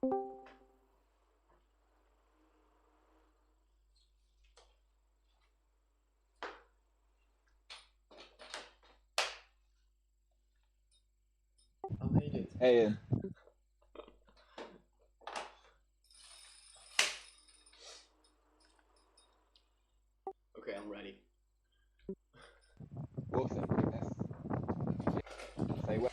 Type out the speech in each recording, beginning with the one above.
I made it. Hey, Ian. Okay, I'm ready. Awesome. Say well.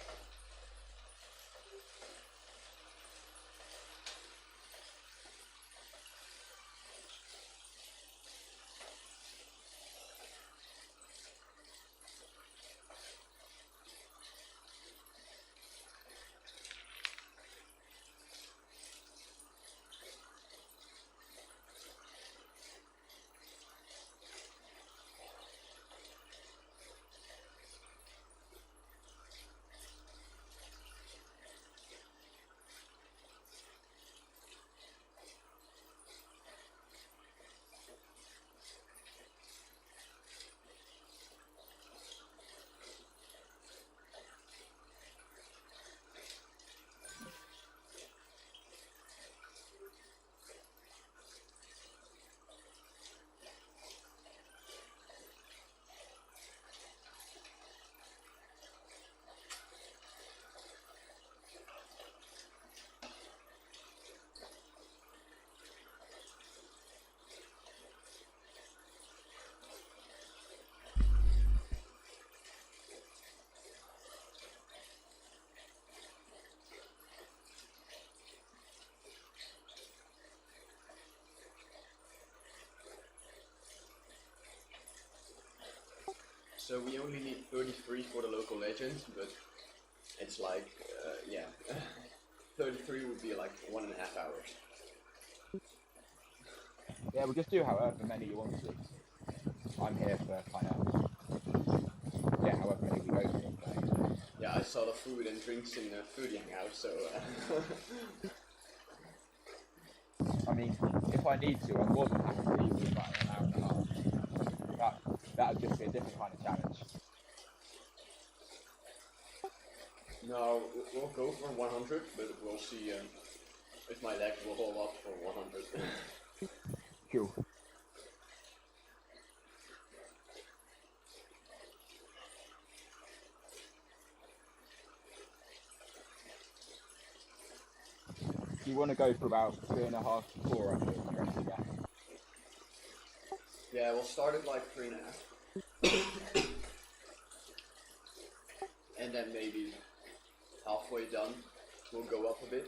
So we only need 33 for the local legend, but it's like, yeah, 33 would be like 1.5 hours. Yeah, we'll just do however many you want to. I'm here for kind of, yeah, however many we go for. Yeah, I saw the food and drinks in the foodie hangout, so... I mean, if I need to, I'm more than happy to do it about an hour and a half. That would just be a different kind of challenge. No, we'll go for 100, but we'll see if my legs will hold up for 100. Cool. You want to go for about 3.5 to 4, I think. Yeah, we'll start at like 3.5. And then maybe halfway done, we'll go up a bit.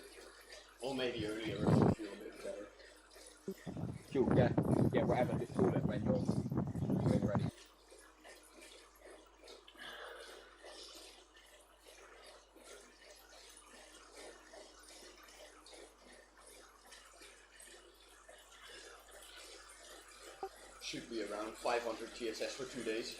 Or maybe earlier if we feel a bit better. Cool, yeah, whatever, just call it when you're ready. Should be around 500 TSS for 2 days.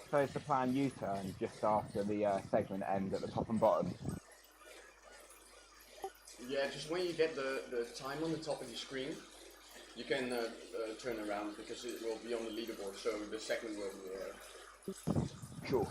So it's the plan U-turn just after the segment ends at the top and bottom. Yeah, just when you get the time on the top of your screen, you can turn around because it will be on the leaderboard, so the segment will be there. Sure.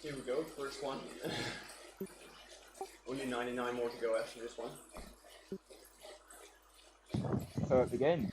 Here we go, first one. Only 99 more to go after this one. So it begins.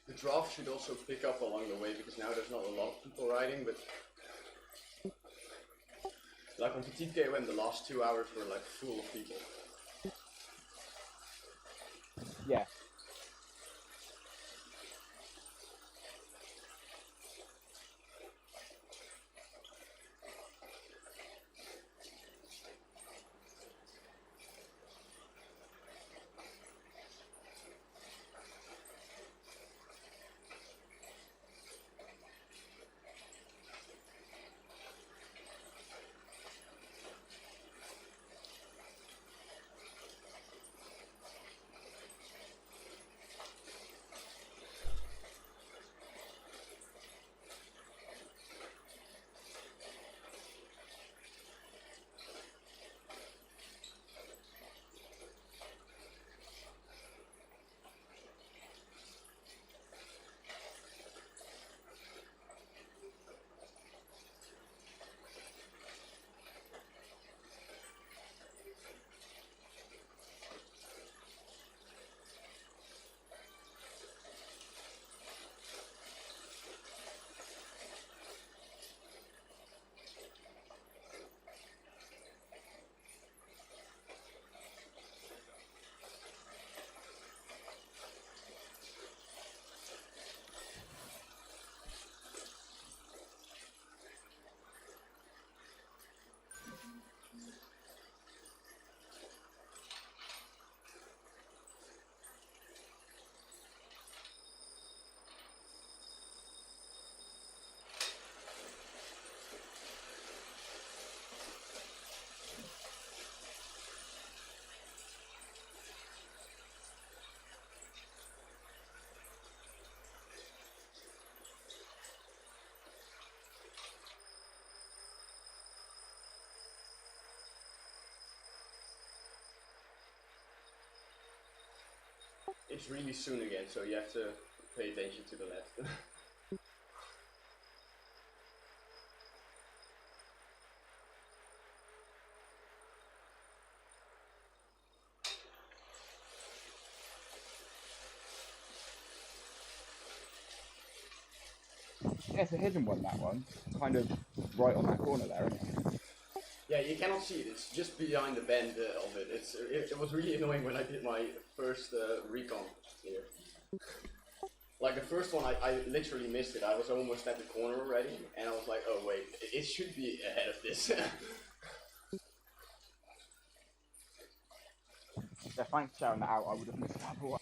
The draft should also pick up along the way because now there's not a lot of people riding, but like on Petite KOM the last 2 hours were like full of people. Yeah. it's really soon again, so you have to pay attention to the left. Yeah, it's a hidden one, that one. Kind of right on that corner there, isn't it? Yeah, you cannot see it. It's just behind the bend of it. It was really annoying when I did my first recon here. Like the first one, I literally missed it. I was almost at the corner already, and I was like, oh wait, it should be ahead of this. Yeah, thanks for shouting that out. I would have missed that one.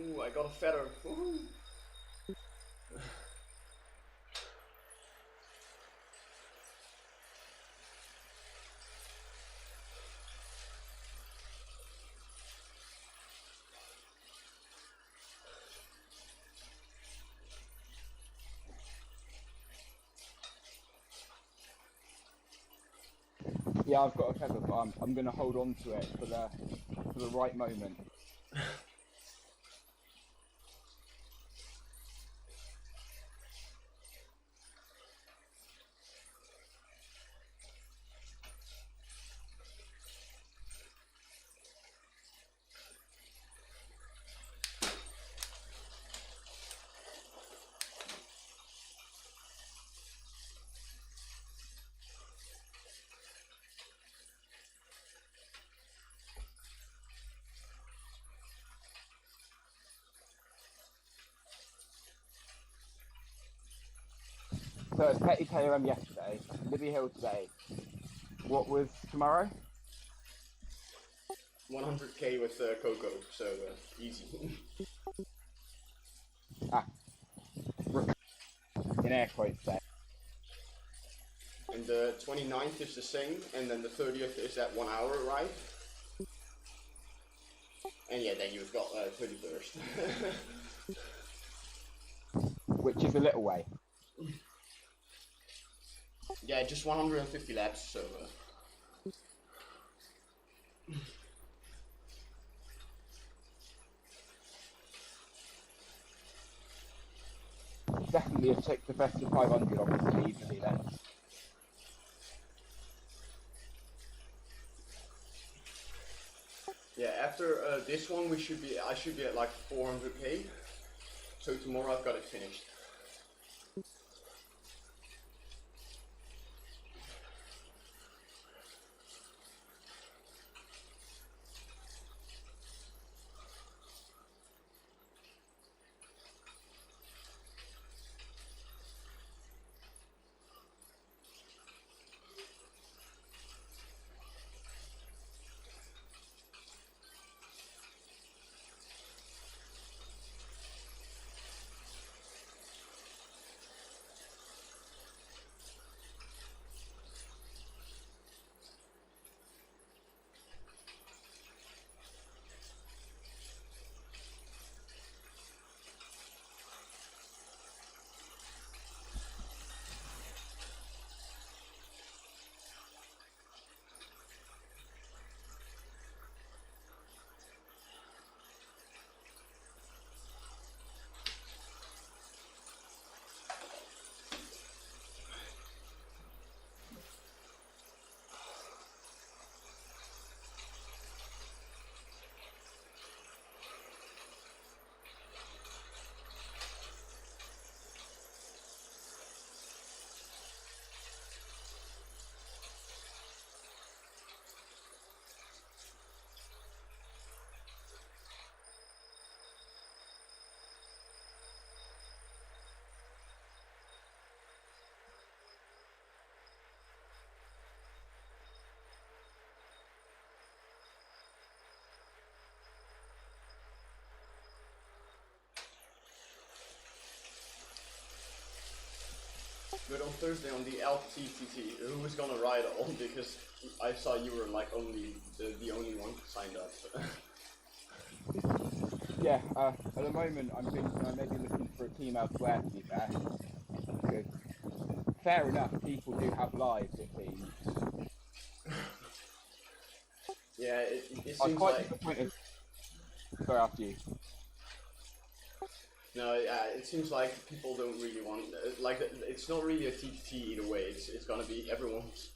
Ooh, I got a feather. Woohoo. Yeah, I've got a feather, but I'm going to hold on to it for the right moment. So it's Petty KOM yesterday, Libby Hill today. What was tomorrow? 100k with Coco, so easy. In air quotes there. And the 29th is the same, and then the 30th is that 1 hour ride. And yeah, then you've got 31st. Which is a little way. Yeah, just 150 laps, so... Definitely a tick the best of 500, obviously, easily then. Yeah, after this one, I should be at like 400k. So tomorrow I've got it finished. But on Thursday on the LTTT, who was gonna ride on? Because I saw you were like the only one signed up. Yeah, at the moment I'm thinking I may be looking for a team elsewhere, to be fair. Because, fair enough, people do have lives, it seems. Yeah, it I was seems quite like... disappointed. Sorry, after you. No, yeah, it seems like people don't really want... like, it's not really a TTT either way. It's gonna be everyone's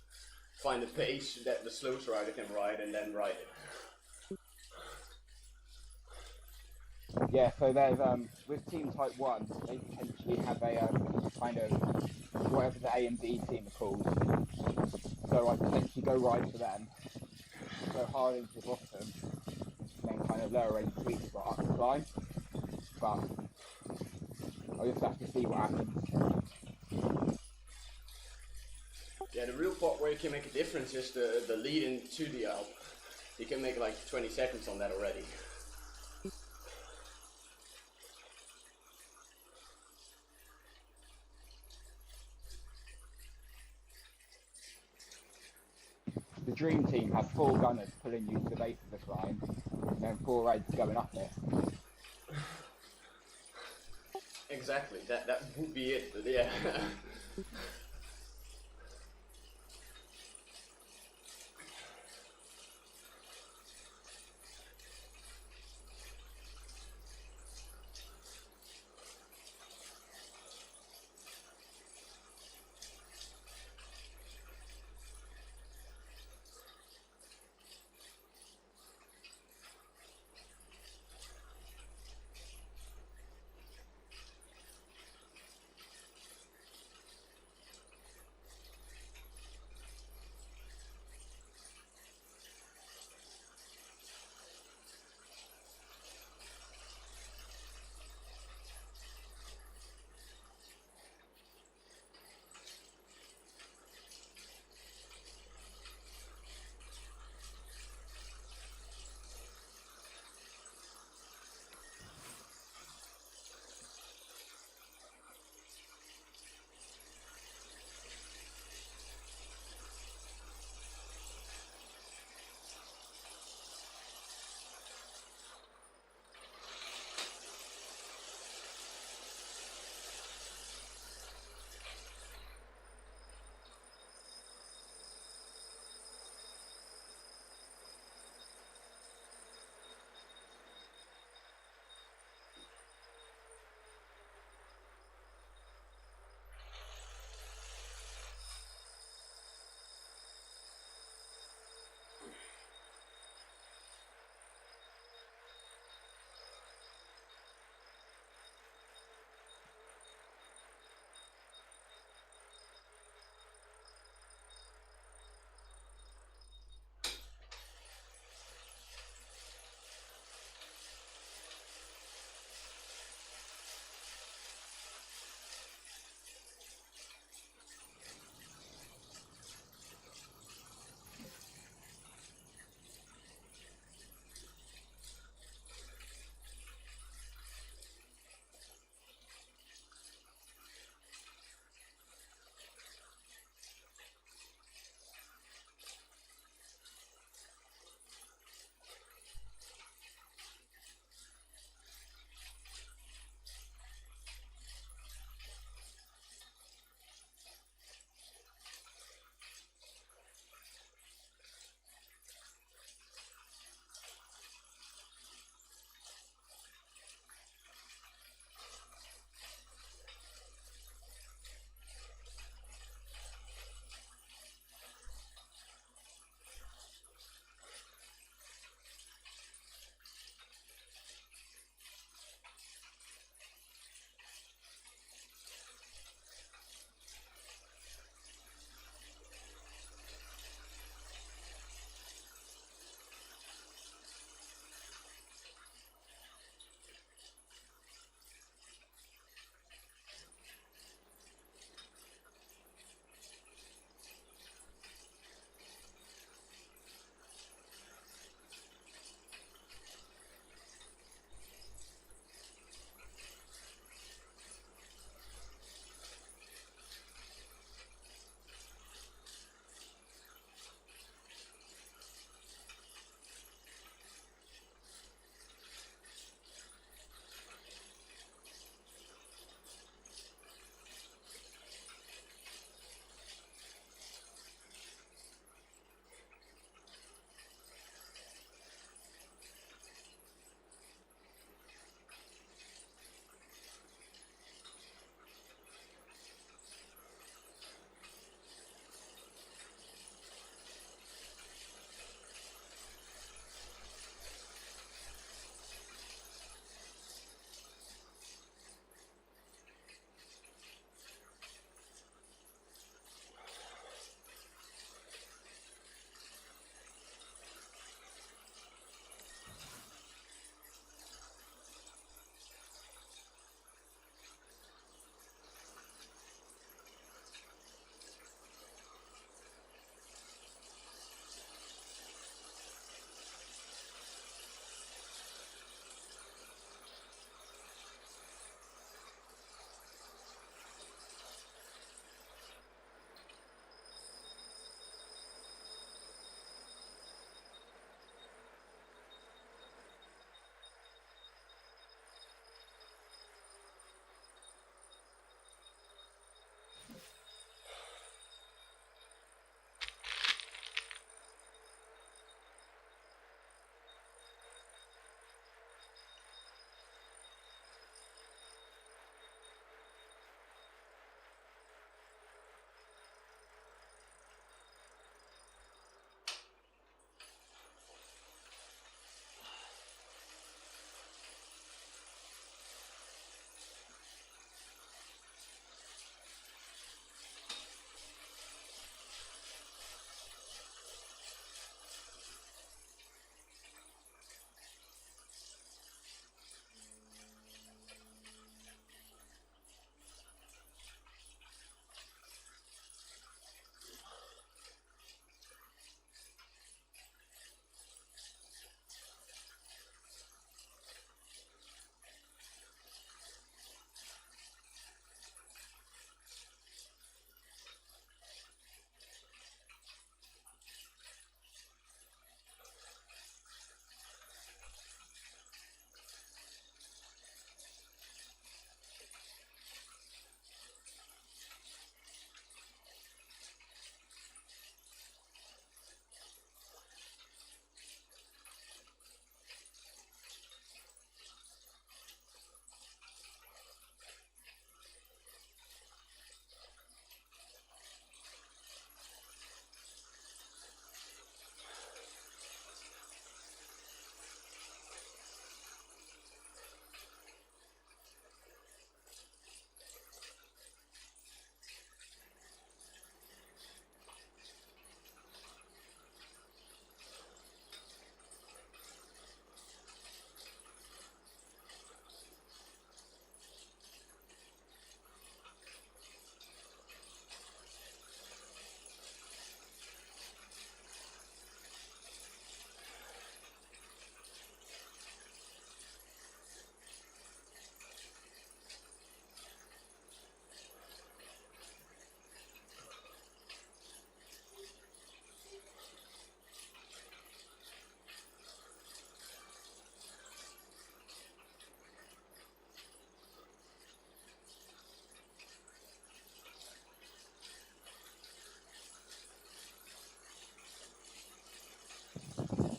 find a pace that the slowest rider can ride and then ride it. Yeah, so there's with Team Type 1, they potentially have a kind of whatever the A and D team are called. So I potentially go ride for them, go hard into the bottom, and then kind of lower range sweet spot up the climb. But I'll just have to see what happens. Yeah, the real part where you can make a difference is the lead into the Alp. You can make like 20 seconds on that already. the dream team have 4 gunners pulling you to the base of the climb, and then 4 raids going up it. Exactly, that would be it, but yeah.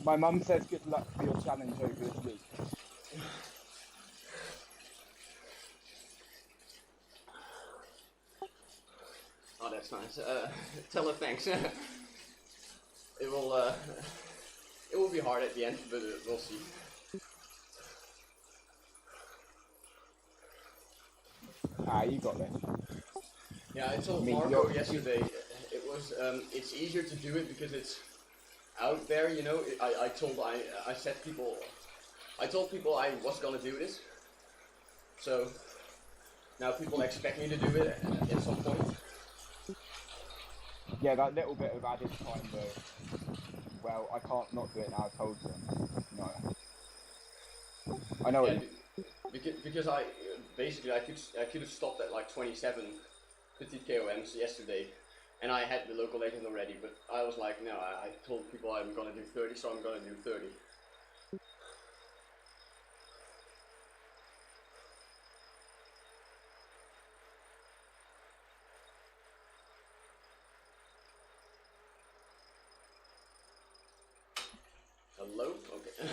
My mum says good luck for your challenge over this week. Oh, that's nice. Tell her thanks. It will be hard at the end, but we'll see. Ah, you got this. Yeah, I told Marco yesterday. It was it's easier to do it because it's out there, you know. I told people I was gonna do this, so now people expect me to do it at some point. Yeah, that little bit of added time though. Well, I can't not do it now. I told them. No. I know. Yeah, because I basically I could have stopped at like 27 50 KOMs yesterday, and I had the local legend already. But I was like, no, I told people I'm gonna do 30, so I'm gonna do 30. Hello? Okay.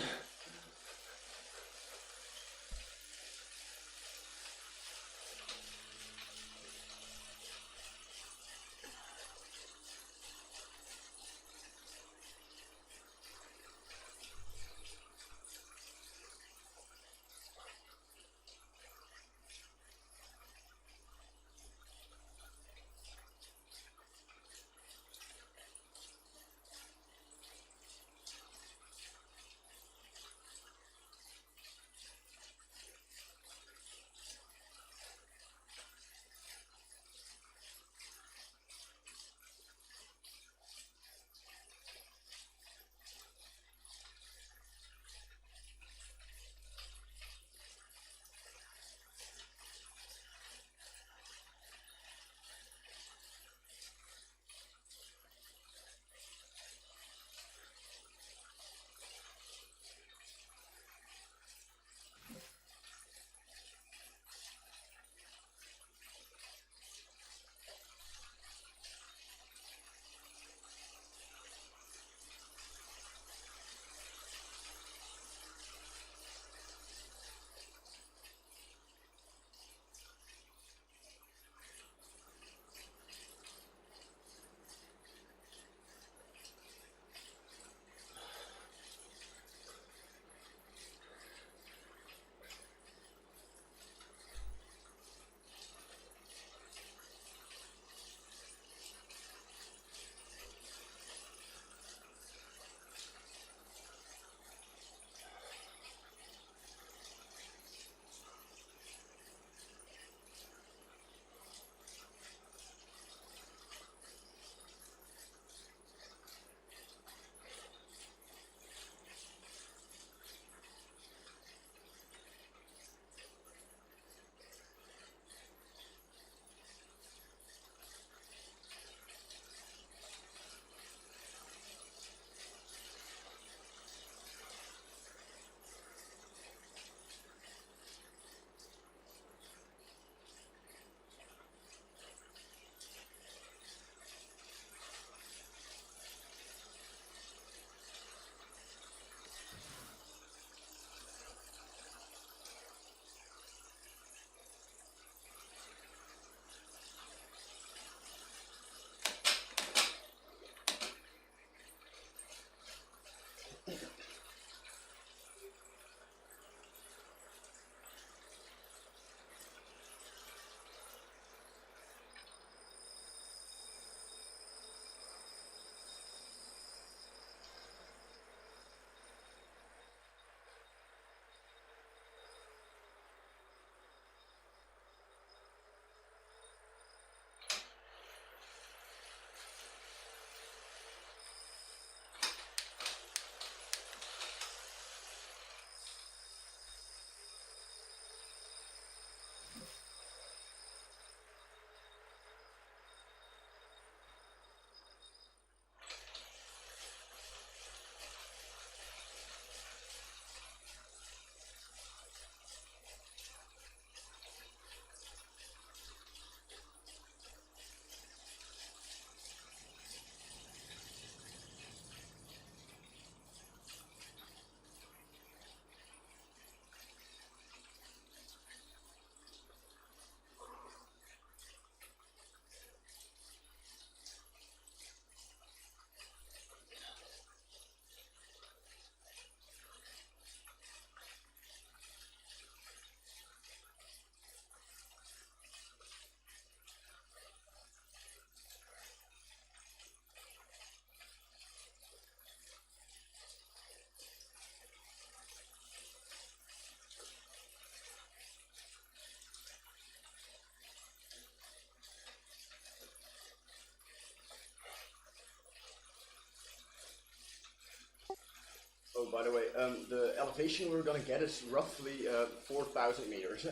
by the way, the elevation we're gonna get is roughly 4,000 meters.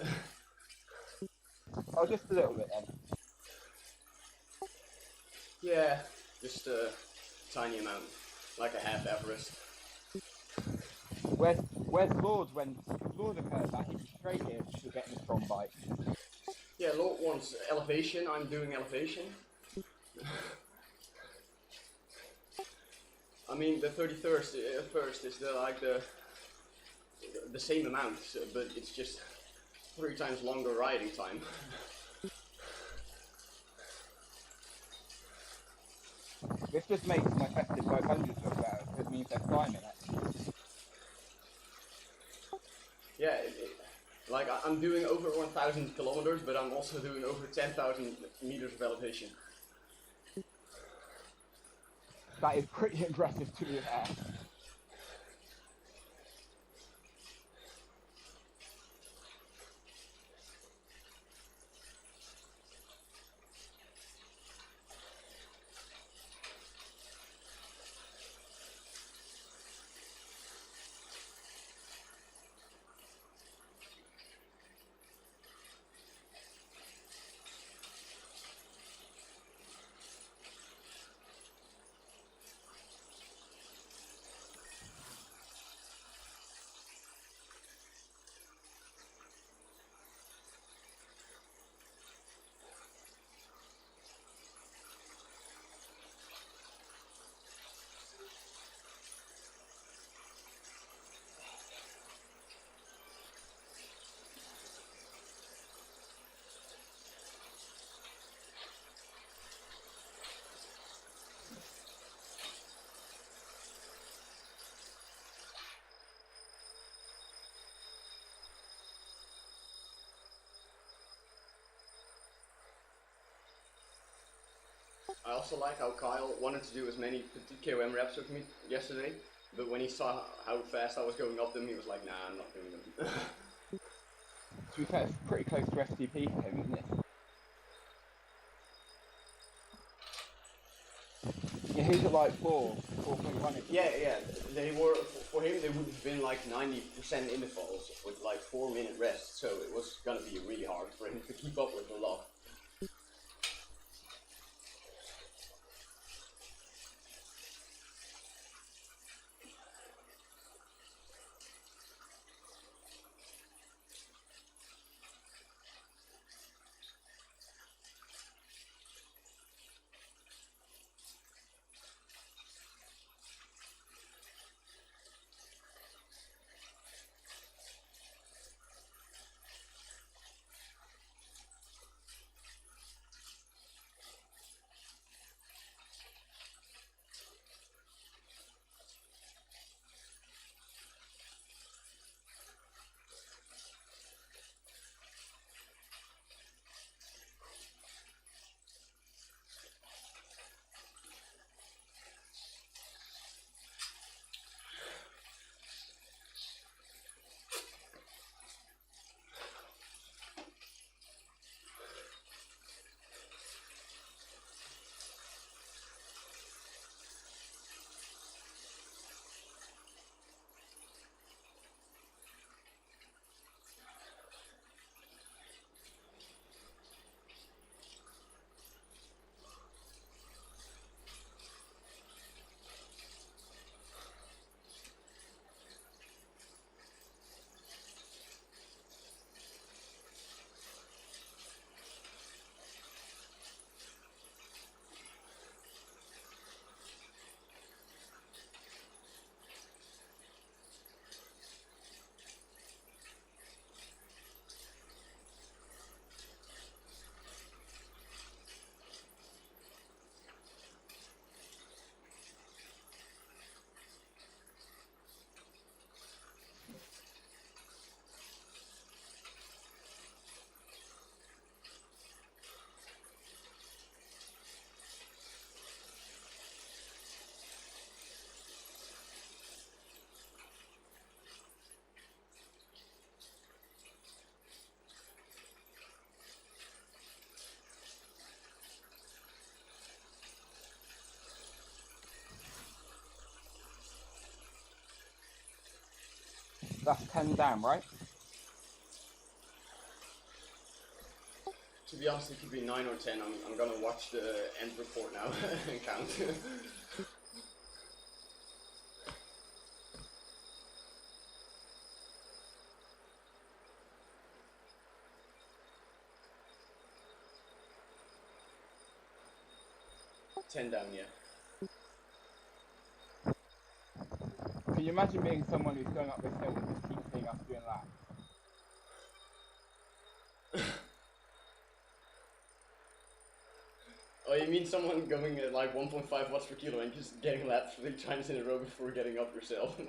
Oh, just a little bit then. Yeah, just a tiny amount, like a half Everest. Where's Lord when Lord occurs that he's straight here to getting a strong bike? Yeah, Lord wants elevation, I'm doing elevation. I mean, the 31st first is the same amount, but it's just 3 times longer riding time. This just makes my festive 500 look better, because it means they're climbing it. Yeah, like I'm doing over 1,000 kilometers, but I'm also doing over 10,000 meters of elevation. That is pretty impressive to be fair. I also like how Kyle wanted to do as many KOM reps with me yesterday, but when he saw how fast I was going up them, he was like, nah, I'm not doing them. To be fair, it's pretty close to STP for him, isn't it? Yeah, he's at like 4.1. Yeah, they were, for him, they would have been like 90% intervals with like 4-minute rest, so it was gonna be really hard for him to keep up with the log. That's 10 down, right? To be honest, it could be 9 or 10. I'm gonna watch the end report now and count. 10 down, yeah. Can you imagine being someone who's going up this hill and just keep seeing us doing laps? Oh, you mean someone going at like 1.5 watts per kilo and just getting lapped 3 times in a row before getting up yourself?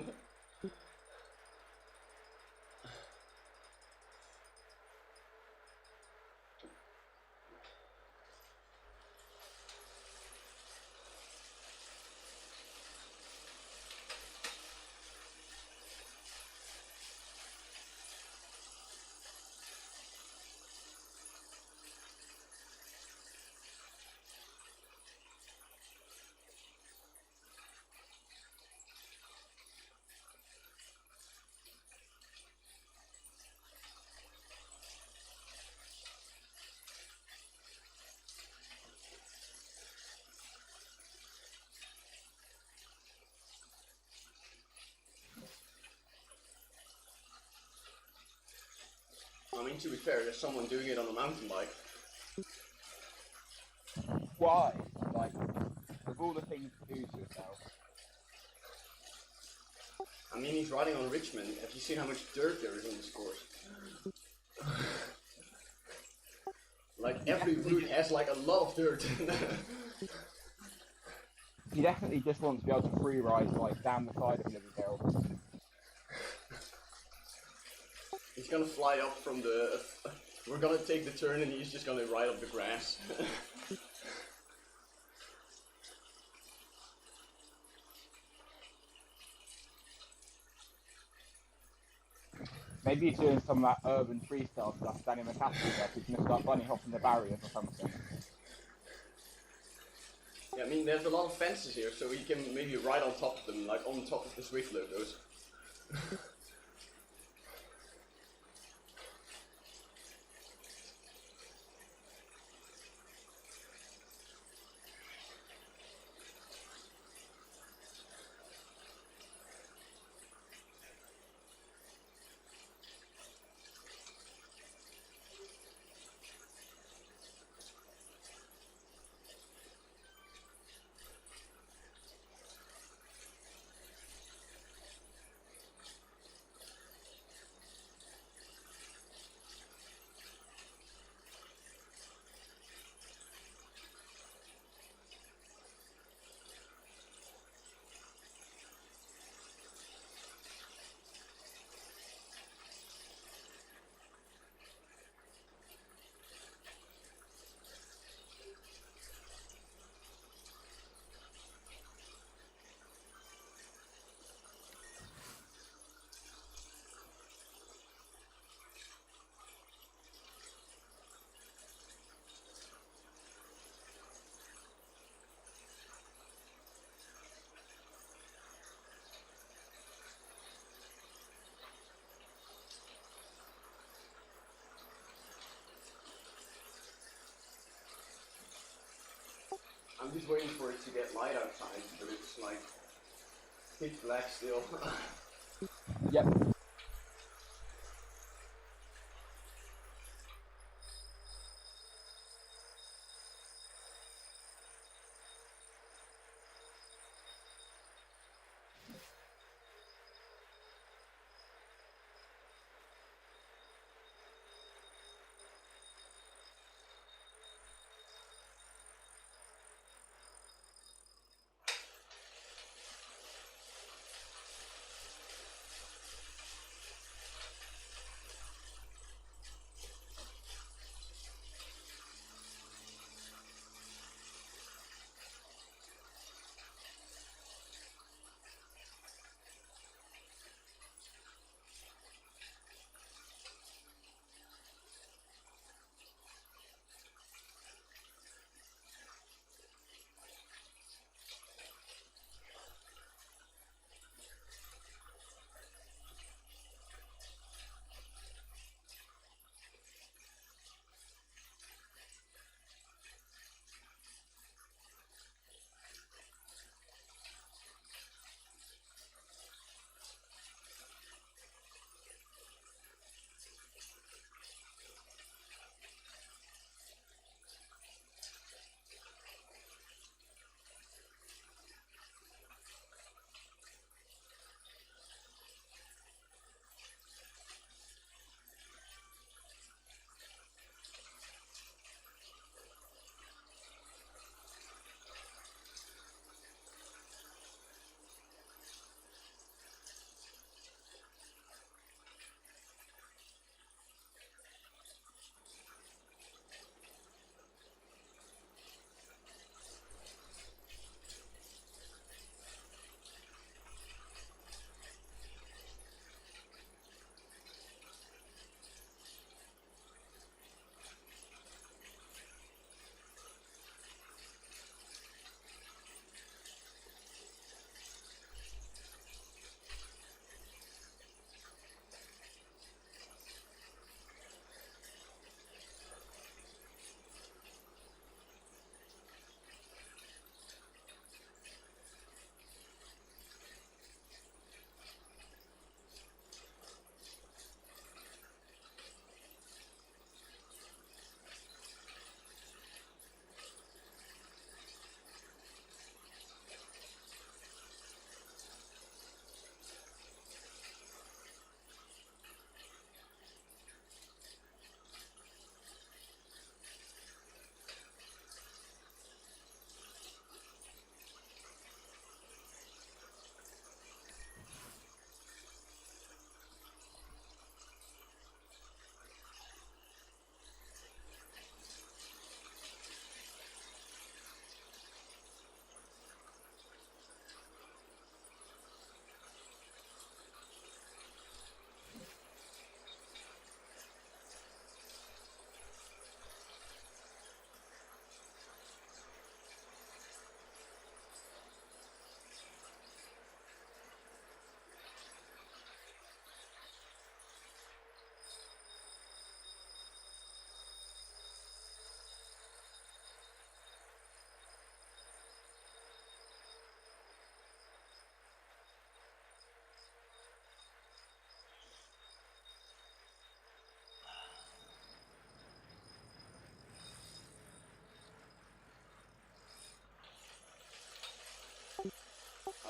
I mean, to be fair, there's someone doing it on a mountain bike. Why? Like, of all the things to do to yourself. I mean, he's riding on Richmond. Have you seen how much dirt there is on this course? Like, every route has like a lot of dirt. He definitely just wants to be able to free ride like down the side of Libby Hill. He's gonna fly up from the... We're gonna take the turn and he's just gonna ride up the grass. Maybe he's doing some of that urban freestyle stuff, standing in the castle stuff. He's going to start bunny hopping the barriers or something. Yeah, I mean, there's a lot of fences here, so he can maybe ride on top of them, like on top of the Zwift logos. I'm just waiting for it to get light outside, but it's like pitch black still. Yep.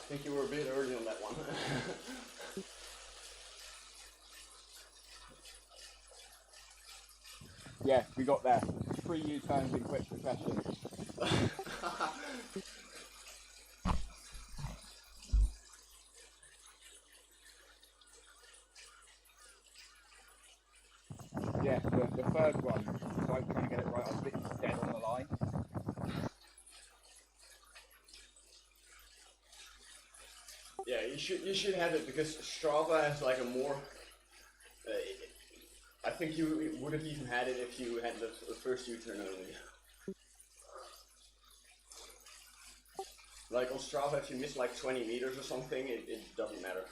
think you were a bit early on that one. Yeah, we got there. 3 U-turns in quick succession. Yeah, the third one, despite trying to get it right, I was literally dead on the line. Yeah, you should have it, because Strava has like a more. I think you would have even had it if you had the first U-turn only. Like on Strava, if you miss like 20 meters or something, it doesn't matter.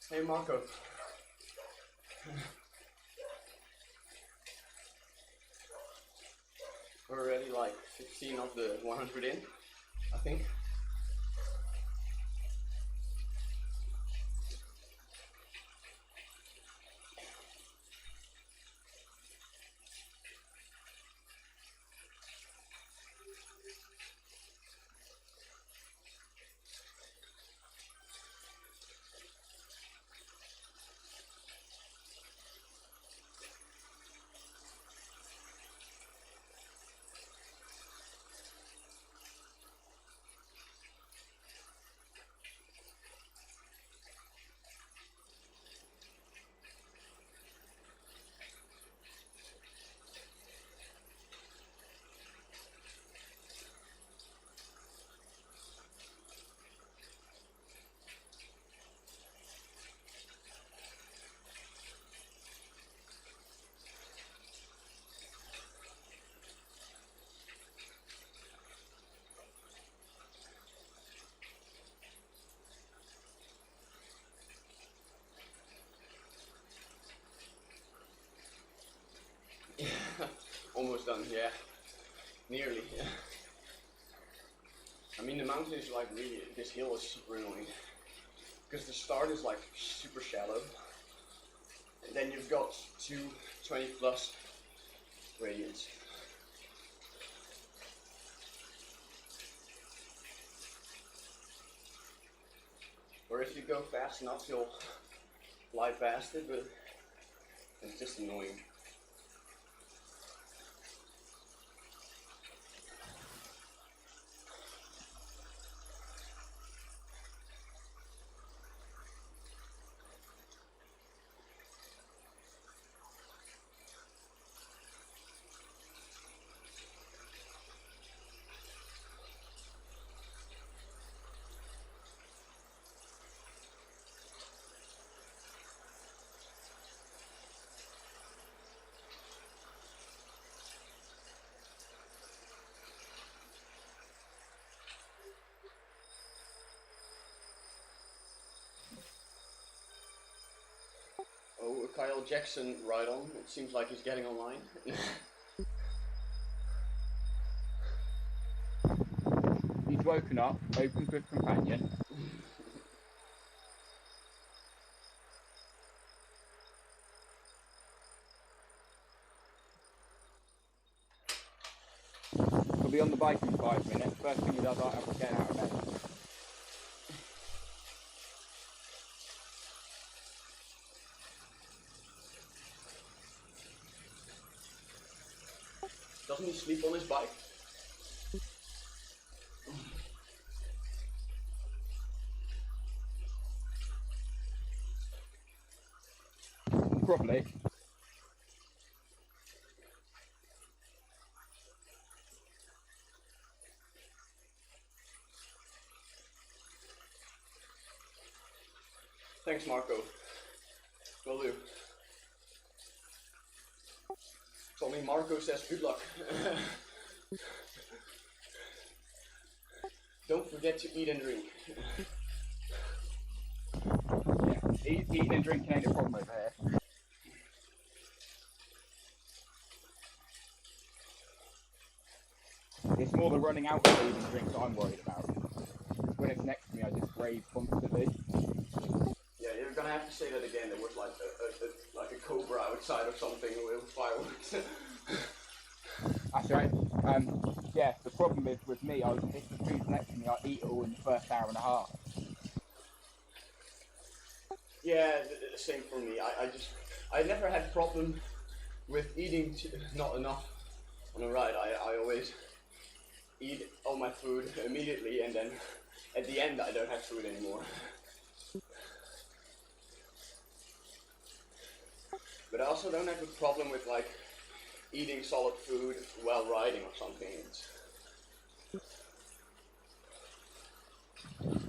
Hey Marco. We're already like 15 of the 100 in, I think. done, yeah. Nearly. I mean, the mountain is like really, this hill is super annoying. Because the start is like super shallow. And then you've got two 20 plus gradients. Or if you go fast enough, you'll fly past it, but it's just annoying. Oh, Kyle Jackson right on. It seems like he's getting online. He's woken up, open Swift companion. He'll be on the bike in 5 minutes. First thing he does, I have to get out of bed. Doesn't he sleep on his bike? Probably. Thanks, Marco. Will do. Told me Marco says good luck. Don't forget to eat and drink. Yeah, eating and drinking ain't a problem over here. It's more the running out of food and drink that I'm worried about. When it's next to me, I just rave constantly. Yeah, you're gonna have to say that again. There was like a cobra outside or something with fireworks. That's right. Yeah, the problem is with me, if the food's next to me, I eat it all in the first hour and a half. Yeah, the same for me. I never had problem with eating not enough on a ride. I always eat all my food immediately, and then at the end I don't have food anymore. But I also don't have a problem with like eating solid food while riding or something.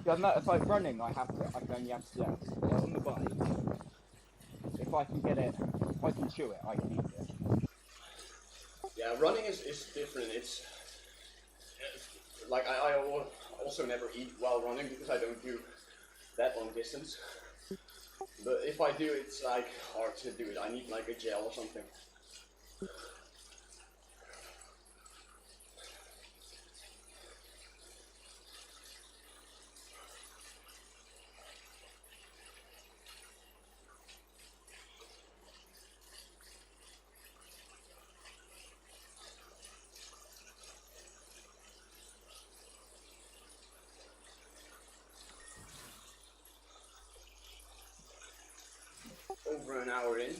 Yeah, no, it's like running. I can only have to get on the bike. If I can get it, if I can chew it, I can eat it. Yeah, running is different. It's like I also never eat while running because I don't do that long distance. But if I do, it's like hard to do it. I need like a gel or something. Over an hour in.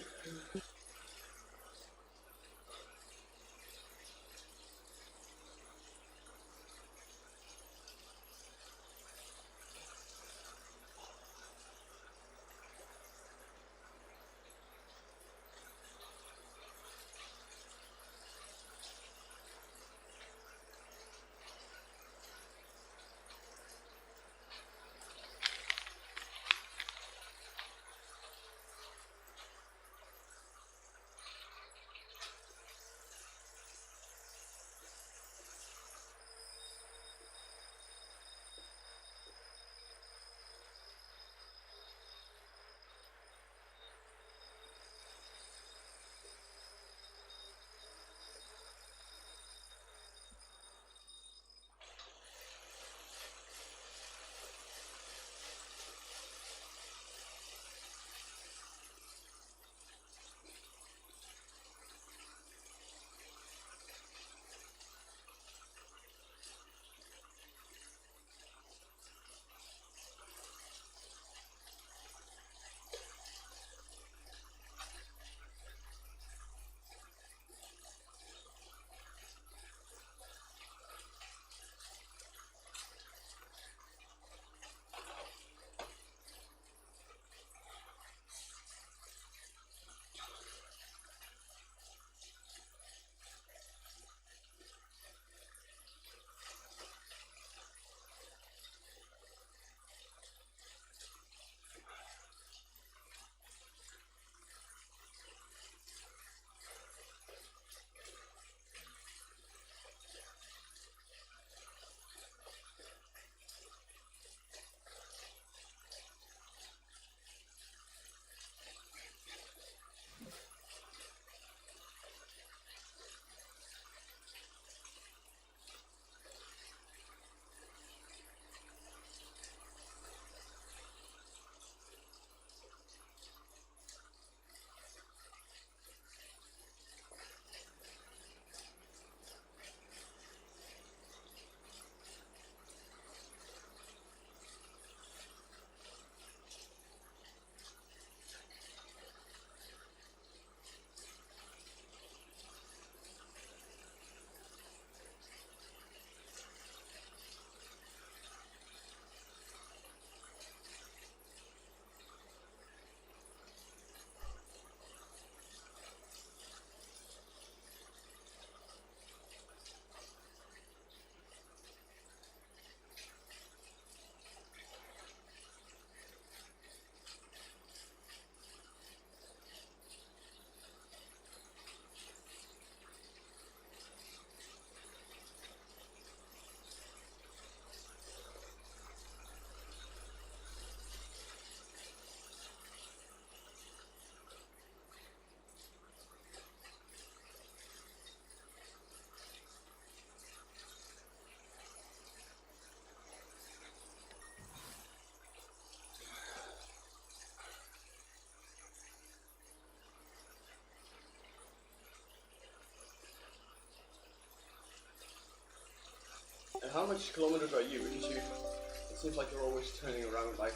And how much kilometers are you? Because you, it seems like you're always turning around like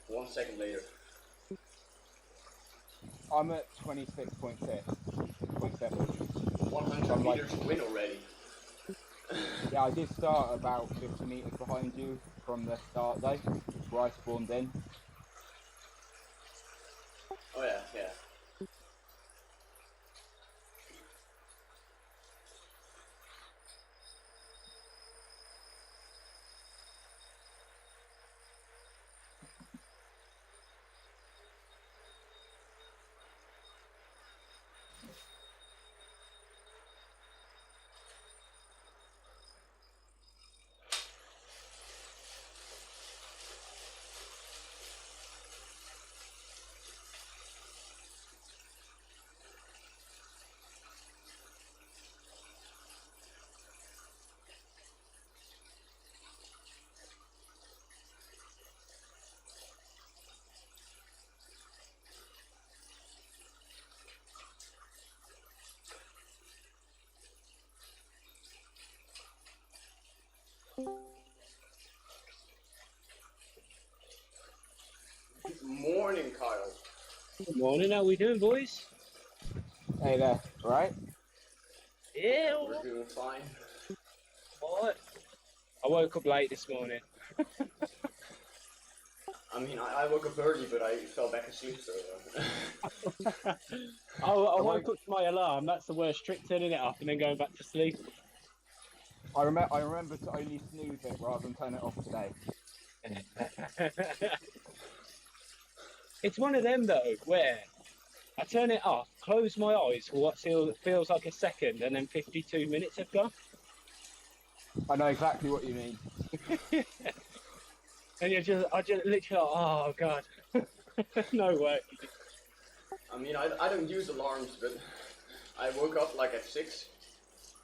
1 second later. I'm at 26.6, 6.7. 100 meters to win already. Yeah, I did start about 50 meters behind you from the start though, where I spawned in. Oh yeah, yeah. Good morning, Kyle. Good morning, how we doing, boys? Hey there, right? Yeah, We're doing fine. alright. I woke up late this morning. I mean, I woke up early, but I fell back asleep, so... I woke up to my alarm. That's the worst trick, turning it off and then going back to sleep. I remember to only snooze it rather than turn it off today. It's one of them, though, where I turn it off, close my eyes for what feels like a second, and then 52 minutes have gone. I know exactly what you mean. And I just literally like, oh, God. No way. I mean, I don't use alarms, but I woke up like at 6,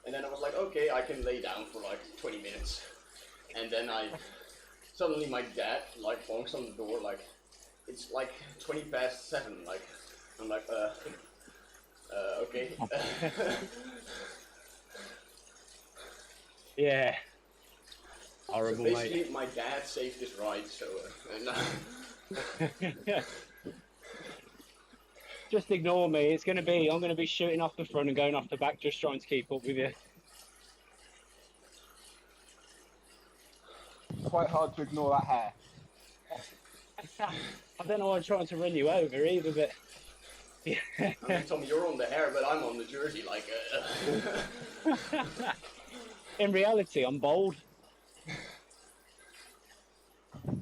and then I was like, okay, I can lay down for like 20 minutes. And then suddenly my dad like bonks on the door, like, it's like 20 past 7, like, I'm like, okay. Yeah. So Horrible, basically, mate. my dad saved this ride, so, Just ignore me. I'm going to be shooting off the front and going off the back, just trying to keep up with you. Quite hard to ignore that hair. I don't know why I'm trying to run you over either, but yeah. I mean, Tommy, you're on the hair, but I'm on the jersey, like, In reality, I'm bold.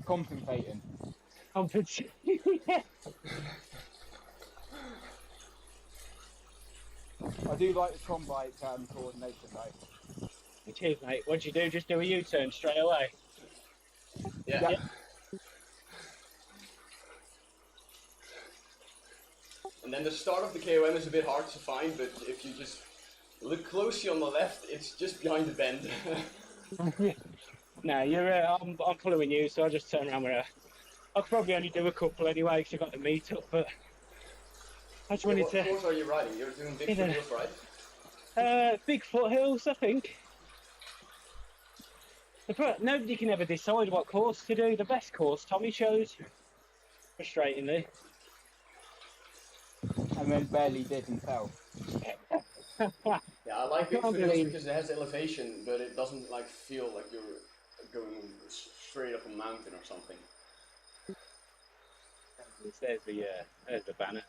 Compensating. Yeah. I do like the combine coordination though. Cheers, mate. What'd you do? Just do a U-turn straight away? yeah. Yeah. And then the start of the KOM is a bit hard to find, but if you just look closely on the left, it's just behind the bend. No, I'm following you, so I'll just turn around with her. I'll probably only do a couple anyway, because I've got the meet up, but I just wanted What course are you riding? You're doing big hills, right? Big foothills, I think. Nobody can ever decide what course to do. The best course Tommy chose, frustratingly. And then barely did himself. Yeah, I like big can't hills believe- because it has elevation, but it doesn't like feel like you're going straight up a mountain or something. There's the banner.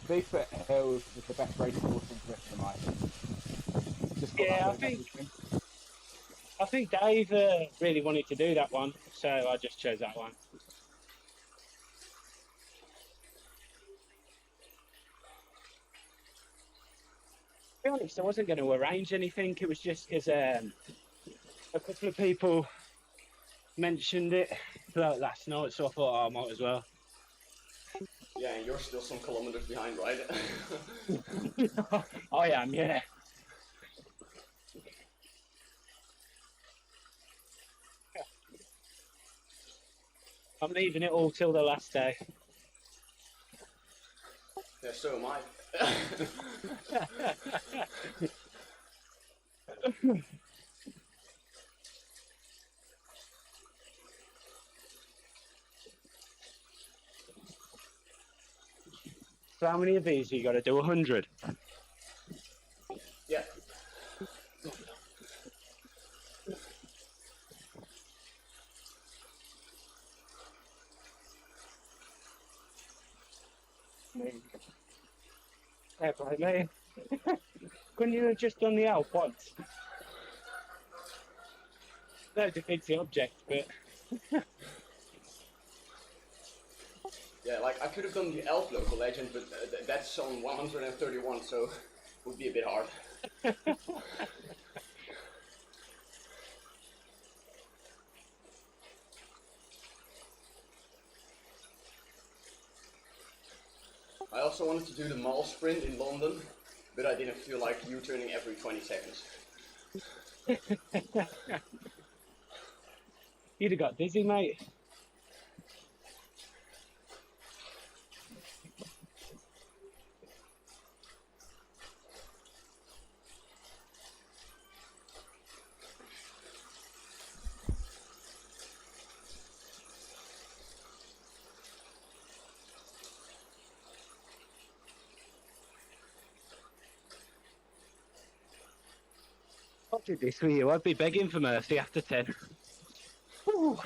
Bigfoot Hills is the best race course in Zwift in my opinion. Just got Yeah, that little I think Dave really wanted to do that one, so I just chose that one. To be honest, I wasn't going to arrange anything. It was just because a couple of people mentioned it last night, so I thought, oh, I might as well. Yeah, and you're still some kilometers behind, right? I am, yeah. I'm leaving it all till the last day. Yeah, so am I. So how many of these you got to do? 100? Yeah. Fair play, mate. Couldn't you have just done the Alp once? That defeats the object, but Yeah, like I could have done the elf local legend, but that's on 131, so it would be a bit hard. I also wanted to do the mall sprint in London, but I didn't feel like U-turning every 20 seconds. you'd have got dizzy, mate. I did this with you. I'd be begging for mercy after 10. Ooh.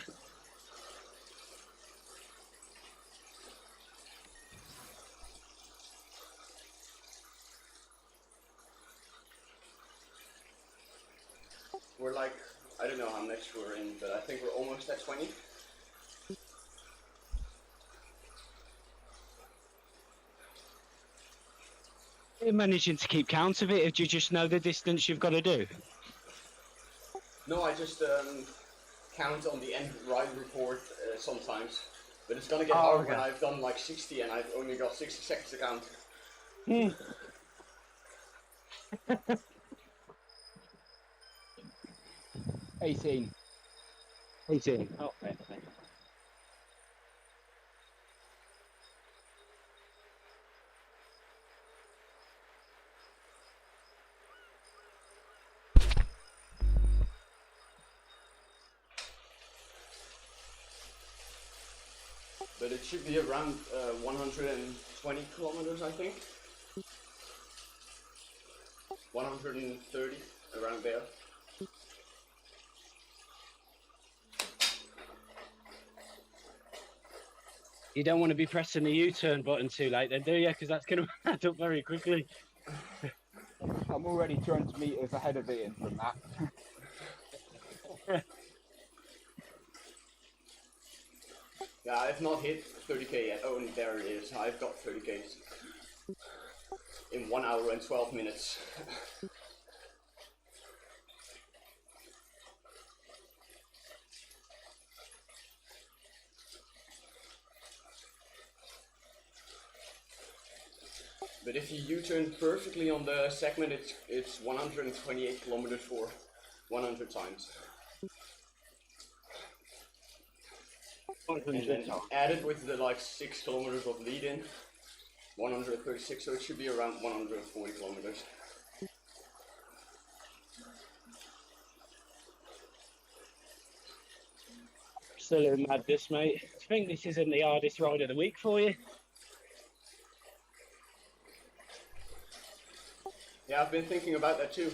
We're like, I don't know how much we're in, but I think we're almost at 20. Are you managing to keep count of it, or do you just know the distance you've got to do? No, I just count on the end ride report sometimes, but it's gonna get hard when I've done like 60 and I've only got 60 seconds to count. 18. 18. Oh, fair. But it should be around 120 kilometers, I think. 130, around there. You don't want to be pressing the U-turn button too late then, do you? Because that's going to add up very quickly. I'm already 200 metres ahead of Ian from that. Yeah, I've not hit 30k yet. Oh, and there it is. I've got 30k in 1 hour and 12 minutes. But if you U-turn perfectly on the segment, it's 128 kilometers for 100 times. And then added with the like 6 kilometers of lead in, 136, so it should be around 140 kilometers. Absolute madness, mate. I think this isn't the hardest ride of the week for you. Yeah, I've been thinking about that too.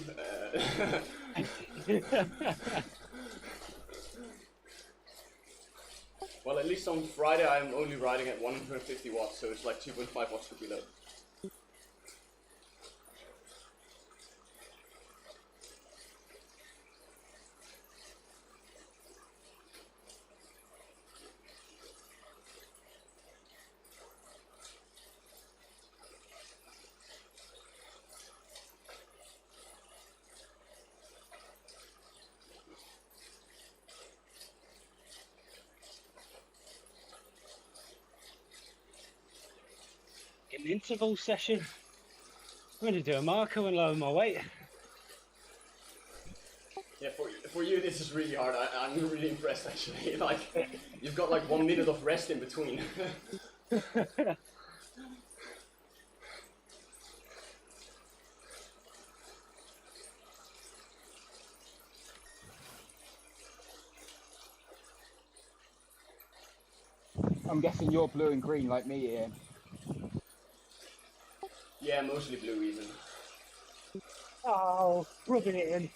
Well, at least on Friday I'm only riding at 150 watts, so it's like 2.5 watts per kilo. An interval session. I'm going to do a Marco and lower my weight. Yeah, for you this is really hard. I'm really impressed actually. Like, you've got like 1 minute of rest in between. I'm guessing you're blue and green like me, Ian. Yeah, mostly blue even. Oh, rubbing it in.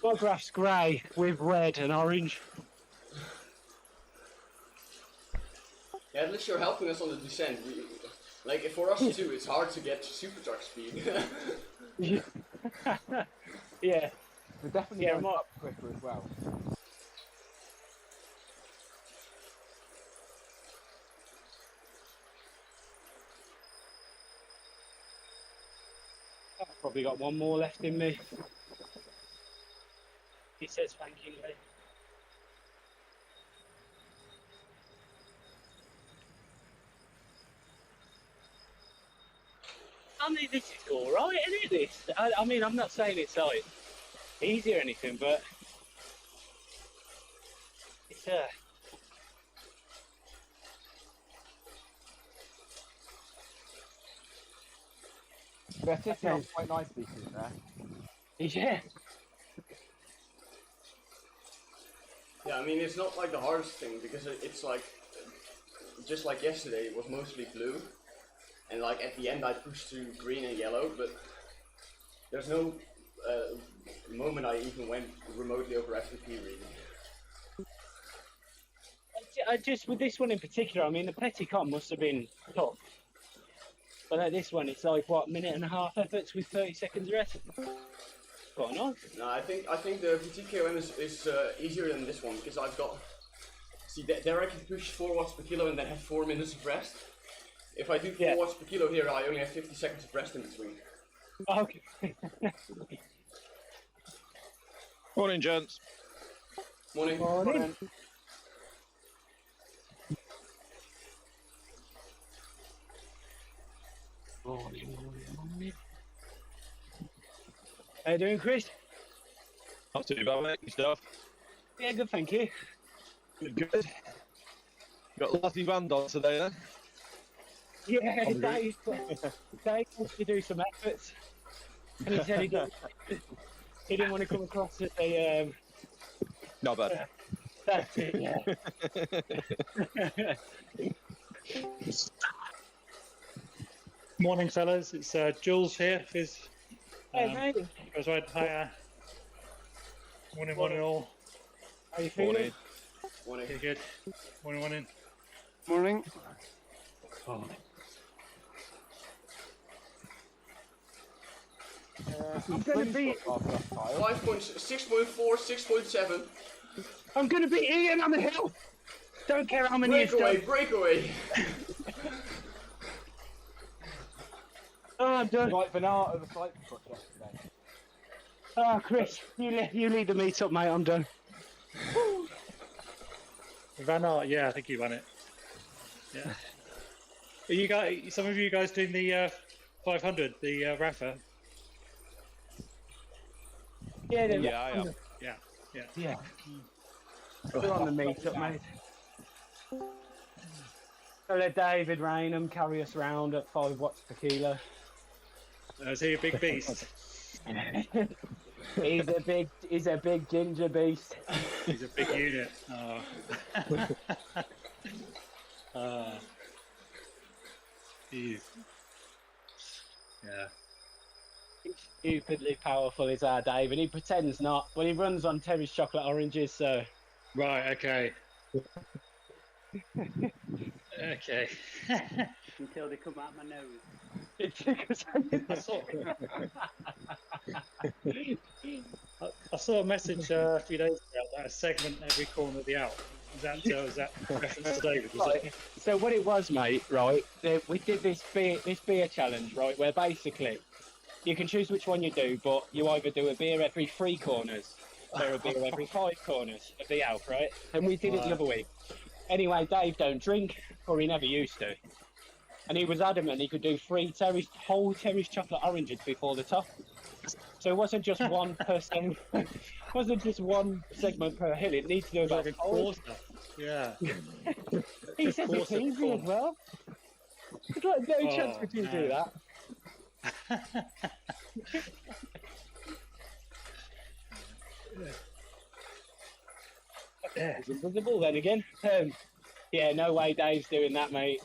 My graph's grey with red and orange. Yeah, at least you're helping us on the descent. Like, for us too, it's hard to get super truck speed. Yeah. We're definitely going up quicker as well. I've probably got one more left in me. He says thank you, mate. I mean, this is alright, isn't it? This? I mean, I'm not saying it's like easy or anything, but it's They're sitting on quite nicely, isn't there? yeah. Yeah, I mean, it's not like the hardest thing because it's like, just like yesterday, it was mostly blue. And like at the end I pushed to green and yellow, but there's no moment I even went remotely over FTP really. I just, with this one in particular, I mean, the petty comp must have been tough. But like this one, it's like, what, minute and a half efforts with 30 seconds rest? Quite nice. No, I think the PTKOM is easier than this one because I've got, see, there I can push 4 watts per kilo and then have 4 minutes of rest. If I do 4 watts per kilo here, I only have 50 seconds of rest in between. Okay. Morning, gents. Morning. Morning. Morning. How you doing, Chris? Not too bad, mate. Yourself? Yeah, good, thank you. Good. Got Lassie Band on today, then? Yeah, Dave wants to do some efforts. And he said he didn't want to come across as a... Not bad. That's it, yeah. Morning, fellas. It's Jules here. Hey, mate. Goes right. Hi. Morning, all. How you feeling? Morning. Okay, good. Morning. Morning. Oh. I'm gonna beat- 5.6.4, 6.7. I'm going to beat Ian on the hill. Don't care how many he's done. Breakaway. Oh, I'm done. Like Van Aert of the cycle cross yesterday. Oh, Chris, you lead the meet up, mate. I'm done. Van Aert, yeah, I think you won it. Yeah. Are you guys? Some of you guys doing the 500, the Rafa? Yeah, I am. Yeah. We're on the meet up, mate. So let David Rainham carry us round at 5 watts per kilo. Is he a big beast? He's a big ginger beast. He's a big unit. He's, yeah. He's stupidly powerful is our Dave, and he pretends not. Well, he runs on Terry's chocolate oranges, so... Right, okay. Okay. Until they come out my nose. It tickles. I saw a message a few days ago about a segment every corner of the Alp. Is that reference to David? Was it? So what it was, mate, right? We did this beer challenge, right? Where basically you can choose which one you do, but you either do a beer every 3 corners or a beer every 5 corners of the Alp, right? And we did it the other week. Anyway, Dave don't drink, or he never used to. And he was adamant he could do 3 whole Terry's chocolate oranges before the top. So it wasn't just one per segment. It wasn't just one segment per hill. It needs to do about Like a 5. quarter. Yeah. He says it's easy as well. There's like no chance we can do that. It's invisible then again. Yeah, no way Dave's doing that, mate.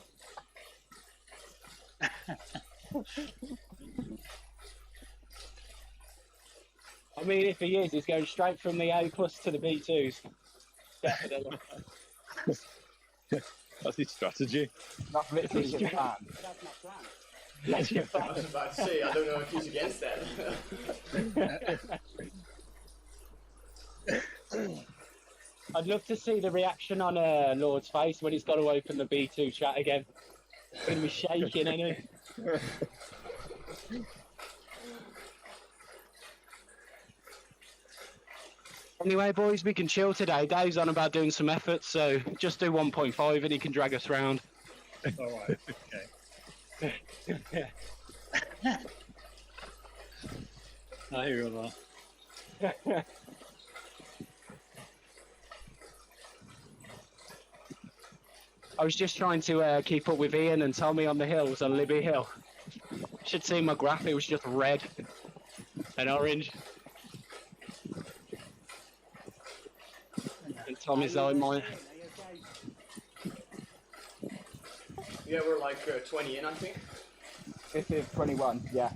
I mean, if he is, he's going straight from the A+ to the B2s. Definitely. That's his strategy. That's literally his plan. But that's not planned. That's your I was about to say, I don't know if he's against that. I'd love to see the reaction on Lord's face when he's got to open the B2 chat again. He's going to be shaking, isn't he? Anyway, boys, we can chill today. Dave's on about doing some efforts, so just do 1.5 and he can drag us round. All right. Okay. I hear you all. I was just trying to keep up with Ian and Tommy on the hills on Libby Hill. Should see my graph, it was just red and orange. And Tommy's like mine. Are you okay? Yeah, we're like 20 in, I think. This is 21, yeah.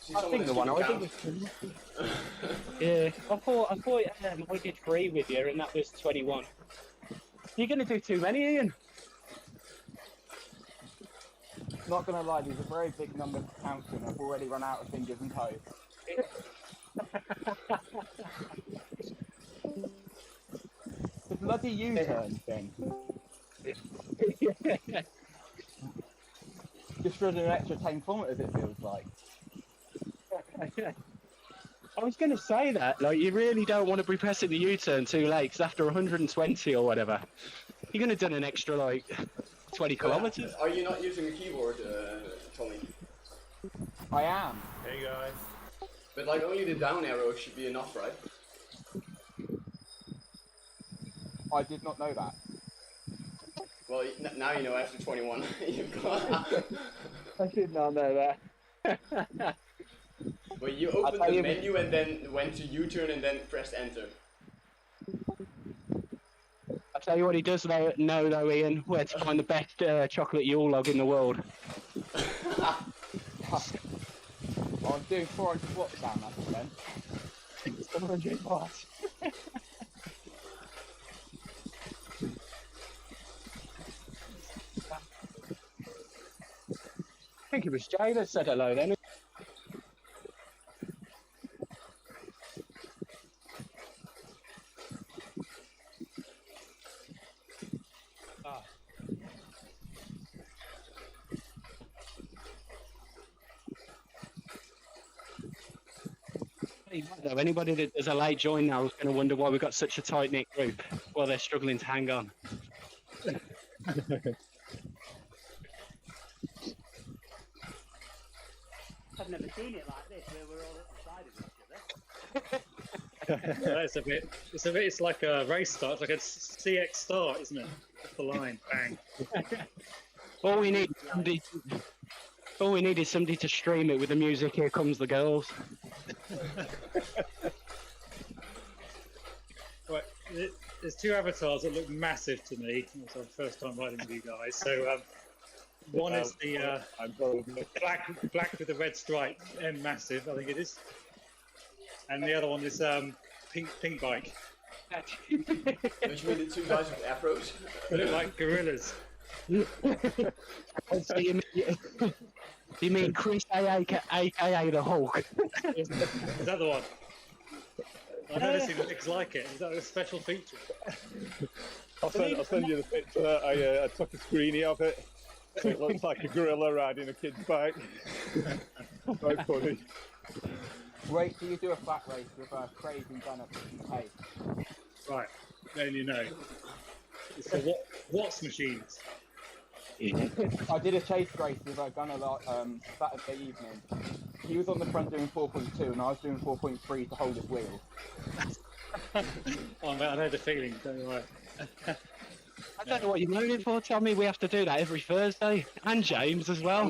See, I someone think the is one I keeping think count. was yeah. I thought I did 3 with you and that was 21. You're gonna do too many, Ian. Not gonna lie, these are very big numbers to count and I've already run out of fingers and toes. The bloody U-turn thing. Just running an extra 10 kilometres it feels like. I was going to say that, like, you really don't want to be pressing the U-turn too late, 'cause after 120 or whatever, you're going to do an extra, like, 20 kilometres. Are you not using a keyboard, Tommy? I am. Hey guys. But like only the down arrow should be enough, right? I did not know that. Well, now you know after 21. You've got... I did not know that. Well, you I'll opened tell the you- menu and then went to U-turn and then pressed enter. I'll tell you what he does know though, Ian, where to find the best chocolate Yule log in the world. I'm doing 400 watts down that then. 700 watts. I think it was Jay that said hello then. Ah. Hey, though, anybody that does a late join now is going to wonder why we've got such a tight-knit group while they're struggling to hang on. I've never seen it like this, where we're all at the side of each other. It's like a race start, it's like a CX start, isn't it? Off the line, bang. All we need is somebody to stream it with the music "Here Comes the Girls." Right, there's 2 avatars that look massive to me. It's our first time riding with you guys. So one is the I'm probably black with the red stripe, M massive, I think it is. And the other one is pink bike. Which mean the 2 guys with afros? They look like gorillas. So you mean Chris aka the Hulk? Is that the one? I've never seen legs like it. Is that a special feature? I'll send you the picture. I took a screenie of it. It looks like a gorilla riding a kid's bike. Quite funny. Wait till you do a flat race with Craig and Gunner UK. Right, then you know. It's the Watts machines. I did a chase race with Gunner Saturday evening. He was on the front doing 4.2 and I was doing 4.3 to hold his wheel. Oh, man, I know the feeling, don't worry. I don't know what you're moaning for, Tommy. We have to do that every Thursday, and James as well.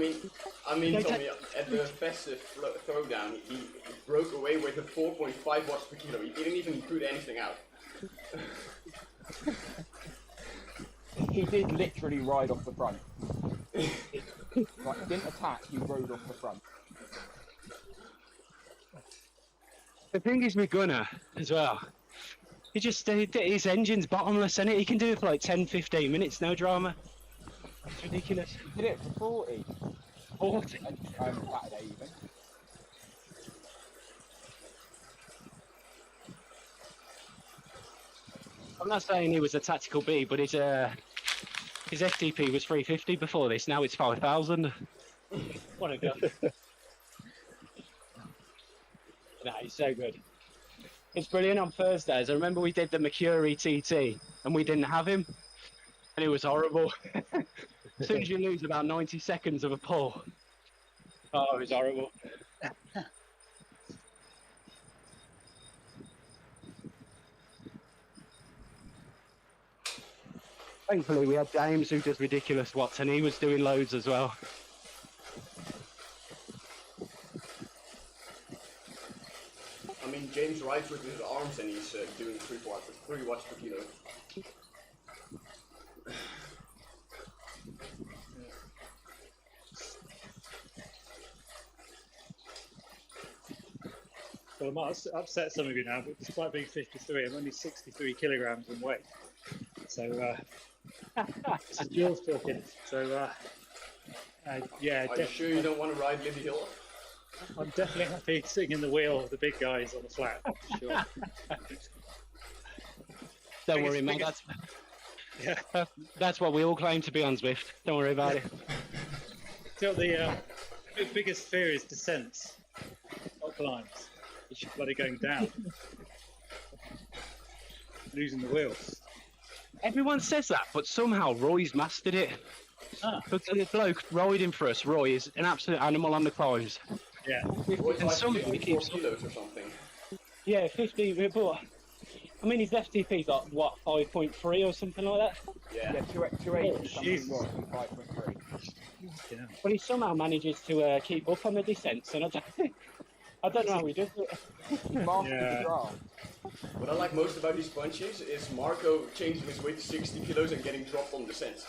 I mean, Tommy, at the festive throwdown, he broke away with a 4.5 watts per kilo. He didn't even put anything out. he did literally ride off the front. Like, he didn't attack, he rode off the front. The thing is with Gunner as well. His engine's bottomless, and he can do it for like 10-15 minutes, no drama. It's ridiculous. He did it for 40. 40. Saturday even. I'm not saying he was a tactical B, but his FTP was 350 before this. Now it's 5,000. What a gun! Nah, he's so good. It's brilliant on Thursdays. I remember we did the Mercury TT, and we didn't have him, and it was horrible. As soon as you lose about 90 seconds of a pull, oh, it was horrible. Thankfully, we had James who does ridiculous watts, and he was doing loads as well. I mean, James rides with his arms and he's doing 3 watts per kilo. Well, I might upset some of you now, but despite being 53, I'm only 63 kilograms in weight. So, this is Jules talking. So, yeah, Are you sure you don't want to ride Libby Hill? I'm definitely happy sitting in the wheel of the big guys on the flat. Sure. Don't worry, man. That's what we all claim to be on Zwift. Don't worry about it. So the biggest fear is descents, not climbs. It's just bloody going down, losing the wheels. Everyone says that, but somehow Roy's mastered it. But the bloke riding for us, Roy, is an absolute animal on the climbs. Yeah. It's And like somehow he 54 keeps. kilos or something. Yeah, 50. But I mean, his FTP's like what, 5.3 or something like that. Yeah. Yeah, 280 something Jesus. was and 5.3. Yeah. But he somehow manages to keep up on the descents, and I don't know how he does it. He mastered Yeah. the draft. What I like most about these punches is Marco changing his weight to 60 kilos and getting dropped on descent.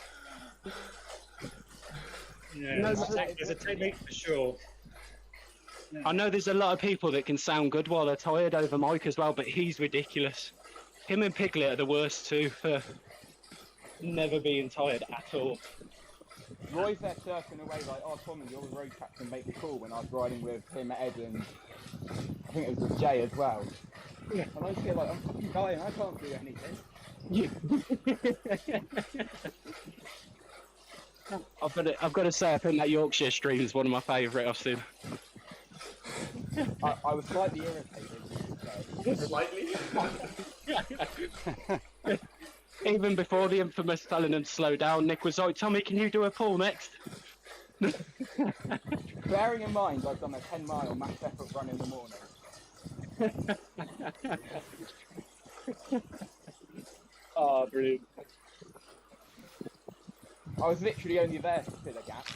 Yeah, No, there's a technique for sure. I know there's a lot of people that can sound good while they're tired over Mike as well, but he's ridiculous. Him and Piglet are the worst too for never being tired at all. Roy's there surfing away like, oh, Tommy, you're the road captain, make the call, when I was riding with him, Ed, and I think it was with Jay as well. Yeah. And I feel like I'm fucking dying, I can't do anything. I've got to say, I think that Yorkshire stream is one of my favourite I've seen. I was slightly irritated. Slightly. Even before the infamous telling him to slow down, Nick was like, Tommy, can you do a pull next? Bearing in mind I've done a 10-mile max effort run in the morning. Oh, brilliant. I was literally only there to fill a gap.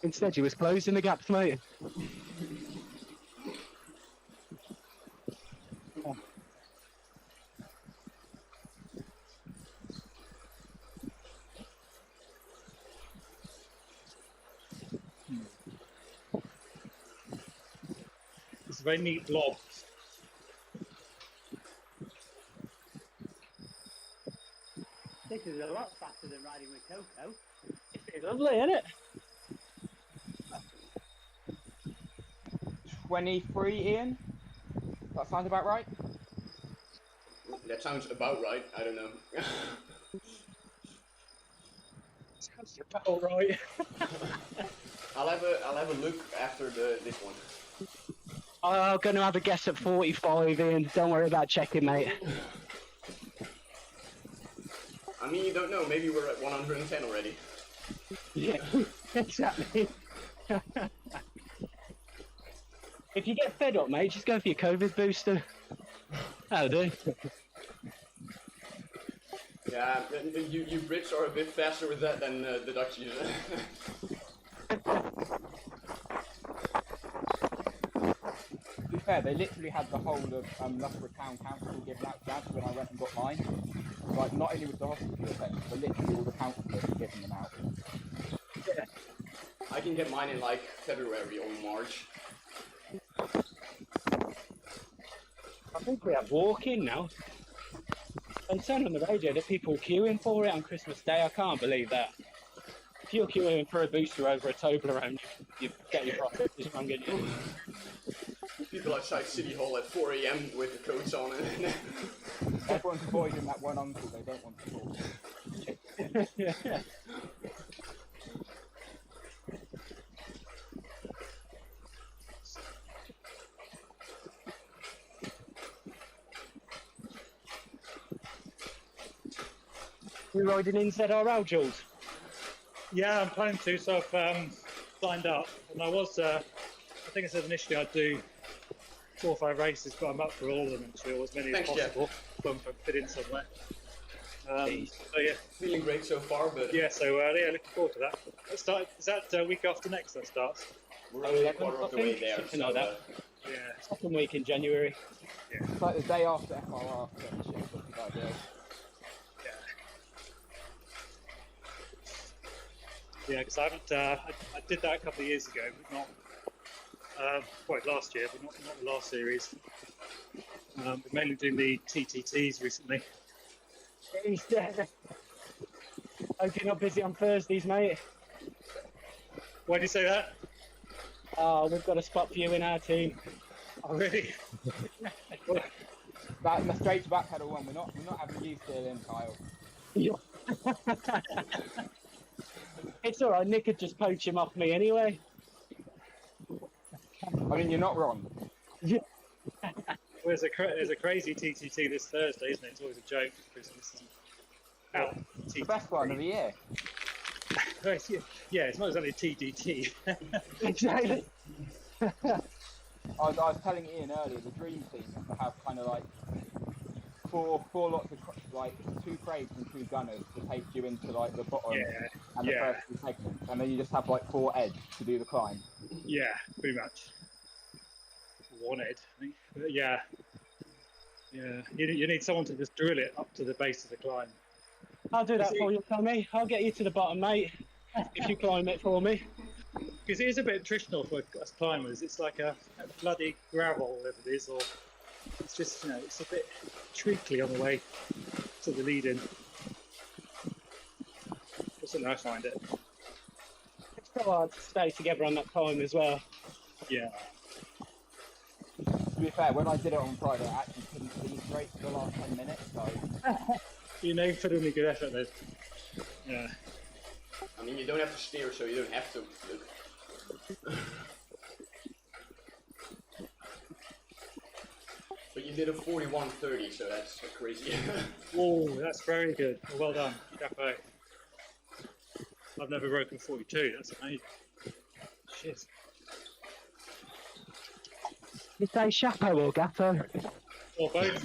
Instead, he was closing the gaps, mate. It's a very neat blob. This is a lot faster than riding with Coco. It's lovely, isn't it? 23, Ian? That sound about right? That sounds about right. I don't know. Sounds about right. I'll have a look after this one. I'm going to have a guess at 45, Ian. Don't worry about checking, mate. I mean, you don't know. Maybe we're at 110 already. Yeah, exactly. If you get fed up, mate, just go for your COVID booster. That'll do. Yeah, you Brits are a bit faster with that than the Dutchies. To be fair, they literally had the whole of Loughborough Town Council giving out jabs when I went and got mine. Like, not only was the hospital event, but literally all the councillors were giving them out. I can get mine in like February or March. I think we have walk-in now. I turned on the radio that people queuing for it on Christmas Day. I can't believe that. If you're queuing for a booster over a Toblerone, you get your profits wrong, get you? People outside City Hall at 4 AM with the coats on and Everyone's avoiding that one uncle they don't want to talk. Yeah. You riding in ZRL, Jules? Yeah, I'm planning to. So I've signed up, and I was. I think I said initially I'd do 4 or 5 races, but I'm up for all of them actually, or as many Thanks, as Jeff. possible. So I'm fit in somewhere. So yeah, feeling great so far, but yeah. So yeah, looking forward to that. Is that week after next that starts? we're only a quarter of the way think, there. something So, like that. Yeah. Second week in January. It's like the day after FRR Premiership, that's a good idea. Yeah, because I haven't. I did that a couple of years ago, but not quite last year, but not the last series. We're mainly doing the TTTs recently. He's dead. Hope you're not busy on Thursdays, mate. Why do you say that? Oh, we've got a spot for you in our team. Oh, really? That in the straight to backpedal one, we're not having you still in, Kyle. It's all right. Nick could just poach him off me anyway. I mean, you're not wrong. Well, there's a crazy TTT this Thursday, isn't it? It's always a joke because this is The best one of the year. Yeah, it's not exactly TDT. Exactly. I was telling Ian earlier, the dream team is to have kind of like four lots of like 2 crates and 2 gunners to take you into like the bottom and the first 2 segments, and then you just have like 4 edge to do the climb. Yeah, pretty much. 1 ed, I think. But yeah. You need someone to just drill it up to the base of the climb. I'll do that for you, Tommy. I'll get you to the bottom, mate, if you climb it for me. Because it is a bit attritional for us climbers. It's like a bloody gravel, whatever it is, or it's just, it's a bit treacly on the way to the lead-in. That's something I find it. It's so hard to stay together on that climb as well. Yeah. To be fair, when I did it on Friday, I actually couldn't see straight for the last 10 minutes, so... You put in a good effort then. Yeah. I mean, you don't have to steer, so you don't have to. But you did a 41:30, so that's crazy. Whoa, that's very good. Well done, Chapeau. I've never broken 42. That's amazing. Shit. You say chapeau or gatto? Or both.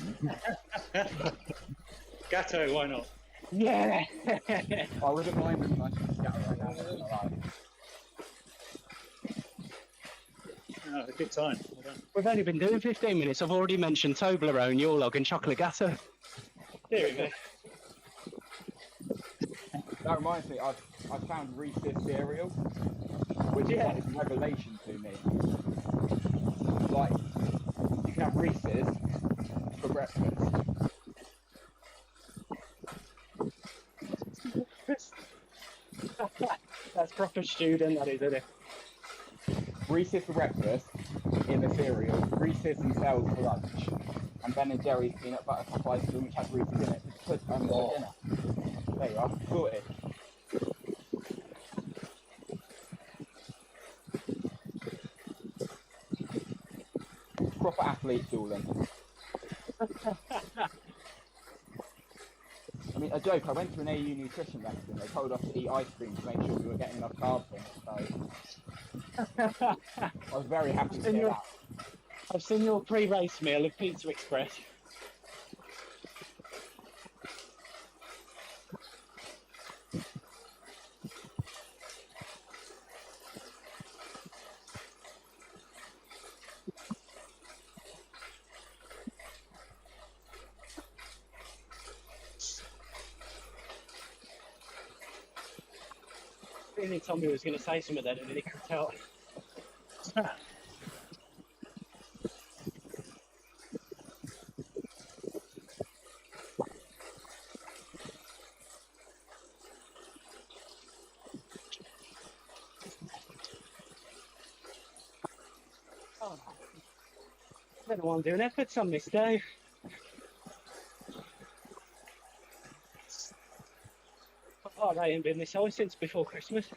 Gatto, why not? Yeah. I wouldn't mind if I could scatter right now. Alright. A good time. Well done. We've only been doing 15 minutes. I've already mentioned Toblerone, your log, and chocolate gatto. There we go. That reminds me, I've found Reese's cereal, which is like a revelation to me. Like, you can have Reese's for breakfast. That's proper student, that is, isn't it? Reese's for breakfast in the cereal, Reese's themselves for lunch, and Ben and Jerry's peanut butter cup ice cream, which has Reese's in it, for dinner. There you are, sorted. Proper athlete dueling. I mean, a joke, I went to an AU nutrition lesson, they told us to eat ice cream to make sure we were getting enough carbs in it, so I was very happy to hear that. I've seen your pre-race meal of Pizza Express. feeling Tommy was going to say something then, and then he cut out. Oh, I don't know why I'm doing efforts on this day. Oh, they ain't been this high since before Christmas.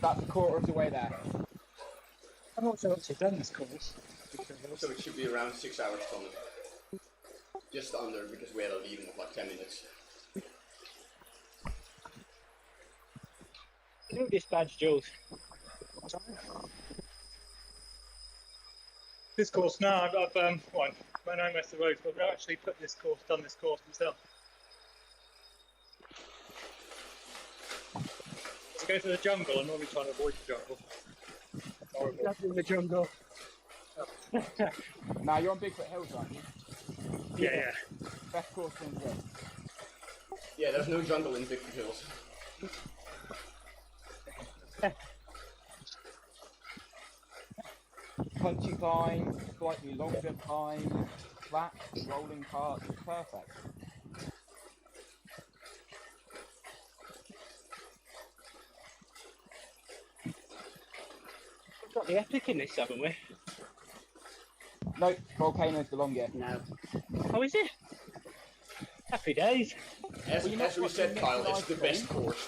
That's a quarter of the way there. I'm not sure what's done this course. So it should be around 6 hours, Tommy. Just under, because we had a leaving of like 10 minutes. Do this badge, Jules. This course, no, I've well, I know most of the roads, but I've actually done this course myself. Let's go to the jungle. I'm normally trying to avoid the jungle. Horrible. That's in the jungle. Now you're on Bigfoot Hills, aren't you? Yeah. Best course in the world. Yeah, there's no jungle in Victor Hills. Punchy climb, slightly longer climb, flat, rolling parts, perfect. We've got the epic in this, haven't we? Nope, Volcano's the longest. No. Oh, is it? Happy days. As we said, Kyle, it's the best course.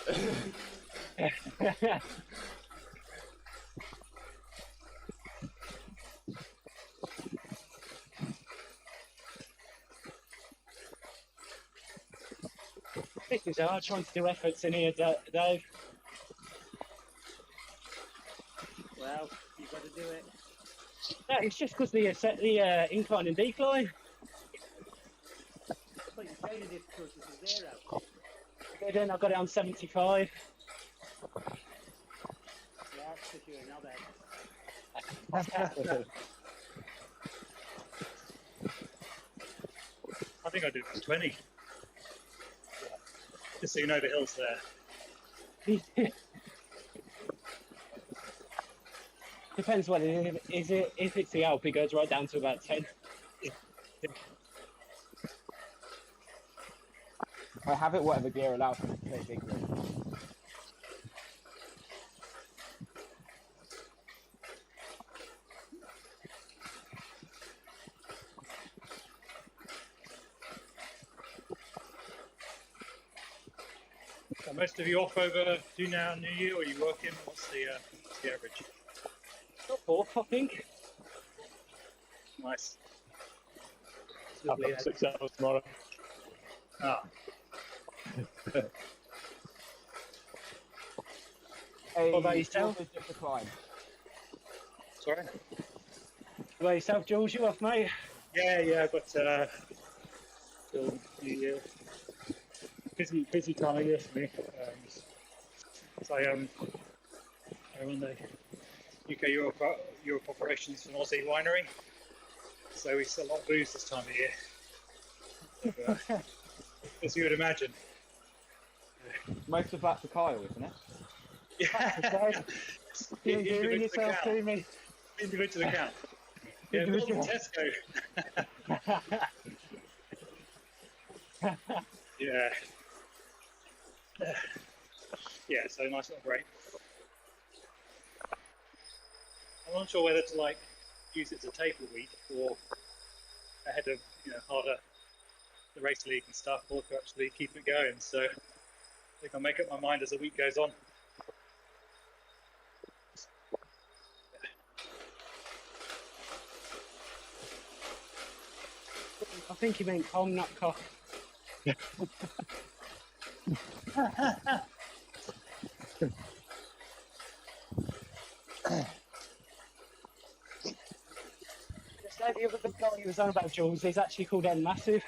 This is hard trying to do efforts in here, Dave. Well, you've got to do it. No, it's just because the incline and decline. But you changed this course to 0. Good, then I got it on 75. Yeah, because you're a knobhead. I think I do about 20. Just so you know the hills there. Depends what it is. If it's the Alp, it goes right down to about 10. I have it whatever gear allows me to play big rig. Are most of you off over do now New Year, or are you working? What's the average? Not fourth, I think. Nice. I've got 6 hours tomorrow. Ah, Hey, What about yourself? It's just a climb. sorry. What about yourself, Jules? You off, mate? Yeah, I've got till New Year. Busy time of year for me. So I run the UK Europe operations for an Aussie winery. So we sell a lot of booze this time of year. So, as you would imagine. Most of that's for Kyle, isn't it? Yeah. You're doing yourself to me. Individual account. Yeah, more than Tesco. Yeah. Yeah, so nice little break. I'm not sure whether to use it as a taper week or ahead of harder the race league and stuff, or to actually keep it going. So I think I'll make up my mind as the week goes on. I think you meant Kong, not cock. The other big guy he was on about, Jules, is actually called N Massive.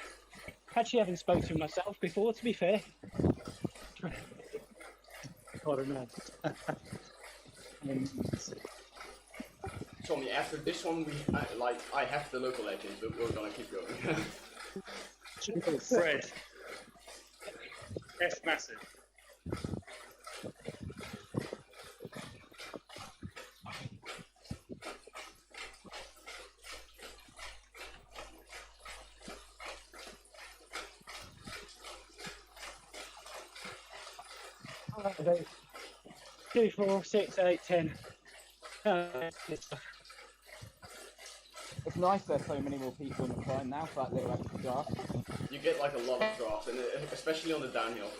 Actually haven't spoken to him myself before, to be fair. I don't know. Tommy, after this one, I have the local legend, but we're gonna keep going. Should be called Fred. F massive. Alright, 2, 4, 6, 8, 10. It's nice there's so many more people in the climb now for that little extra draft. You get like a lot of drops, and especially on the downhill.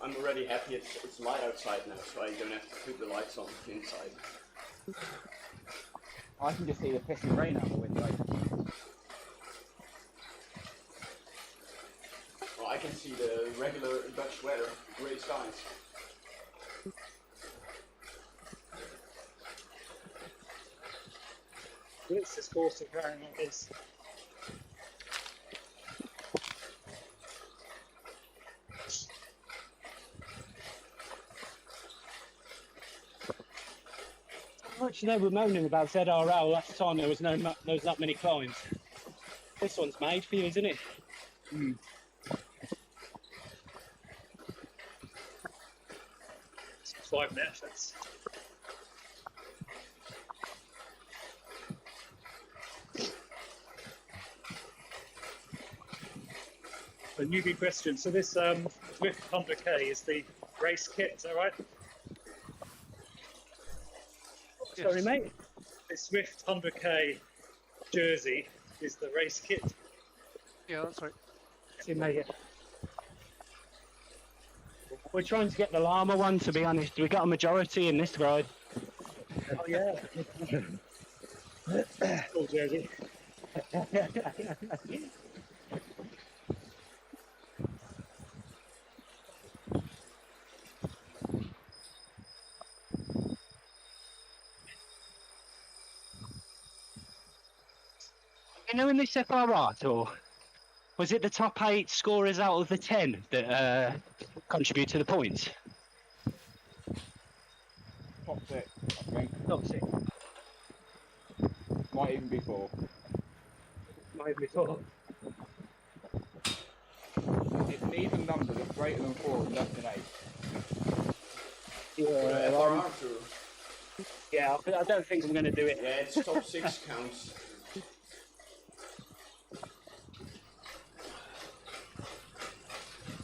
I'm already happy it's light outside now, so I don't have to put the lights on inside. I can just see the pissing rain out the window. Well, I can see the regular Dutch weather, grey skies. What's this course of carrying like this? How much they were moaning about ZRL last time there was not many climbs. This one's made for you, isn't it? Mm. 5-minute efforts. A newbie question. So this Zwift 100k is the race kit, is that right? Sorry, mate. This Zwift 100k jersey is the race kit. Yeah, that's right. See, mate. We're trying to get the llama one, to be honest. We got a majority in this ride. Oh yeah. Cool jersey. You know, in this FRR tour, was it the top 8 scorers out of the 10 that contribute to the points? Top 6, I think. Top 6. Might even be 4. Might even be 4. It's an even number that's greater than 4 and less than 8. Yeah, FRR tour. yeah, I don't think I'm going to do it. Yeah, it's top 6 counts.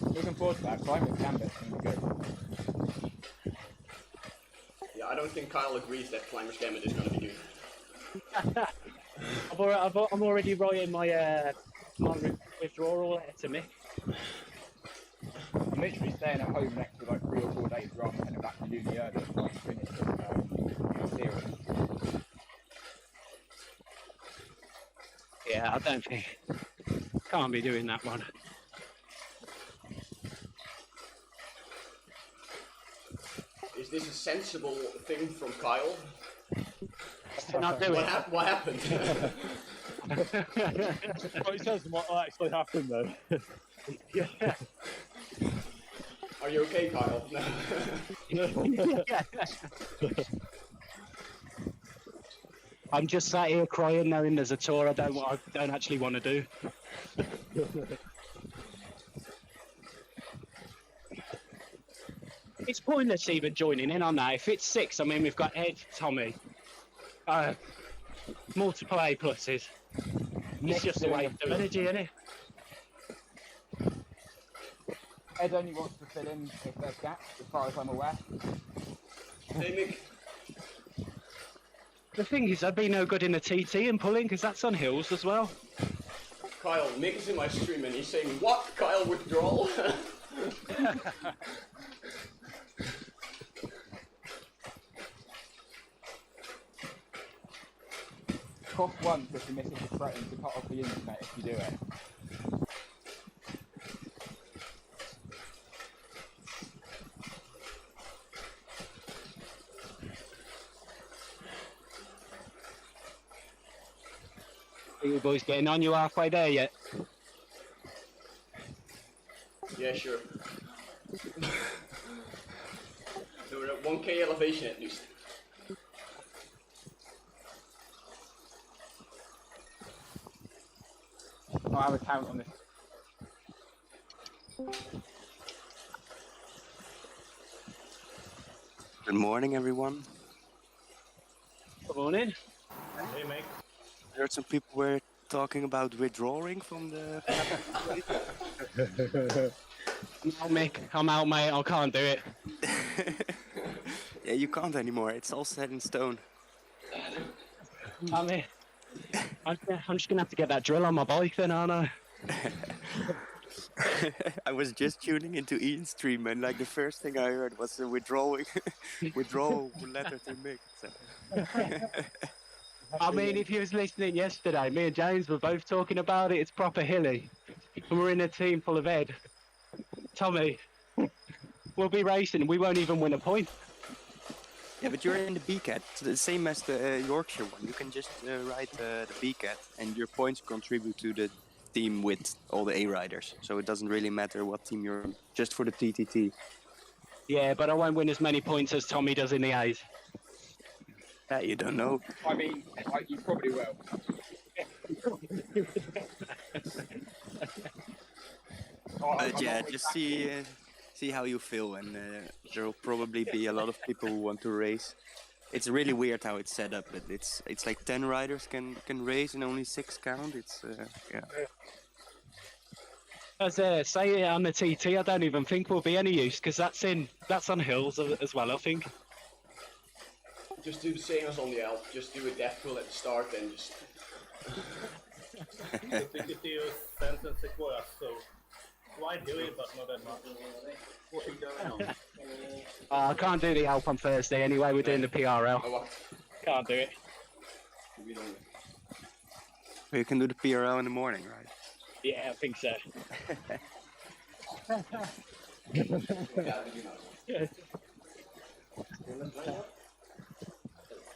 Looking forward to that. Climate Gambit is going to be good. Yeah, I don't think Kyle agrees that Climber's Gambit is going to be good. I'm already writing my withdrawal letter to Mick. I'm literally staying at home next to like 3 or 4 days rather than heading back to uni early so I can finish this series. Yeah, I don't think. Can't be doing that one. Is this a sensible thing from Kyle? To not do it. What happened? What he says and what actually happened though. Yeah. Are you okay, Kyle? I'm just sat here crying knowing there's a tour I don't actually want to do. It's pointless even joining in on that. If it's 6, I mean, we've got Ed, Tommy, multiple A pluses. It's just a waste of energy, isn't it? Ed only wants to fill in if there's gaps, as far as I'm aware. Hey, Mick. The thing is, I'd be no good in the TT and pulling because that's on hills as well. Kyle, Mick is in my stream and he's saying, "What? Kyle withdrawal?" Cough once if the missus is threatening to cut off the internet if you do it. Are you boys getting on? You halfway there yet? Yeah, sure. So we're at 1k elevation at least. I'll have a count on this. Good morning, everyone. Good morning. Hey, mate. I heard some people were talking about withdrawing from the. I'm out, Mick. I'm out, mate. I can't do it. Yeah, you can't anymore. It's all set in stone. I'm just gonna have to get that drill on my bike then, aren't I? I was just tuning into Ian's stream, and like the first thing I heard was the withdrawal letter to Mick. So. I mean, if you was listening yesterday, me and James were both talking about it. It's proper hilly, and we're in a team full of Ed. Tommy, we'll be racing. We won't even win a point. Yeah, but you're in the B-Cat. It's the same as the Yorkshire one. You can just ride the B-Cat, and your points contribute to the team with all the A-riders. So it doesn't really matter what team you're in, just for the TTT. Yeah, but I won't win as many points as Tommy does in the A's. Yeah, you don't know. I mean, you probably will. But yeah, just see how you feel, and there will probably be a lot of people who want to race. It's really weird how it's set up, but it's like 10 riders can race and only 6 count. It's yeah. As say on the TT, I don't even think will be any use because that's on hills as well. I think. Just do the same as on the Alp. Just do a death pull at the start and just. The TTT is 10 and Sequoia, so why do it, but not that much? What are you going on? I can't do the Alp on Thursday anyway. We're doing the PRL. Oh, what? Can't do it. We don't. You can do the PRL in the morning, right? Yeah, I think so.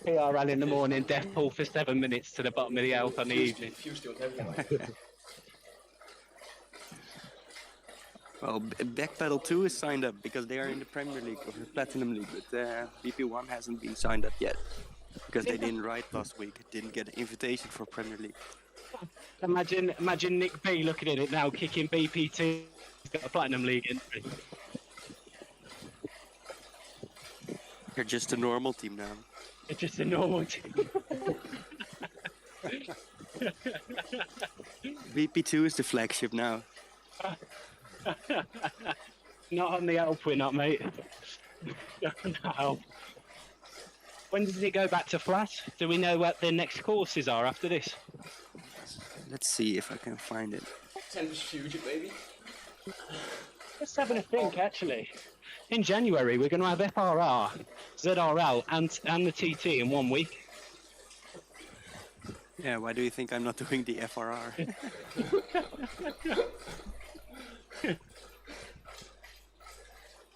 PRL in the morning, death pull for 7 minutes to the bottom of the Alp on the evening. Well, Backpedal 2 is signed up because they are in the Premier League or the Platinum League, but BP1 hasn't been signed up yet because they didn't ride last week. Didn't get an invitation for Premier League. Imagine Nick B looking at it now, kicking BP2. He's got a Platinum League entry. They're just a normal team now. It's just a normal team. BP2 is the flagship now. Not on the Alp, we're not, mate. No. When does it go back to flat? Do we know what the next courses are after this? Let's see if I can find it. Tempest Fusion, maybe? Just having a think, actually. In January, we're going to have FRR, ZRL, and the TT in 1 week. Yeah, why do you think I'm not doing the FRR?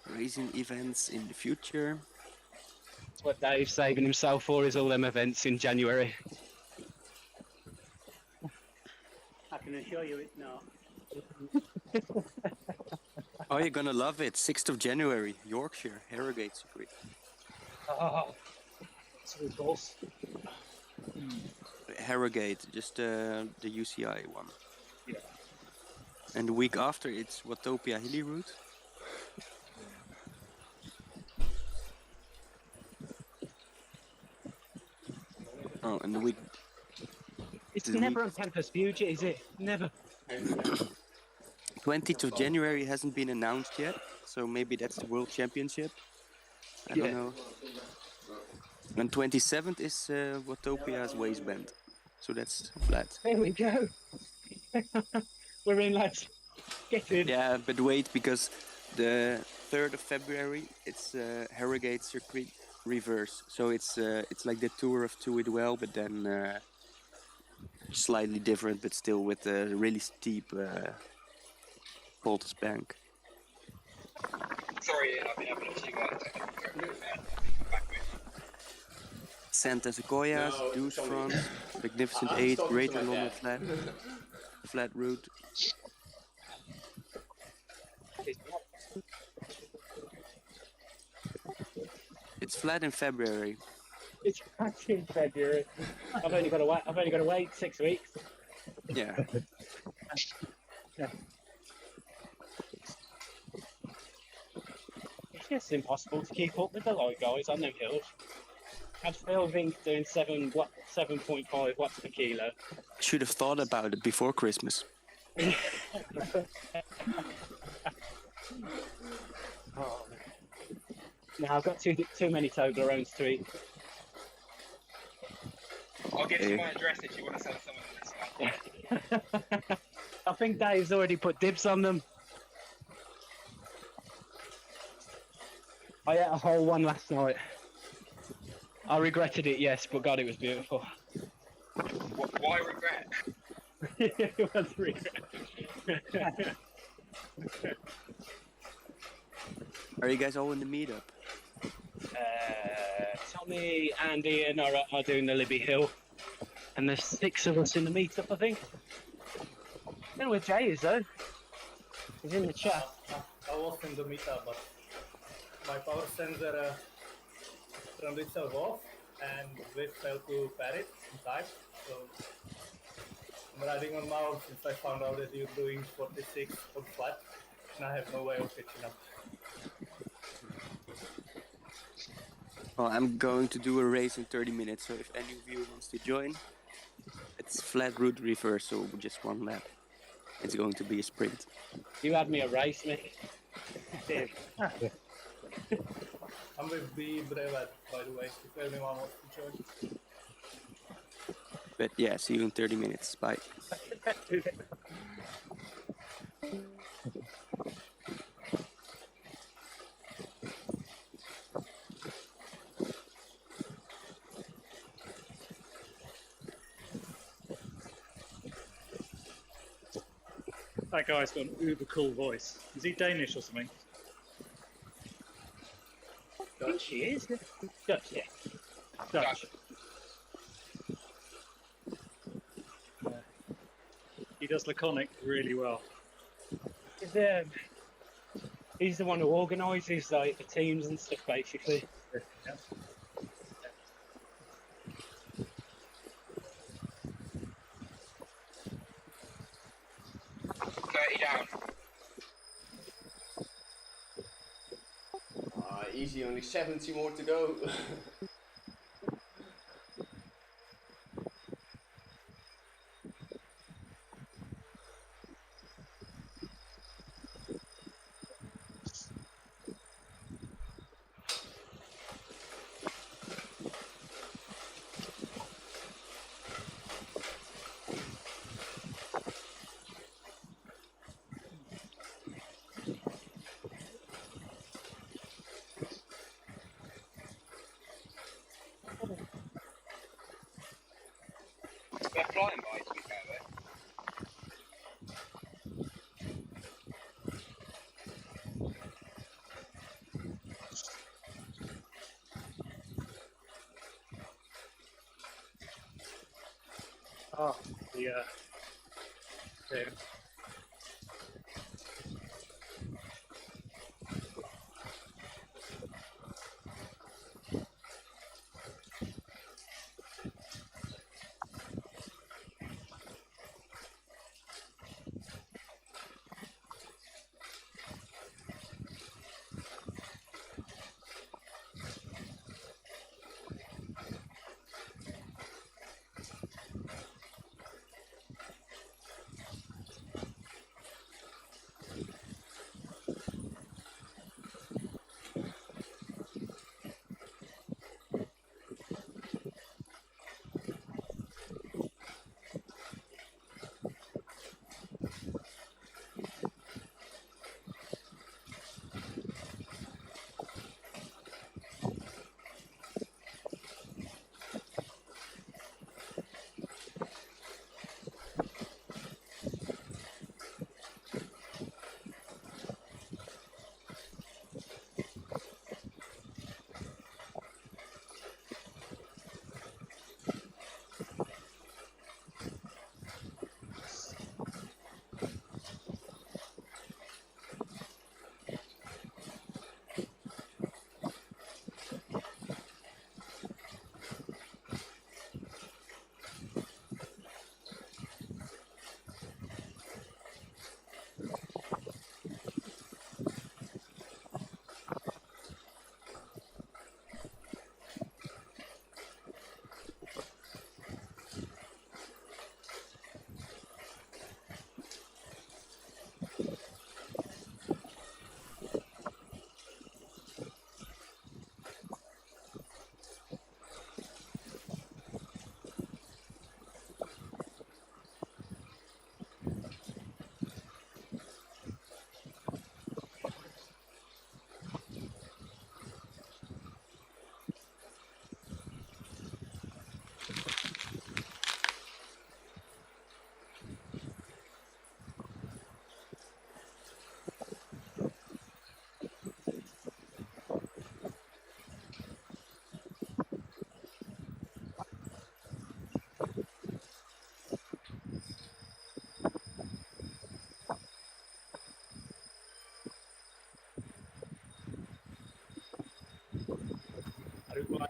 Racing events in the future. That's what Dave's saving himself for, is all them events in January. I can assure you it's not. Oh, you're gonna love it. 6th of January, Yorkshire, Harrogate Circuit. Oh, So both. Harrogate, just the UCI one. Yeah. And the week after, it's Watopia Hilly Route. Oh, and the week... it's the never week- on Tempest Fusion, is it? Never. 20th of January hasn't been announced yet, so maybe that's the World Championship. I don't know. And 27th is Watopia's waistband, so that's flat. There we go. We're in, lads. Get in. Yeah, but wait, because the 3rd of February it's Harrogate Circuit reverse, so it's like the tour of Do It Well, but then slightly different, but still with a really steep Poultice bank. Sorry, I've been having a few Santa Sequoias, No, Deuce Tommy. Front, Magnificent I'm 8, talking to Greater my London dad. Flat Route. It's flat in February. It's back in February. I've only got to wait 6 weeks. Yeah. Yeah. It's just impossible to keep up with the light guys on them hills. Had Phil Vink doing 7.5 watts per kilo. Should have thought about it before Christmas. Oh. Now I've got too many Toblerones to eat. I'll give you my address if you want to sell some of this. I think Dave's already put dibs on them. I ate a whole one last night. I regretted it, yes, but God, it was beautiful. Why regret? It was regret. Are you guys all in the meetup? Tommy and Ian are doing the Libby Hill, and there's 6 of us in the meetup, I think. I don't know where Jay is though. He's in the chat. I was in the meetup, but my power sensor turned itself off, and Zwift failed to pair it inside. So I'm riding on now since I found out that you're doing 46 on flat, and I have no way of catching up. Well, I'm going to do a race in 30 minutes, so if any of you wants to join, it's flat route reversal, just 1 lap. It's going to be a sprint. You had me a race, Mick. I'm with the Brevet, by the way, if anyone wants to join. But yeah, see you in 30 minutes. Bye. That guy's got an uber cool voice. Is he Danish or something? I think she is. Dutch, yeah. Dutch. He does laconic really well. He's the one who organises like the teams and stuff, basically. Yeah. Down. Easy, only 70 more to go. They're flying by, to be fair, though. Oh, yeah. Okay.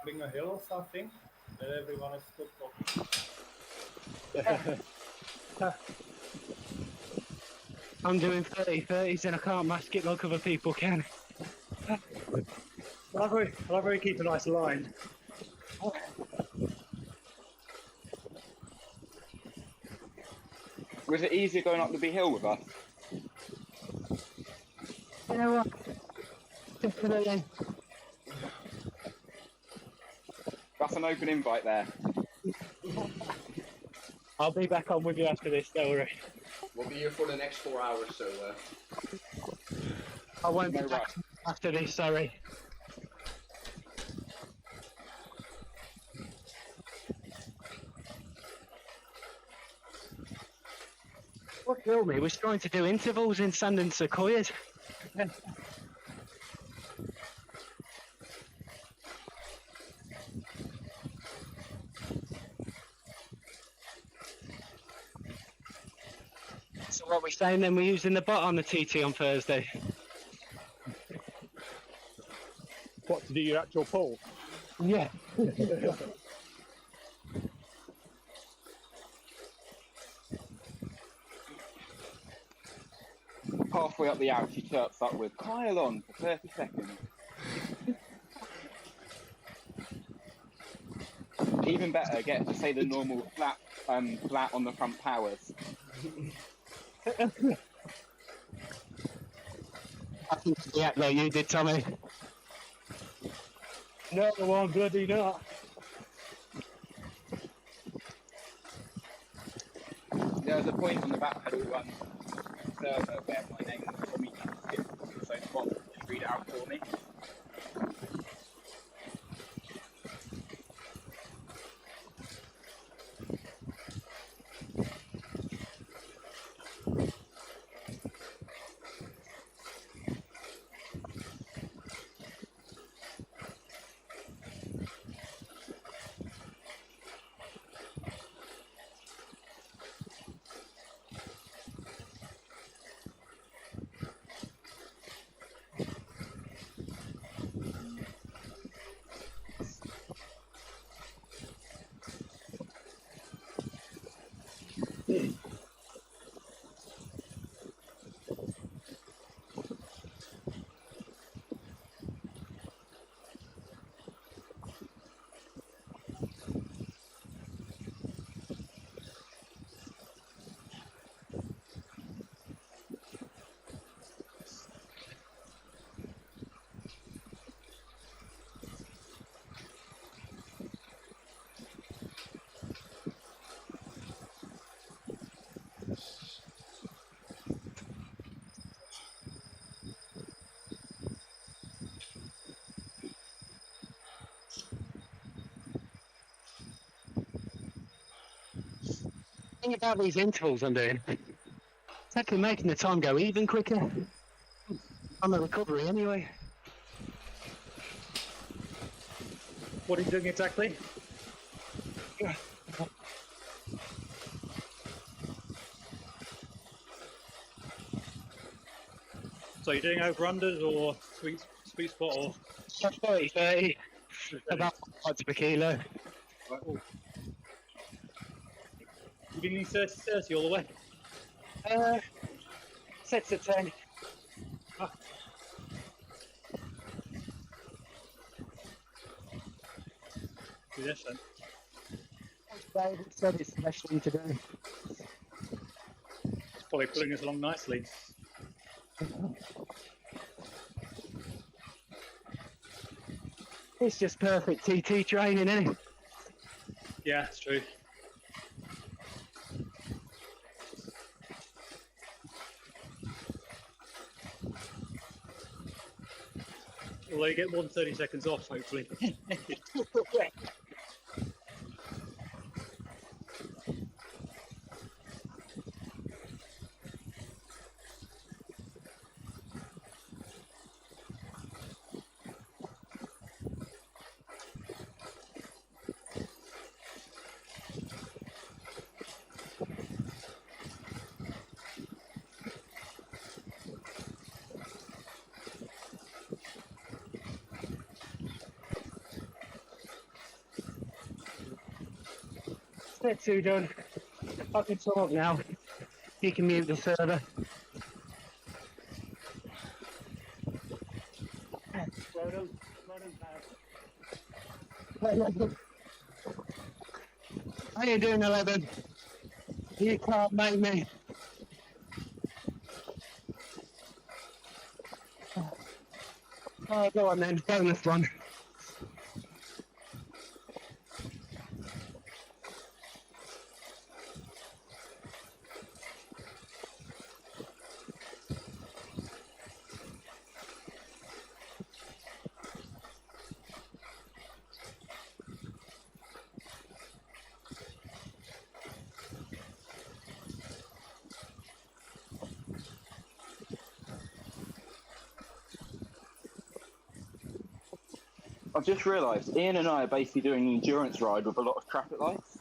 jumping a hill or something, then everyone is stopped talking. I'm doing 30-30s and I can't mask it like other people can. I love how you keep a nice line. Was it easier going up Libby Hill with us? You know what? Definitely. That's an open invite there. I'll be back on with you after this, don't worry. We'll be here for the next 4 hours, so I won't No be back rush. after this, sorry. What killed me was trying to do intervals in sand and sequoias. So what we're saying then, we're using the bot on the TT on Thursday. What, to do your actual pull? Yeah. Halfway up the out, she chirps up with Kyle on for 30 seconds. Even better, get to say the normal flat on the front powers. I think you act like you did, Tommy. No, I'm bloody not. There was a point on the back pedal run server where my name was Tommy Skip, so Bob just read it out for me. The thing about these intervals I'm doing, it's actually making the time go even quicker on the recovery anyway. What are you doing exactly? So you're doing over-unders or sweet spot or? 30, about 5 per kilo. You didn't need 30 all the way? Sets of 10. Ah. Yes, then. David said it's the best thing to do. It's probably pulling us along nicely. It's just perfect TT training, isn't it? Yeah, it's true. Although you get more than 30 seconds off, hopefully. Bit too done. I can talk now. You can mute the server. Well done, Kyle. How you doing, 11? You can't make me. Oh, go on then, bonus one. I've just realised Ian and I are basically doing an endurance ride with a lot of traffic lights.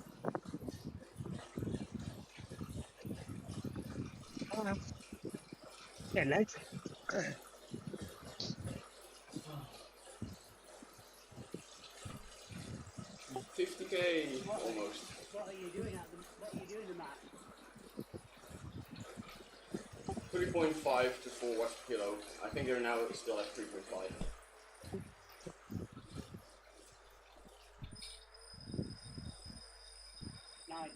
Yeah, Nate. 50k almost. What are you doing the match? 3.5 to 4 watts per kilo. I think they're now still at 3.5. Nice.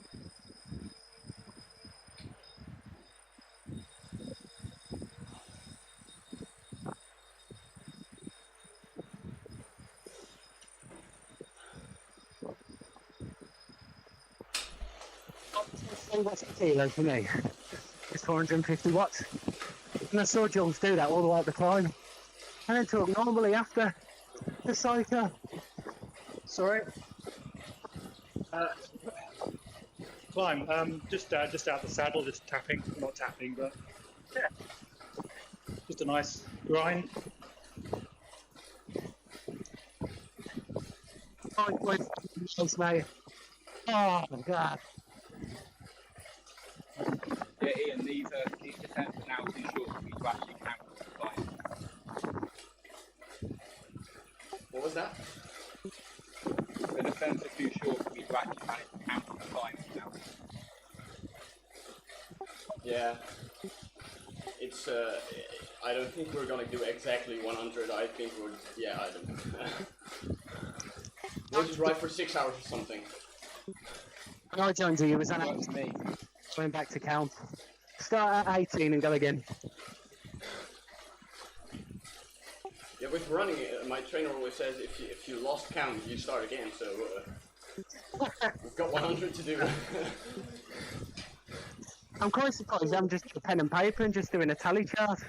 Watts per kilo for me. It's 450 watts. And I saw Jules do that all the way up the climb. And then talk normally after the cycle. Sorry. Climb. Just out the saddle, just tapping. Not tapping, but yeah. Just a nice grind. 5.6, mate. Oh my god. Yeah, Ian, these descents are now too short for me to actually count the climb. What was that? The descents are too short for me to actually manage to count the climb now. Yeah. It's I don't think we're gonna do exactly 100. I think we're, yeah, I don't. We'll just ride for 6 hours or something. I joined you, was that Works for me. going back to count. Start at 18 and go again. Yeah, with running, my trainer always says if you lost count, you start again. So we've got 100 to do. I'm quite surprised I'm just a pen and paper and just doing a tally chart.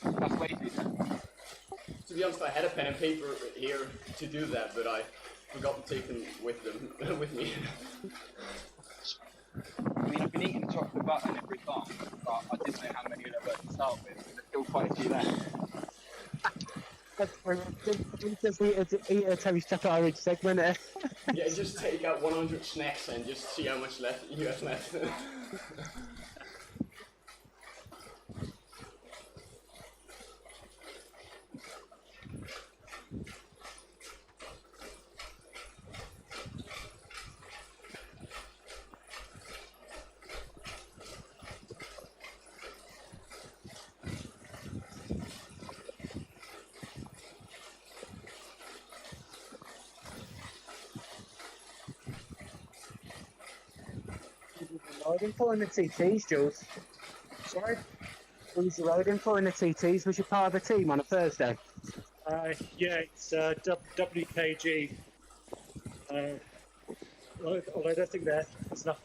That's way too tough. To be honest, I had a pen and paper here to do that, but I forgot to take them with me. I mean, I've been eating a chocolate button every time, but I didn't know how many there were to start with, so there's still quite a few left. Just eat a Terry's chocolate orange segment. Yeah, just take out 100 snacks and just see how much left you have left. Riding for in the TTs, Jules. Sorry. Who was you riding for in the TTs? Was you part of a team on a Thursday? Yeah, it's WKG. Although I don't think there's enough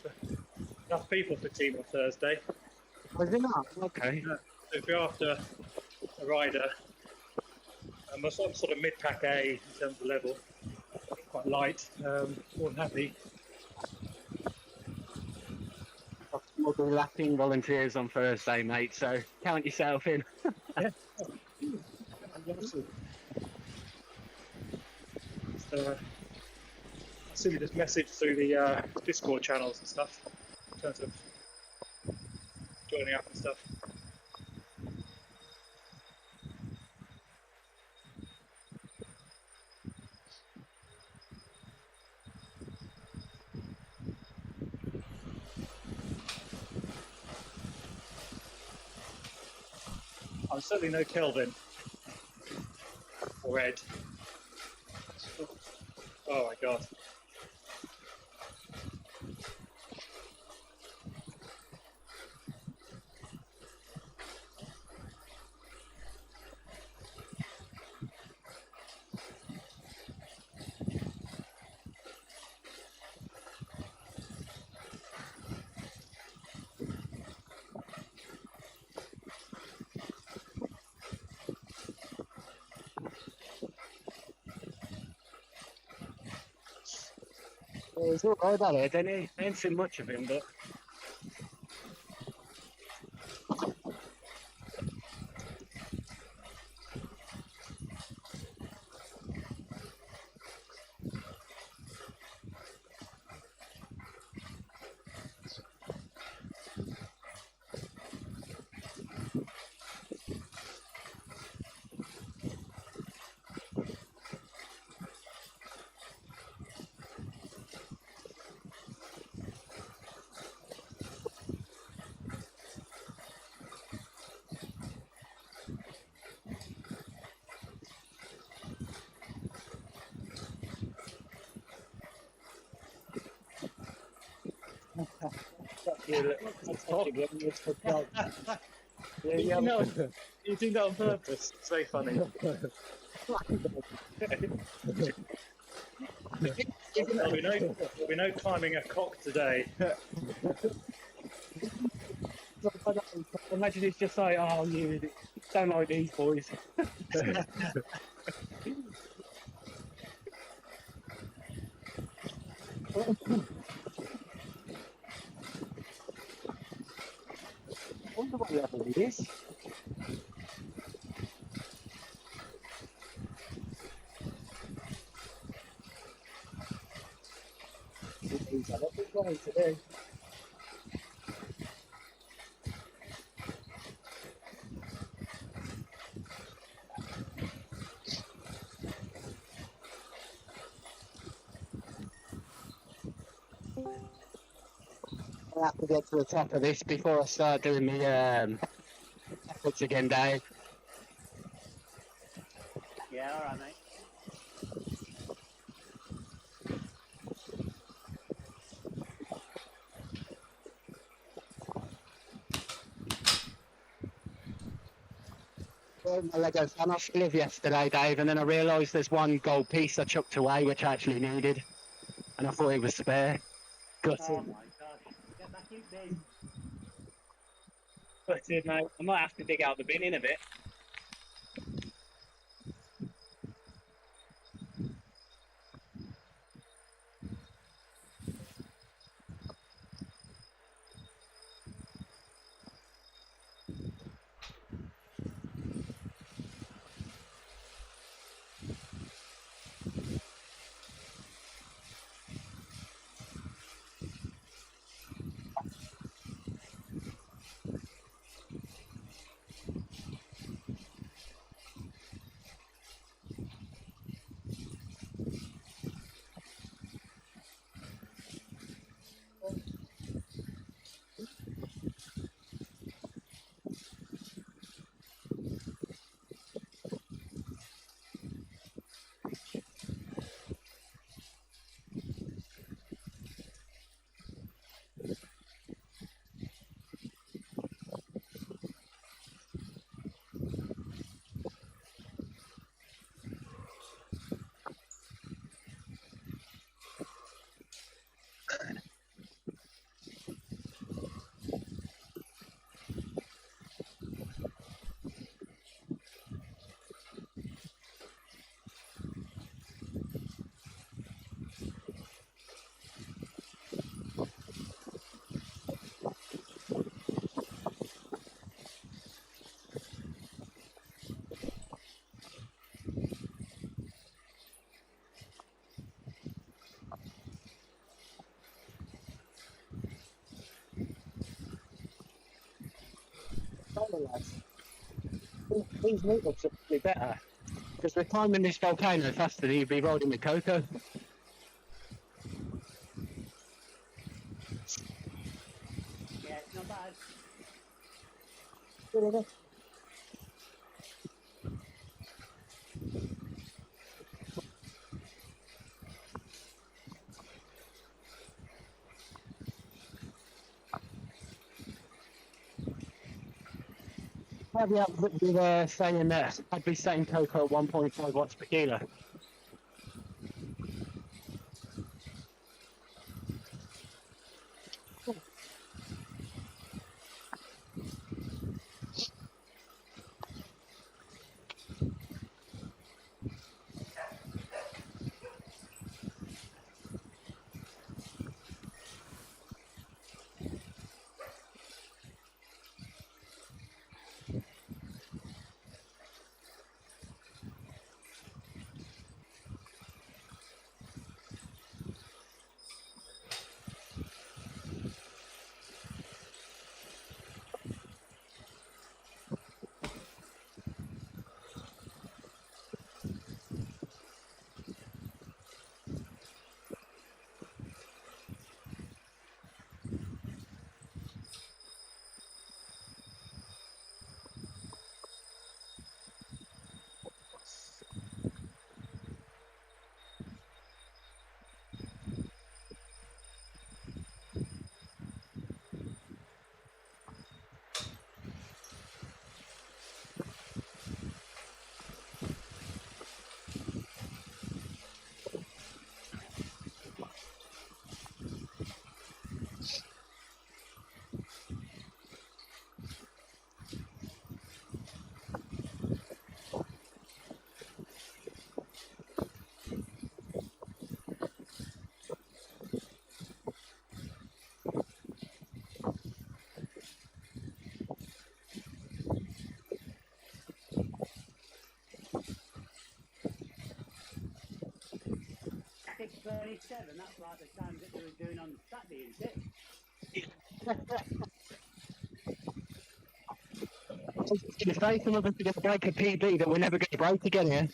people for team on Thursday. Was it not? Okay. So if you're after a rider, I'm sort of mid-pack A in terms of level, quite light, more than happy. We'll be lapping volunteers on Thursday, mate, so count yourself in. Yeah. So, I see you just message through the Discord channels and stuff in terms of joining up and stuff. I'm certainly no Kelvin or Ed. Oh my god. Yeah, he's all right, that Ed, isn't he? I ain't seen much of him, but You do that on purpose. It's very funny. There'll be no climbing a cock today. imagine it's just like, oh, you don't like these boys. I wonder what level it is. He's a lot bit wrong today. I have to get to the top of this before I start doing the efforts again, Dave. Yeah, all right, mate. My Lego fan off live yesterday, Dave, and then I realised there's one gold piece I chucked away which I actually needed, and I thought it was spare. Gutted. Oh my god. Get back in, Dave. Gutted, mate. I might have to dig out the bin in a bit. These meetups are probably better, because we're climbing this volcano faster than you'd be riding with Coco. Yeah, it's not bad. We were saying that I'd be setting cocoa at 1.5 watts per kilo. $6.37, that's like the times that they were doing on Saturday, isn't it? I was going to say, some of us are going to break a PB that we're never going to break again here.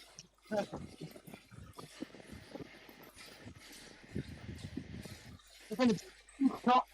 We're going to stop.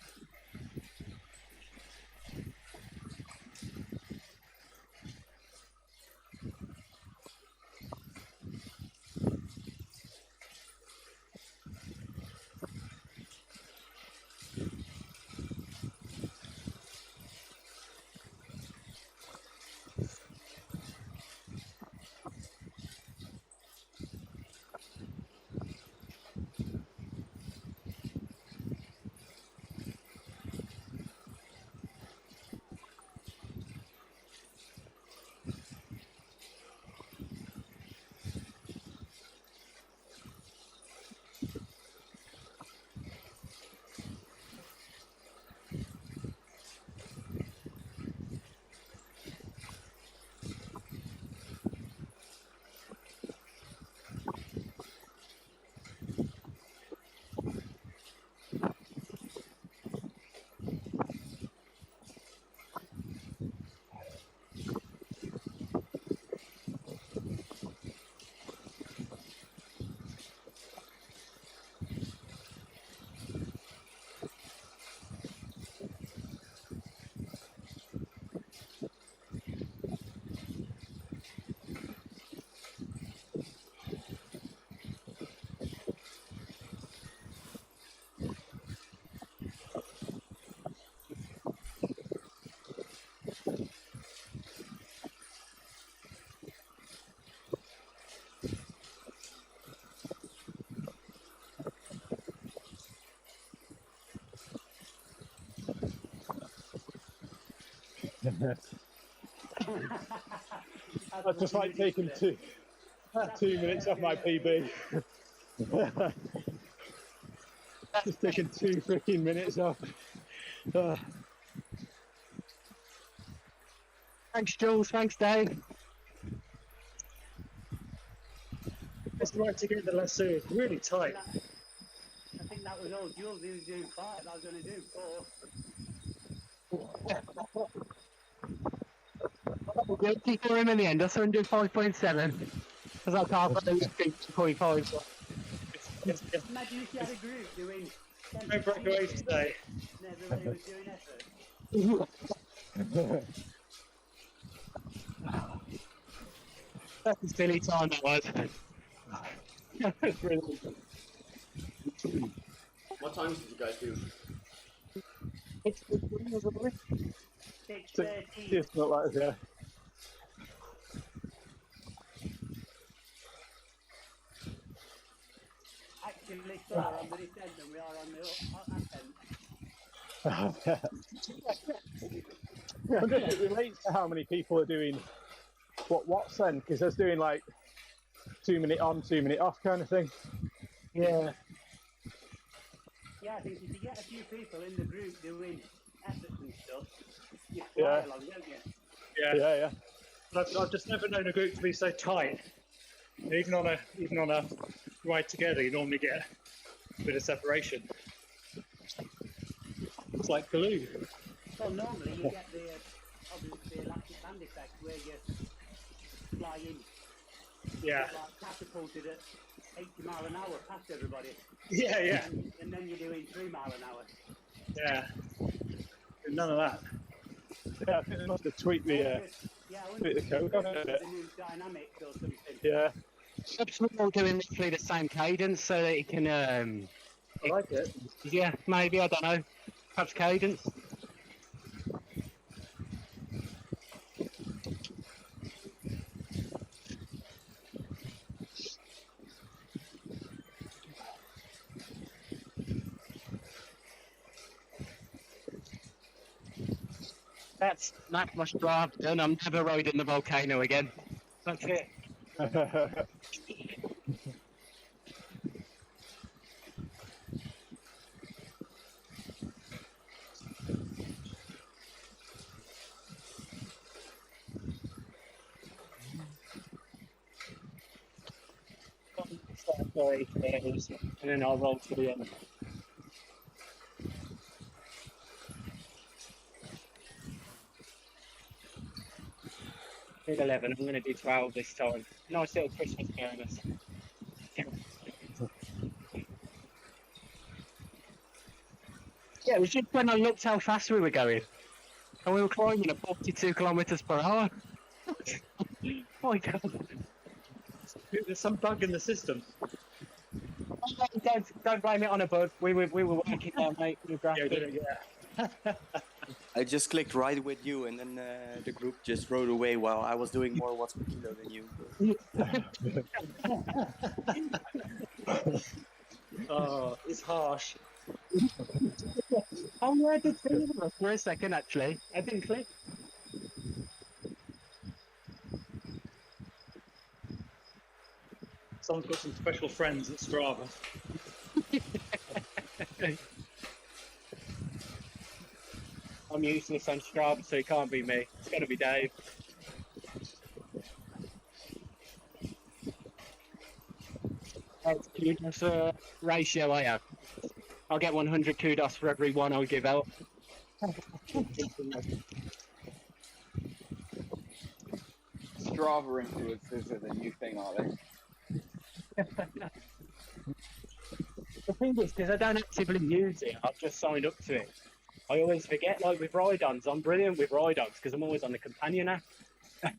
I'd just like taking 2 minutes off my PB. Just taking 2 freaking minutes off. Thanks, Jules. Thanks, Dave. It's right to get the lasso. It's really tight. I think that was all Jules. He was doing 5. I was going to do 4. We're guilty for him in the end. I saw him do 5.7. Because that's half of those 6.5. Imagine if you had a group doing 10. No breakaways today. And everybody was doing effort. That's a silly time that was. What times did you guys do? It's 6:13. Just not like that. actually slower on the descent than we are on the ascent. I wonder if it relates to how many people are doing what's then, because there's doing like 2 minute on, 2 minute off kind of thing. Yeah. Yeah, I think if you get a few people in the group doing efforts and stuff, you fly Yeah. along, don't you? Yeah. I've just never known a group to be so tight. Even on a ride together, you normally get a bit of separation. It's like glue. Well, normally you get the obviously elastic band effect where you fly in. Yeah. Like catapulted at 80 mile an hour past everybody. Yeah. And then you're doing 3 mile an hour. Yeah. None of that. Yeah, I think they must have tweaked the code on it a bit. The new dynamics or something. Yeah. Perhaps we're all doing literally the same cadence so that it can. I like it. Yeah, maybe, I don't know. Perhaps cadence. That's my job done. I'm never riding the volcano again. That's it. And then I'll roll to the end. Did 11. I'm going to do 12 this time. Nice little Christmas bonus. Yeah, it was just when I looked how fast we were going. And we were climbing at 42 kilometres per hour. Oh my God. There's some bug in the system. Don't blame it on a bug. We were working there, mate. We were Yeah. I just clicked ride with you, and then the group just rode away while I was doing more watts per kilo than you. Oh, it's harsh. Oh yeah, I did think of it for a second actually. I didn't click. Someone's got some special friends at Strava. I'm useless on Strava, so it can't be me. It's got to be Dave. That's kudos ratio I have. I'll get 100 kudos for every one I'll give out. Strava influencers are the new thing, are they? The thing is, because I don't actively use it, I've just signed up to it. I always forget, like with ride-ons, I'm brilliant with ride-ons because I'm always on the companion app.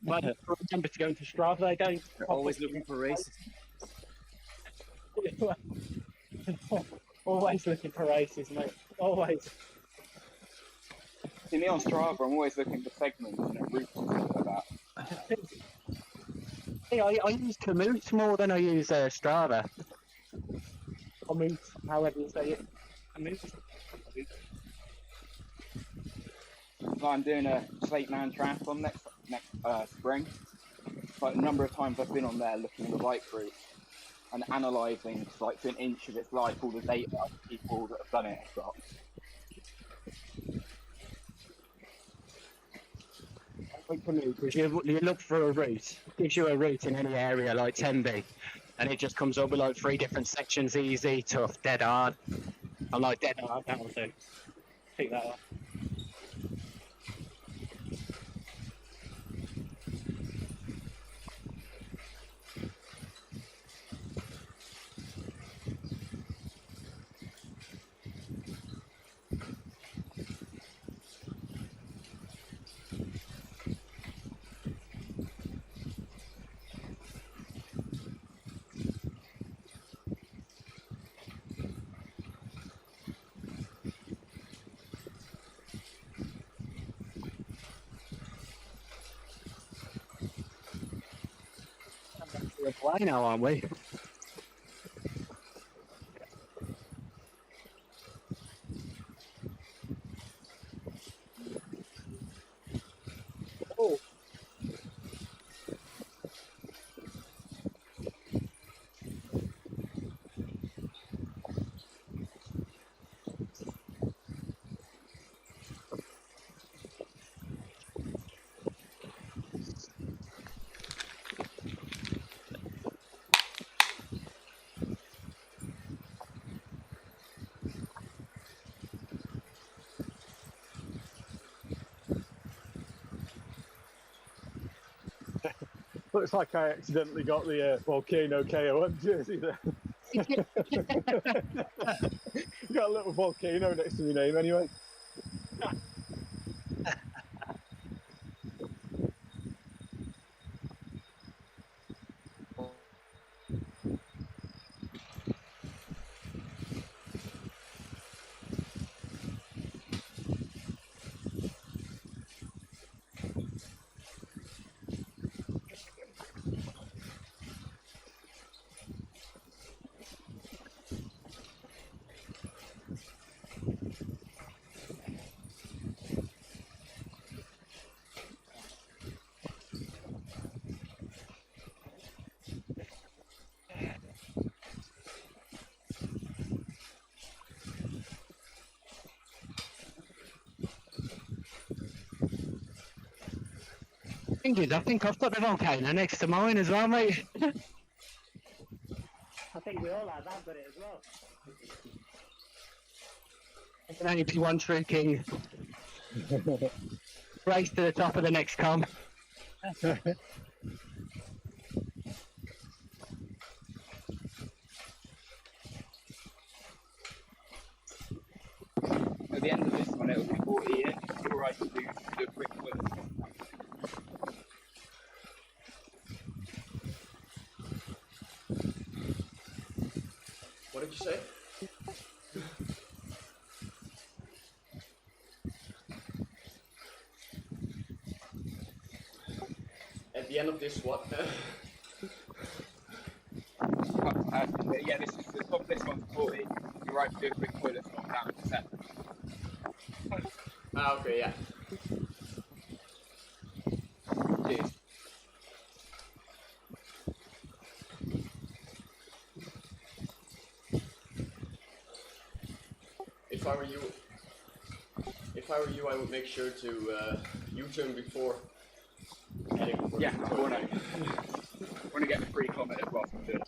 But I remember to go into Strava, I don't. They're always looking for races. Always looking for races, mate. Always. See, me on Strava, I'm always looking for segments and routes and stuff like that. Yeah, I use Komoot more than I use Strava. Komoot, however you say it. Komoot. So I'm doing a Slate Man triathlon next spring. But a number of times I've been on there looking at the bike route and analysing, like to an inch of its life, all the data people that have done it have got. Because you look for a route, it gives you a route in any area like 10B, and it just comes up with like 3 different sections: easy, tough, dead hard. I like dead hard, that will do. Pick that up. We're flying now, aren't we? Looks like I accidentally got the Volcano KOM jersey there. Got a little volcano next to my name anyway. Thing is, I think I've got the volcano next to mine as well, mate. I think we all have. I've got it as well. It can only be one true king. Race to the top of the next comp. At the end of this one, it'll be 40 years. You're right to do a quick quiz. What did you say? At the end of this, what? Yeah, this is the top. This one's 40. You're right to do a quick quiz. It's not down to 7. Ah, okay, yeah. Cheers. If I were you, I would make sure to U-turn before heading for Yeah, the I want to get the free comment as well. So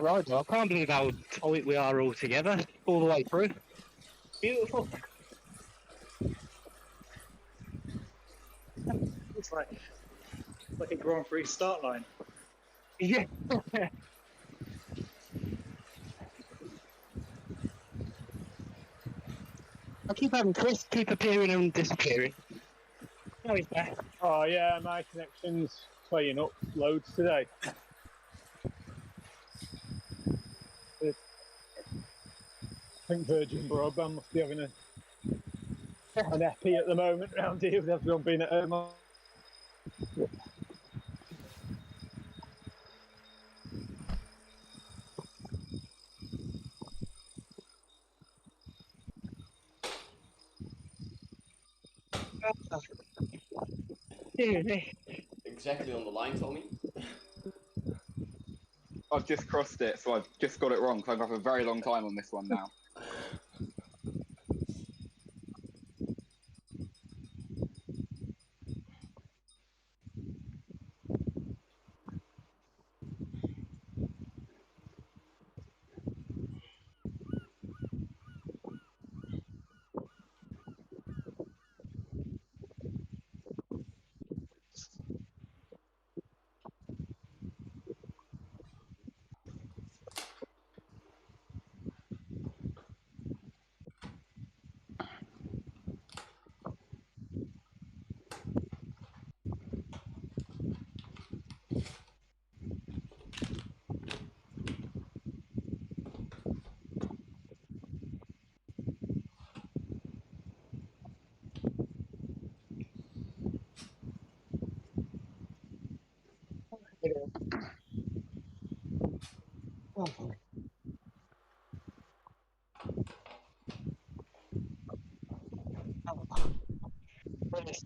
Right, I can't believe how tight we are all together, all the way through. Beautiful. It's like a Grand Prix start line. Yeah. I keep having Chris keep appearing and disappearing. No, he's back. Oh yeah, my connection's playing up loads today. I think Virgin Broadband must be having an epi at the moment round here with everyone being at home. exactly on the line, Tommy. I've just crossed it, so I've just got it wrong. Cause I've got a very long time on this one now.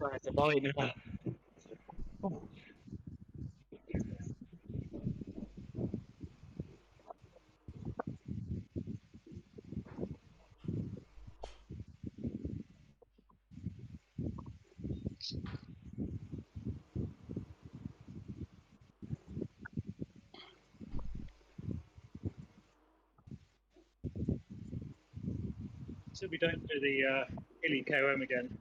That's a bite now. So we don't do the hilly KOM again.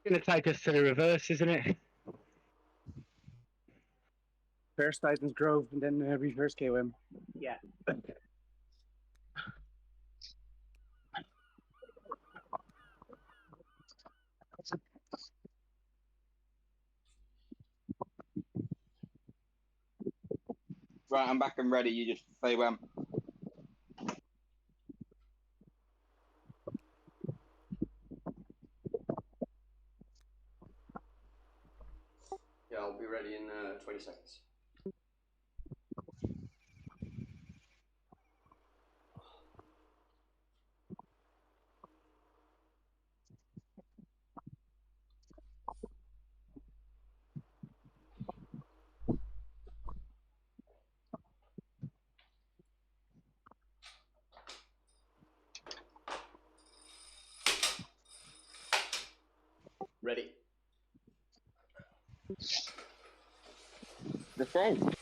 Going to take us to the reverse, isn't it? First Titans Grove and then reverse KOM. Yeah. Right, I'm back and ready. You just say when. Yeah, I'll be ready in 20 seconds. Ready. The same.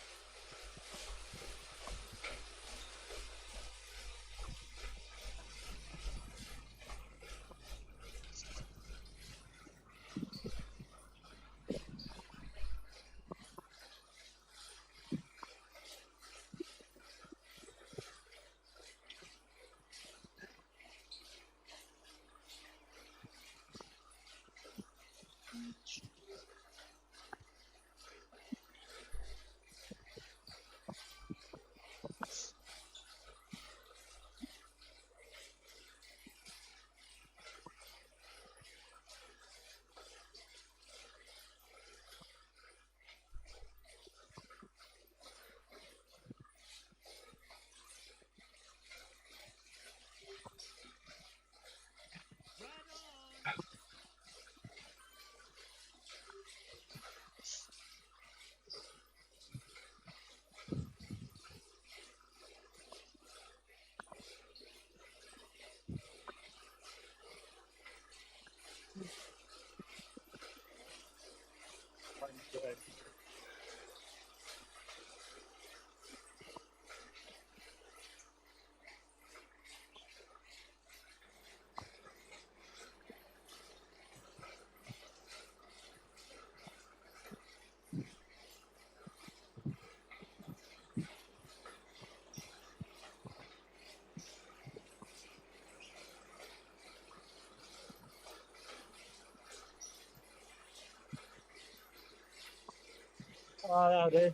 Oh, that'll do.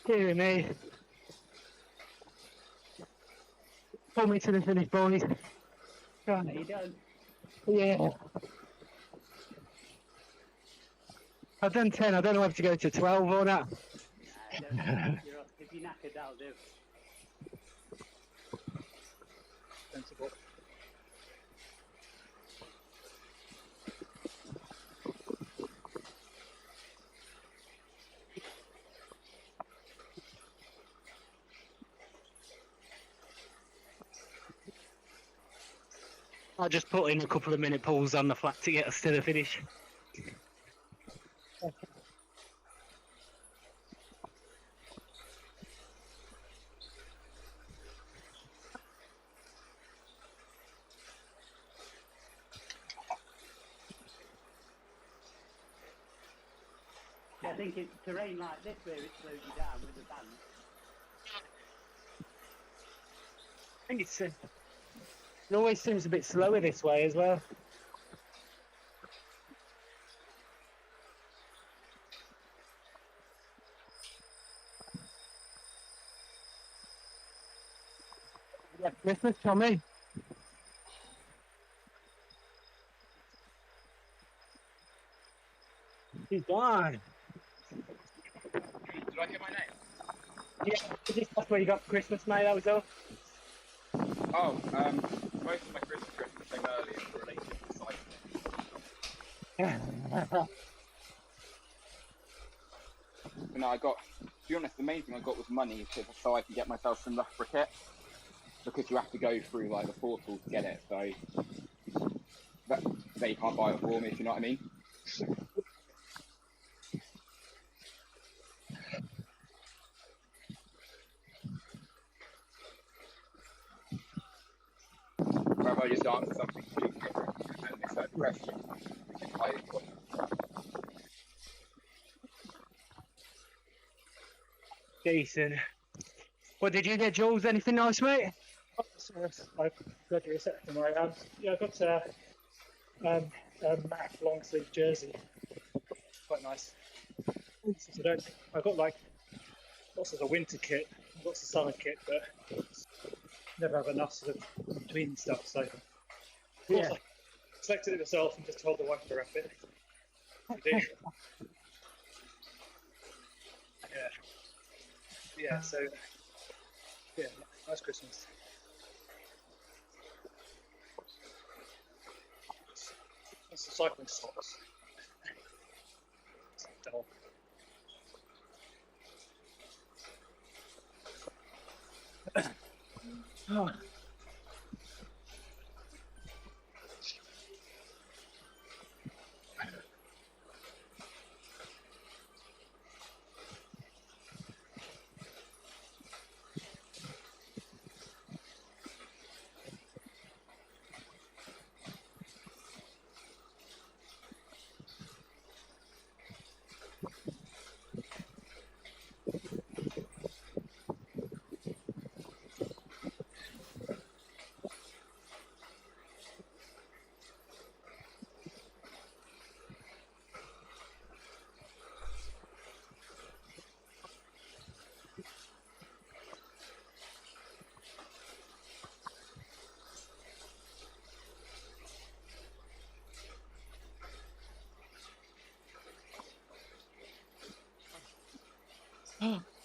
Dear me. Pull me to the finish, boys. Are you done? Yeah. I've done 10. I don't know if to go to 12 or not. If you're knackered, that'll do. Sensible. I'll just put in a couple of minute pulls on the flat to get us to the finish. I think it's terrain like this where it slows you down with the band. I think it's it always seems a bit slower this way as well. Yeah, Christmas, Tommy. He's gone. Did I get my name? Yeah, that's where you got Christmas, mate. That was all. Oh, most of my Christmas presents came early and related to cycling. No, I got. To be honest, the main thing I got was money so I could get myself some Loughborough kit, because you have to go through like the portal to get it. So they can't buy it for me, if you know what I mean. Or have I just answered something completely different and misheard the question? Which is highly important. Decent. What did you get, Jules? Anything nice, mate? Oh, sorry, I got your reception right. Yeah, I got a Mac long sleeve jersey. Quite nice. So I got like lots of the winter kit, lots of summer kit, but never have enough sort of in between stuff. So Yeah. I selected it myself and just told the wife to wrap it. I do. Yeah. So yeah, nice Christmas. And some cycling socks. Dull. Oh.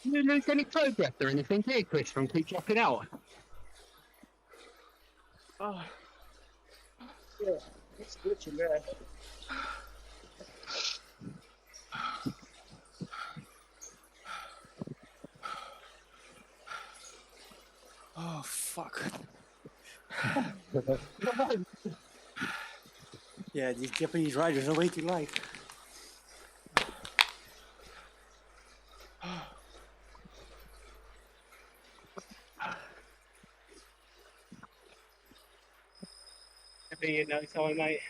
You lose any progress or anything here, Chris, from keep dropping out? Oh, yeah, it's glitching there. Oh fuck. Yeah, these Japanese riders are way too light. Be in no time, mate.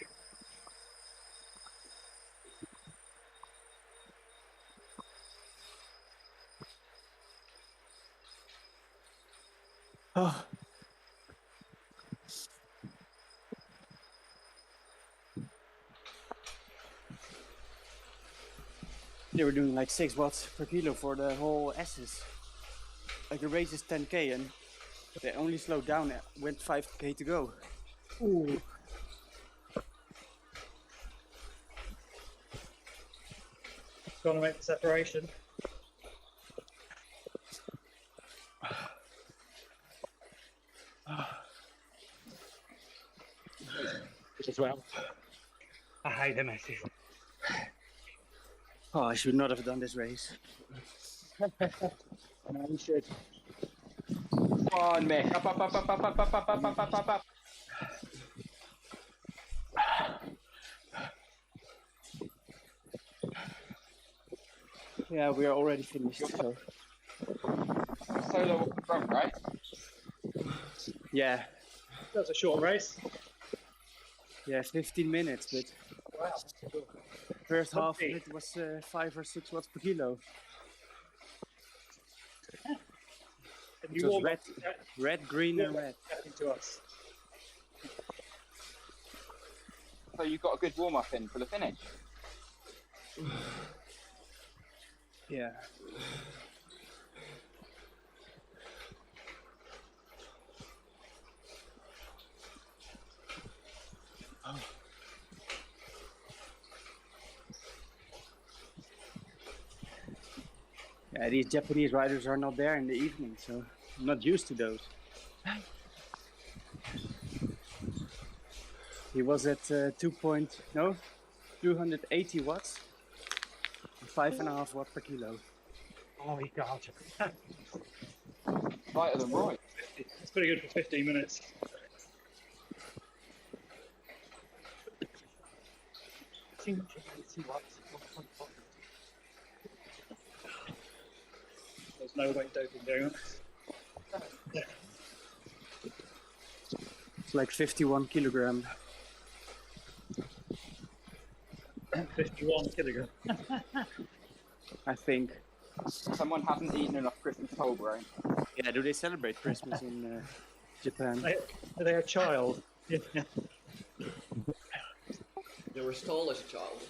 Oh. They were doing like 6 watts per kilo for the whole S's. Like the race is 10k and they only slowed down with 5k to go. Ooh. Going to make the separation. As well. I hate them S's. Oh, I should not have done this race. No, you should. Come on, Mick. Up. Yeah, we are already finished. So. Solo front, right? Yeah, That was a short race. yeah, 15 minutes, but Wow. first half of it was 5 or 6 watts per kilo. And It you was warmed red, green, and red. to us. So you got a good warm up in for the finish. Yeah. These Japanese riders are not there in the evening, so I'm not used to those. He was at 280 watts, 5.5 watts per kilo. Oh my god. Lighter than right. It's pretty good for 15 minutes. There's no weight doping going on. It's like 51 kilogram. 51 kilogram. I think. Someone hasn't eaten enough Christmas whole grain. Yeah, do they celebrate Christmas in Japan? Are they a child? Yeah. They were stole as a child.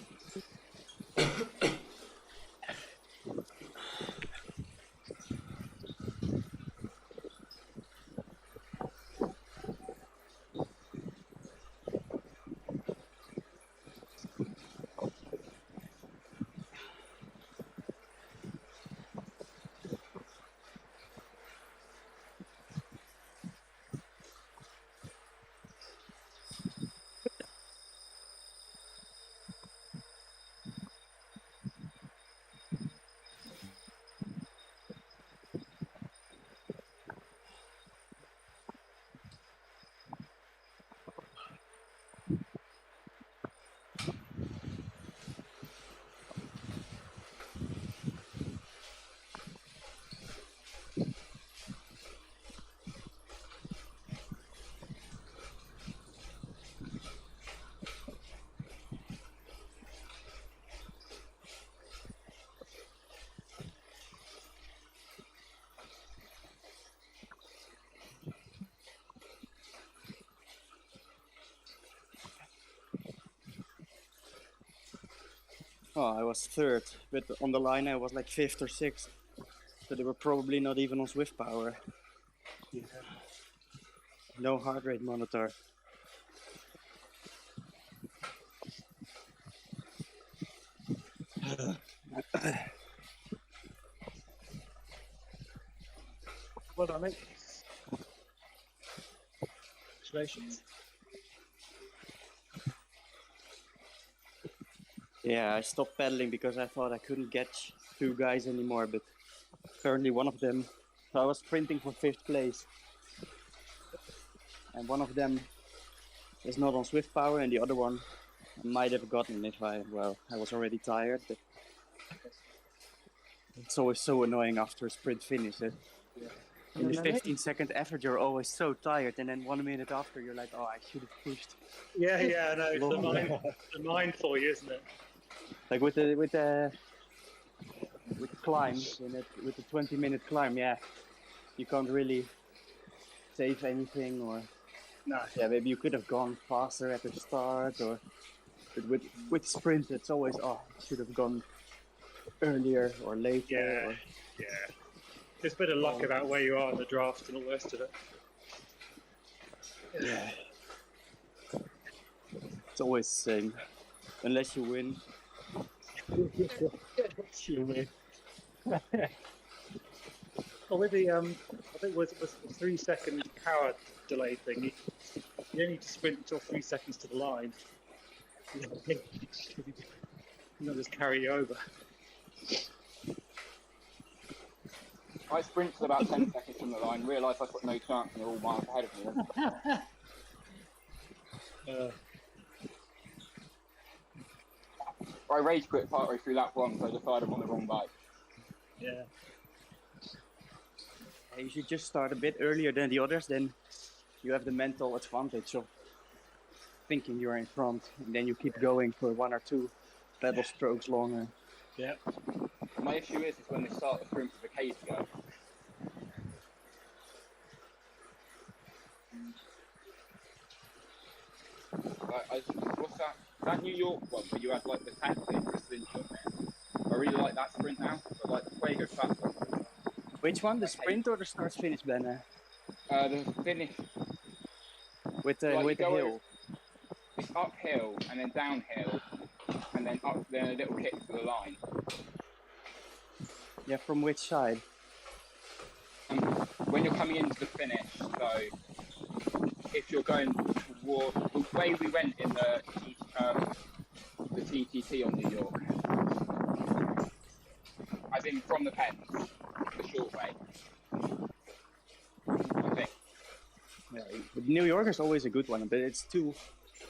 Oh, I was third, but on the line I was like fifth or sixth. So they were probably not even on Zwift power. Yeah. No heart rate monitor. Well done, mate. Congratulations. Yeah, I stopped pedaling because I thought I couldn't catch two guys anymore, but apparently one of them, so I was sprinting for 5th place. And one of them is not on Zwift power and the other one I might have gotten if I was already tired, but it's always so annoying after a sprint finish. In the 15-second effort, you're always so tired, and then 1 minute after, you're like, oh, I should have pushed. Yeah, I know. It's the mind for you, isn't it? Like with the climb, with the 20-minute climb, yeah, you can't really save anything, or no. Yeah, maybe you could have gone faster at the start, or but with sprint, it's always I should have gone earlier or later. Yeah, yeah. There's a bit of luck about where you are in the draft and all the rest of it. Yeah. It's always the same. Unless you win. You win. Well, with the I think with the 3-second power delay thing, you only need to sprint until 3 seconds to the line. Not just carry you over. I sprinted about 10 seconds from the line, realised I've got no chance, and they're all miles ahead of me. I rage quit partway through lap 1, so I decided I'm on the wrong bike. Yeah. You should just start a bit earlier than the others, then you have the mental advantage of thinking you're in front, and then you keep going for 1 or 2 pedal strokes longer. Yeah. My issue is when they start the sprint with a cage go. What's that New York one where you had like the taxi and the cinch on there? I really like that sprint now, but like the Fuego fast one. Which one, the sprint or the start finish banner? The finish. With the hill. It's uphill and then downhill, and then up, then a little kick to the line. Yeah, from which side? When you're coming into the finish, so if you're going toward the way we went in the TTT on New York, as in from the pens, the short way. I think. Yeah, New York is always a good one, but it's too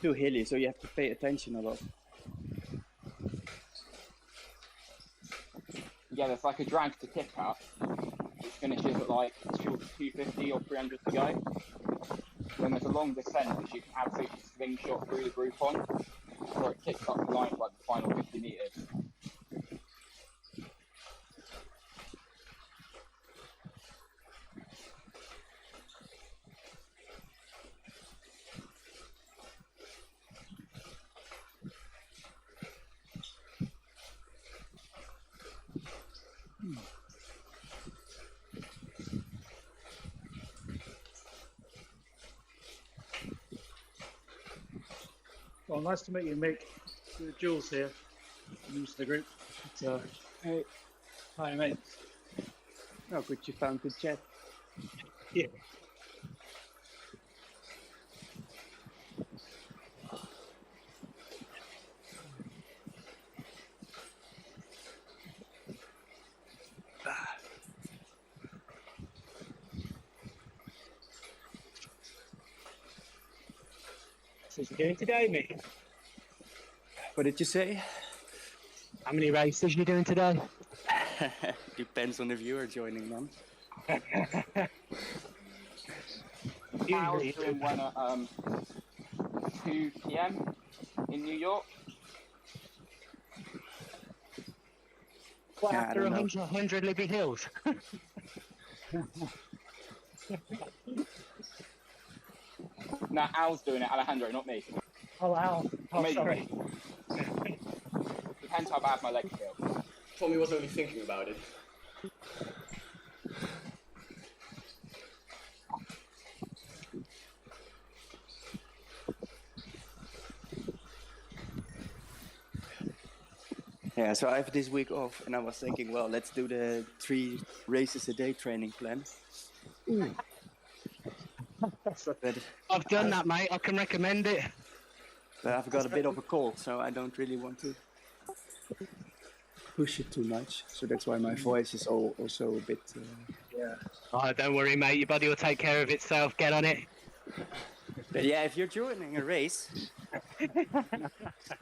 hilly, so you have to pay attention a lot. Yeah, there's like a drag to kick up, which finishes at like 250 or 300 to go. When there's a long descent, which you can absolutely slingshot through the group on, where it kicks up the line for like the final 50 meters. Well, nice to meet you, Mick. Jules here, new to the group. But, Hey. hi, mate. Oh, good, you found good chat. Yeah. So what you doing today, Mick? What did you say? How many races you doing today? Depends on the viewer joining them. Kyle's doing one at 2 p.m. in New York. What, Yeah, I after don't know. 100 Libby Hills? No, Al's doing it, Alejandro, not me. Oh, wow. Oh, Maybe sorry. Depends how bad my legs feel. Tommy was only thinking about it. Yeah, so I have this week off, and I was thinking, well, let's do the 3 races a day training plan. But I've done that, mate. I can recommend it. But I've got a bit of a cold, so I don't really want to push it too much. So that's why my voice is also a bit... Yeah. Oh, don't worry, mate. Your body will take care of itself. Get on it. But yeah, if you're joining a race...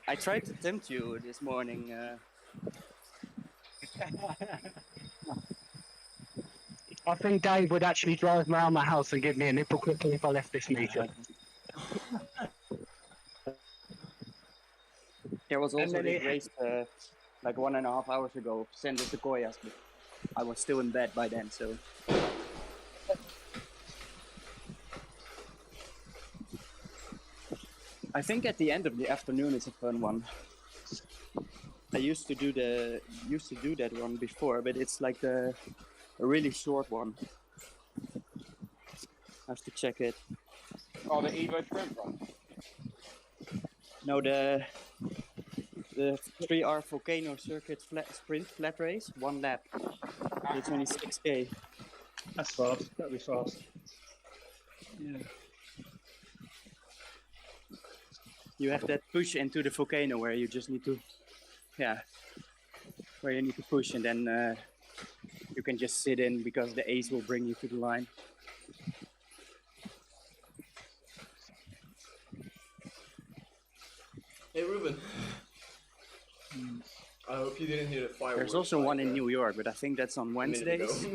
I tried to tempt you this morning. I think Dave would actually drive around my house and give me a nipple quickly if I left this meeting. There was also then this race like 1.5 hours ago, San Sequoias, but I was still in bed by then, so... I think at the end of the afternoon is a fun one. I used to do that one before, but it's like a really short one. I have to check it. Oh, the Evo Shrimp one? No, the 3R Volcano Circuit sprint flat race, 1 lap. It's only 6K. That's fast. That'll be fast. Yeah. You have that push into the volcano where you just need to, where you need to push, and then you can just sit in because the ace will bring you to the line. Hey Ruben. I hope you didn't hear the fireworks. There's also one in New York, but I think that's on Wednesdays. Is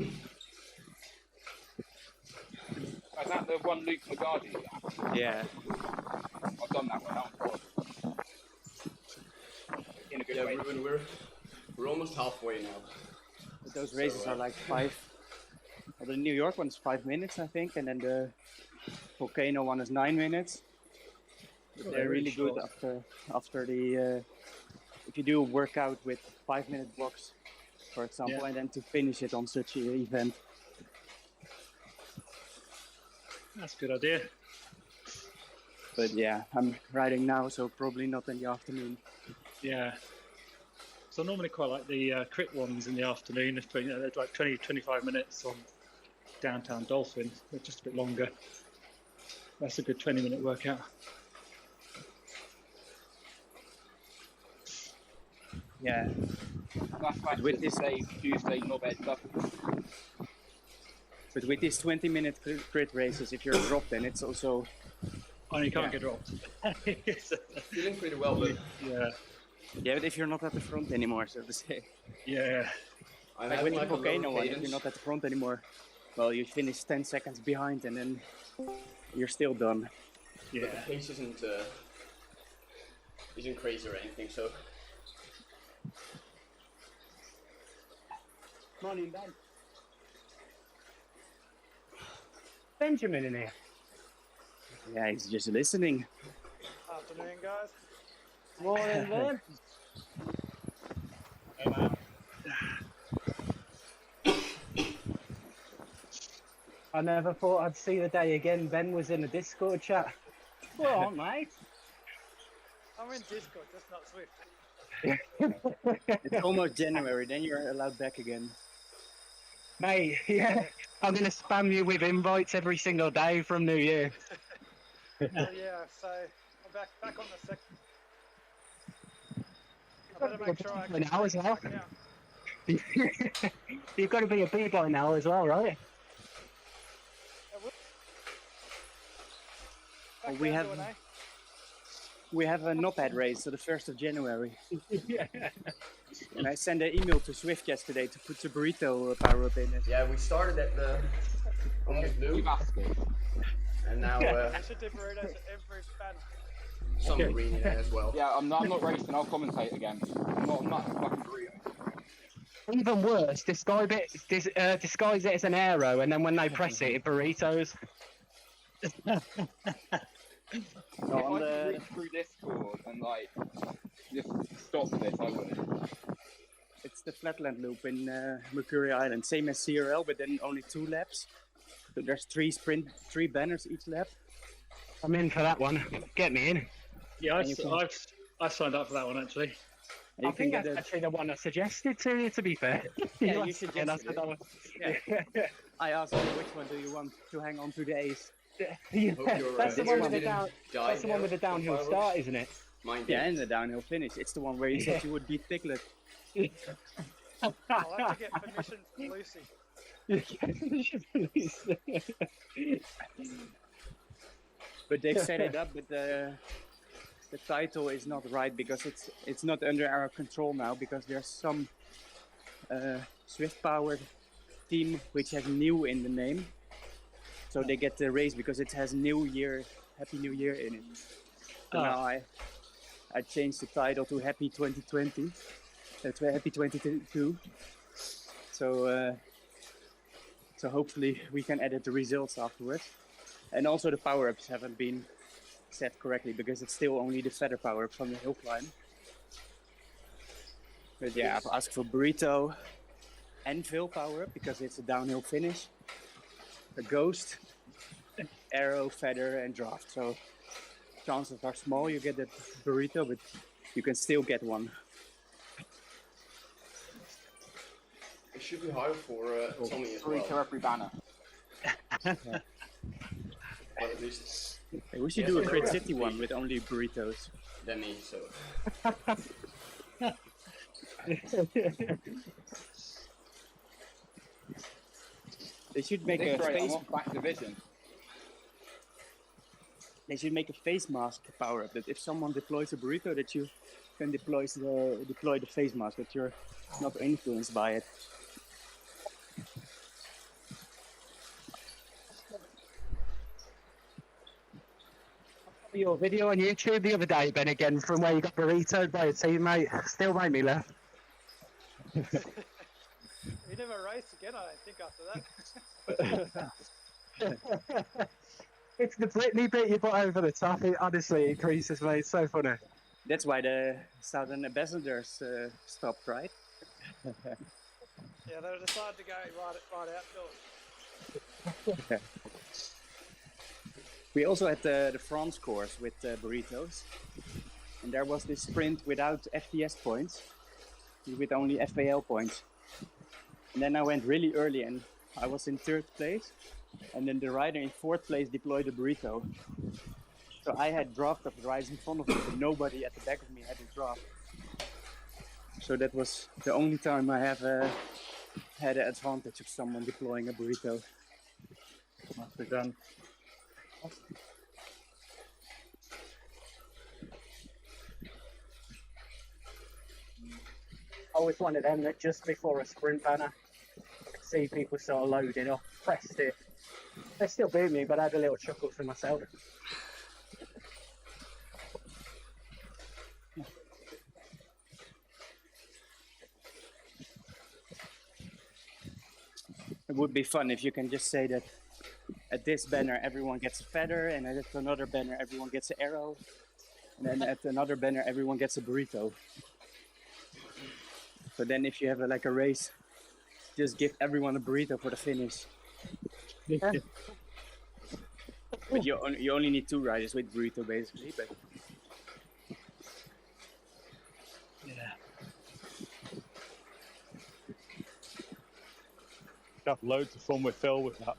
that the one Luke McGardy did? Yeah. I've done that one. That was awesome. In a good way. Ruben, we're almost halfway now. But those races are like 5. Well, the New York one's 5 minutes, I think, and then the volcano one is 9 minutes. They're really good after the if you do a workout with 5-minute blocks, for example, and then to finish it on such an event. That's a good idea. But yeah, I'm riding now, so probably not in the afternoon. Yeah. So I normally quite like the crit ones in the afternoon. If they're like 20, 25 minutes on downtown Dolphin. They're just a bit longer. That's a good 20-minute workout. Yeah. That's why with this- Tuesday knobhead stuff. But with these 20-minute crit races, if you're dropped, then it's also Oh, you can't get dropped. Feeling pretty well, but Yeah. yeah. But if you're not at the front anymore, so to say, Yeah. I like have with like the a lower volcano one, if cadence. you're not at the front anymore, well, you finish 10 seconds behind, and then you're still done. But Yeah. the pace isn't crazy or anything, so Morning, Ben. Benjamin in here. Yeah, he's just listening. Afternoon, guys. Morning, Ben. Hey, man. I never thought I'd see the day again. Ben was in a Discord chat. Well, on, mate. I'm in Discord, just not Zwift. It's almost January, then you're allowed back again. Mate, yeah. I'm going to spam you with invites every single day from New Year. Oh, yeah, so I'm back on the second. I better make sure I An hour as well. back out. You've got to be a big guy now as well, right? Back we down have- to an A. We have a knobhead race, so the 1st of January. And I sent an email to Zwift yesterday to put the burrito power up in it. yeah, we started at the almost blue, You've asked me. and now I should do burritos at every banner. some green in there as well. Yeah, I'm not racing. I'll commentate again. I'm not a fucking burrito. Even worse, disguise it as an arrow, and then when they press it, it burritos. No, if I could reach through Discord and like just stop this, I would. It's the flatland loop in Mercury Island, same as CRL, but then only 2 laps. So there's 3 banners each lap. I'm in for that one. Get me in. Yeah, And you can- I've signed up for that one actually. And I you can think get that's actually the one I suggested to you, to be fair. Yeah, you suggested that's it. the one. Yeah. I asked you which one do you want to hang on to the ace. Yeah, Hope your, that's the this one one with the didn't down. die That's the one there with the for downhill fireworks. start, isn't it? Mine Yeah, did. and the downhill finish. It's the one where you said you would beat Piglet. I'll have to get permission from Lucy. But they've set it up, but the title is not right because it's not under our control now, because there's some Swift powered team which has new in the name, so they get the race because it has New Year, Happy New Year in it. So now I changed the title to Happy 2020, to Happy 2022. So so hopefully we can edit the results afterwards. And also the power-ups haven't been set correctly because it's still only the feather power-up from the hill climb. But yeah, I've asked for burrito and veil power-up because it's a downhill finish. A ghost, arrow, feather, and draft. So chances are small you get that burrito, but you can still get one. It should be hard for Tommy as 3 to well, every banner. but at least Hey, we should Yes, do a I Crit know. City one with only burritos. than me, so They should make This a great, I'm face. off back division. They should make a face mask power up that if someone deploys a burrito, that you can deploy the face mask, that you're not influenced by it. Your video on YouTube the other day, Ben, again, from where you got burritoed by a teammate. Still made me laugh. We never raced again, I don't think, after that. It's the Britney bit you put over the top. It honestly increases me. It's so funny. That's why the Southern Ambassadors stopped, right? Yeah, they decided to go right outdoors. We also had the France course with burritos, and there was this sprint without FTS points. with only FAL points. And then I went really early and I was in 3rd place. And then the rider in 4th place deployed a burrito. So I had draft of the riders in front of me, but nobody at the back of me had a draft. So that was the only time I have had an advantage of someone deploying a burrito. Nicely done. I was one of them that just before a sprint banner, I could see people sort of loading off, pressed it. They still beat me, but I had a little chuckle for myself. It would be fun if you can just say that at this banner everyone gets a feather, and at another banner everyone gets an arrow, and then at another banner everyone gets a burrito. So then if you have like a race, just give everyone a burrito for the finish. Yeah. But you only need 2 riders with burrito basically. But Yeah. Have loads of fun with Phil with that.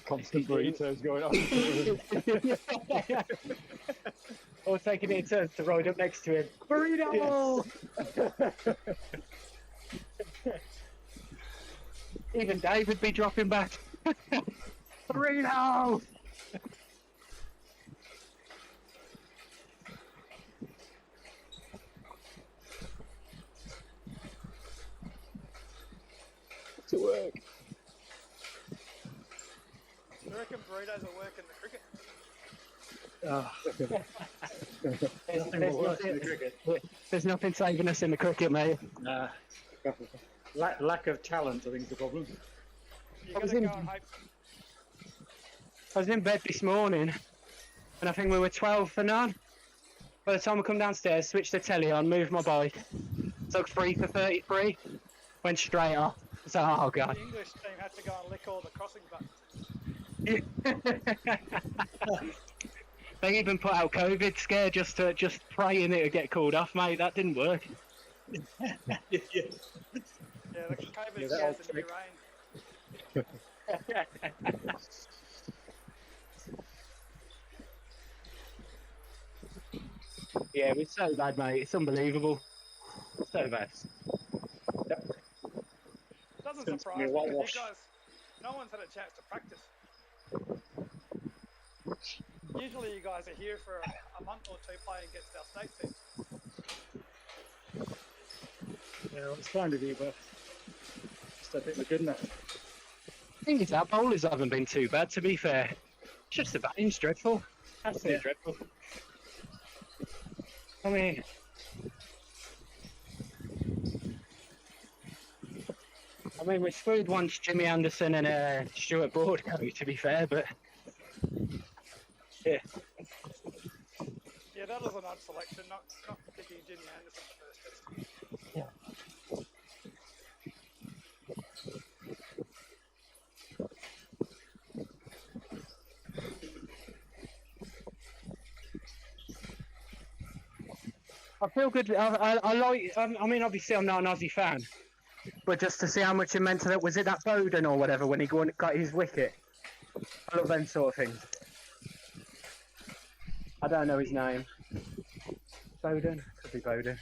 Constant burritos going on. I was taking it in turns to ride up next to him. Burrito! Even Dave would be dropping back. Burrito! To work. I reckon burritos will work in the cricket. There's nothing saving us in the cricket, mate. Nah. Lack of talent, I think, is the problem. You I was gotta in- go and hope. I was in bed this morning, and I think we were 12 for none. By the time I come downstairs, switched the telly on, moved my bike, took 3 for 33, went straight off. So, oh god. The English team had to go and lick all the crossing buttons. They even put out COVID scare just praying it would get called off, mate. That didn't work. Yeah, the COVID that old scares the new trick. rain. Yeah, it was so bad, mate. It's unbelievable. So bad. Doesn't Seems to surprise be a me. 'Cause you whitewash. guys, no one's had a chance to practice. Usually you guys are here for a month or two playing against our state team. Yeah, well, it's fine with you, but just don't think we're good enough. The thing is, our bowlers haven't been too bad, to be fair. It's just the batting's dreadful. Absolutely dreadful. I mean, we screwed once Jimmy Anderson and Stuart Broadcoat, to be fair, but yeah. Yeah, that was an odd selection, not picking Jimmy Anderson first. Yeah. I feel good. I like. I mean, obviously, I'm not an Aussie fan, but just to see how much it meant to that. Was it that Bowden or whatever when he got his wicket? I love them sort of things. I don't know his name. Bowden? Could be Bowden.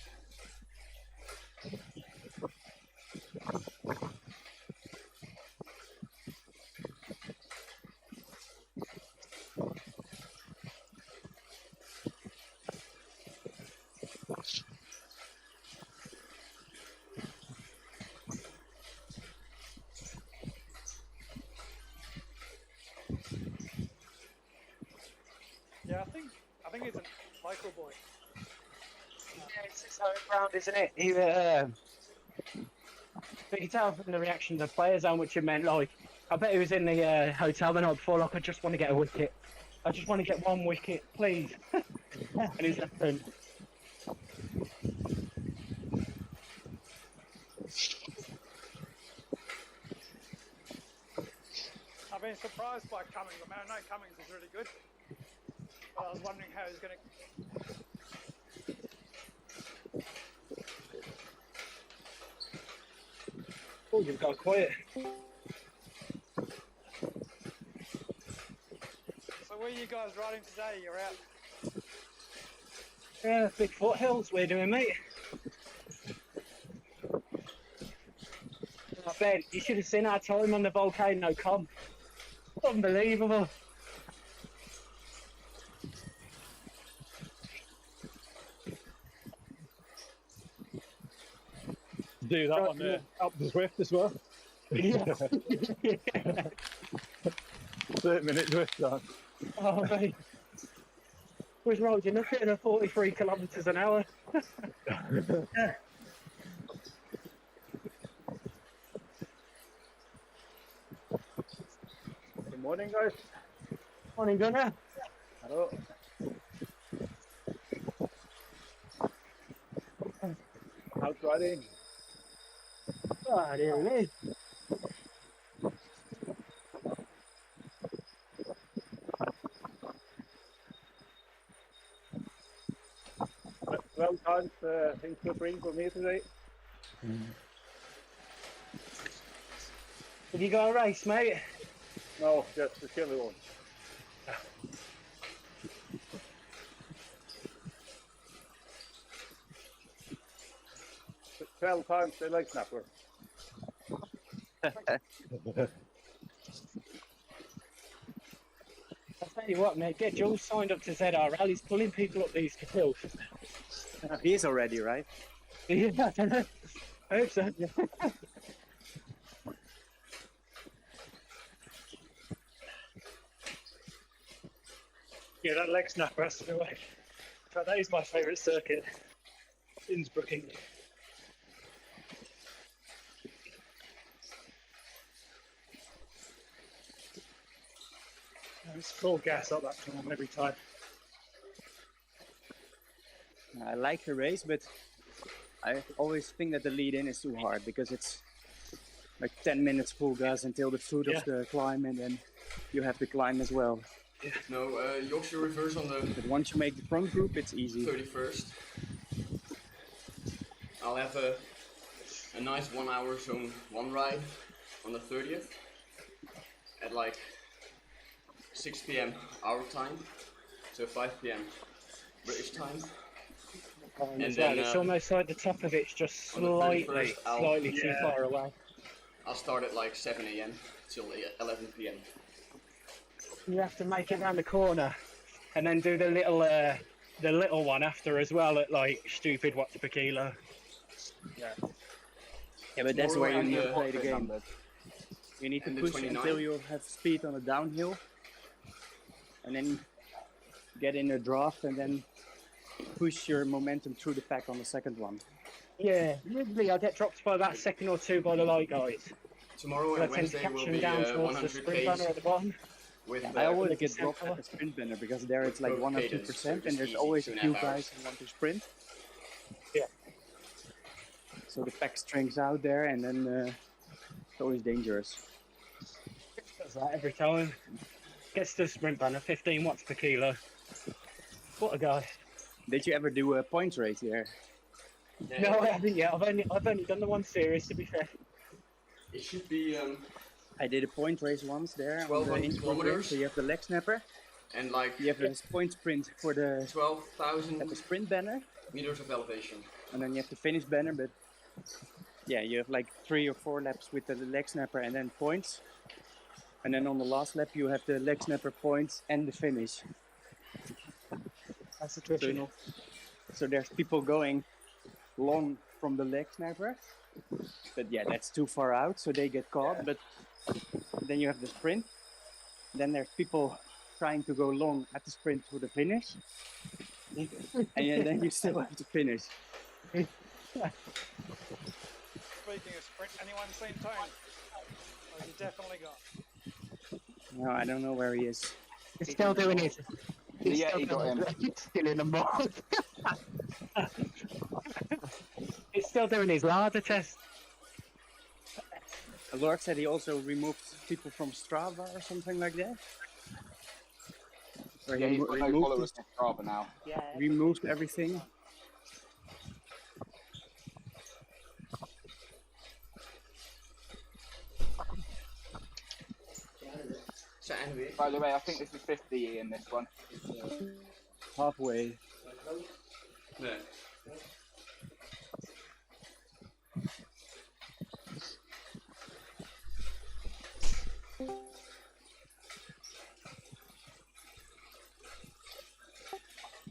Yeah, I think he's a local boy. Yeah, it's his home ground, isn't it? But you tell from the reaction of the players how much it meant. Like, I bet he was in the hotel the night before. Like, I just want to get a wicket. I just want to get one wicket, please. And he's happened. I've been surprised by Cummings. I mean, I know Cummings is really good, but I was wondering how he's going to Oh, you've got quiet. So where are you guys riding today? You're out. Yeah, big foothills we're doing, mate. I bet you should have seen our time on the volcano comp. Unbelievable. Do that on up the Zwift as well. Yeah. 30-minute Zwift time. Oh, mate. Was riding up at 43 kilometres an hour. Yeah. Good morning, guys. Morning, Gunnar. Hello. How's riding? Oh, dear me. Well timed things to bring for me today. Have you got a race, mate? No, just the chilly one. But 12 times the leg snapper. I'll tell you what, mate, get Jules signed up to ZRL. He's pulling people up these hills. He is already, right? Yeah, I don't know. I hope so. Yeah, that leg snapper has to be away. In fact, that is my favourite circuit. Innsbrucking. It's full gas up that climb every time. I like the race, but I always think that the lead in is too hard because it's like 10 minutes full gas until the foot of the climb, and then you have to climb as well. No, Yorkshire reverse on the But once you make the front group, it's easy. 31st. I'll have a nice 1 hour zone 1 ride on the 30th at like 6 p.m. our time, so 5 p.m. British time. And then, it's almost like the top of it's just slightly too far away. I'll start at like 7 a.m. till 11 p.m. You have to make it round the corner, and then do the little one after as well at like stupid watts per kilo. Yeah, but that's where you need to play the game. You need to push until you have speed on the downhill, and then get in a draft, and then push your momentum through the pack on the second one. Yeah, usually I get dropped by about a second or two by the light guys. Tomorrow and Wednesday will be down towards the 100 sprint banner at the bottom. I always get dropped at the sprint banner because there it's like 1 or 2%, and there's always a few guys who want to sprint. Yeah. So the pack strings out there, and then it's always dangerous. Does that every time. Gets to the sprint banner, 15 watts per kilo. What a guy. Did you ever do a points race there? No, I haven't yet. I've only done the one series, to be fair. It should be. I did a point race once there. 1200 kilometers. So you have the leg snapper, and like you have a point sprint for the 12,000 at the sprint banner meters of elevation, and then you have the finish banner. But yeah, you have like 3 or 4 laps with the leg snapper and then points, and then on the last lap you have the leg snapper, points, and the finish. That's the tricky. So there's people going long from the leg snapper, but yeah, that's too far out, so they get caught. But then you have the sprint. Then there's people trying to go long at the sprint to the finish, and then you still have to finish. Speaking of sprint, anyone seen Tone? Or has he definitely gone? No, I don't know where he is. He's still doing it. Yeah, he got him. He's still in the mud. He's still doing his larder test. Lord said he also removed people from Strava or something like that. Or Yeah, he he's got no followers on Strava now. Yeah. removed everything. sandwich. By the way, I think this is 50 in this one. Halfway. Nee.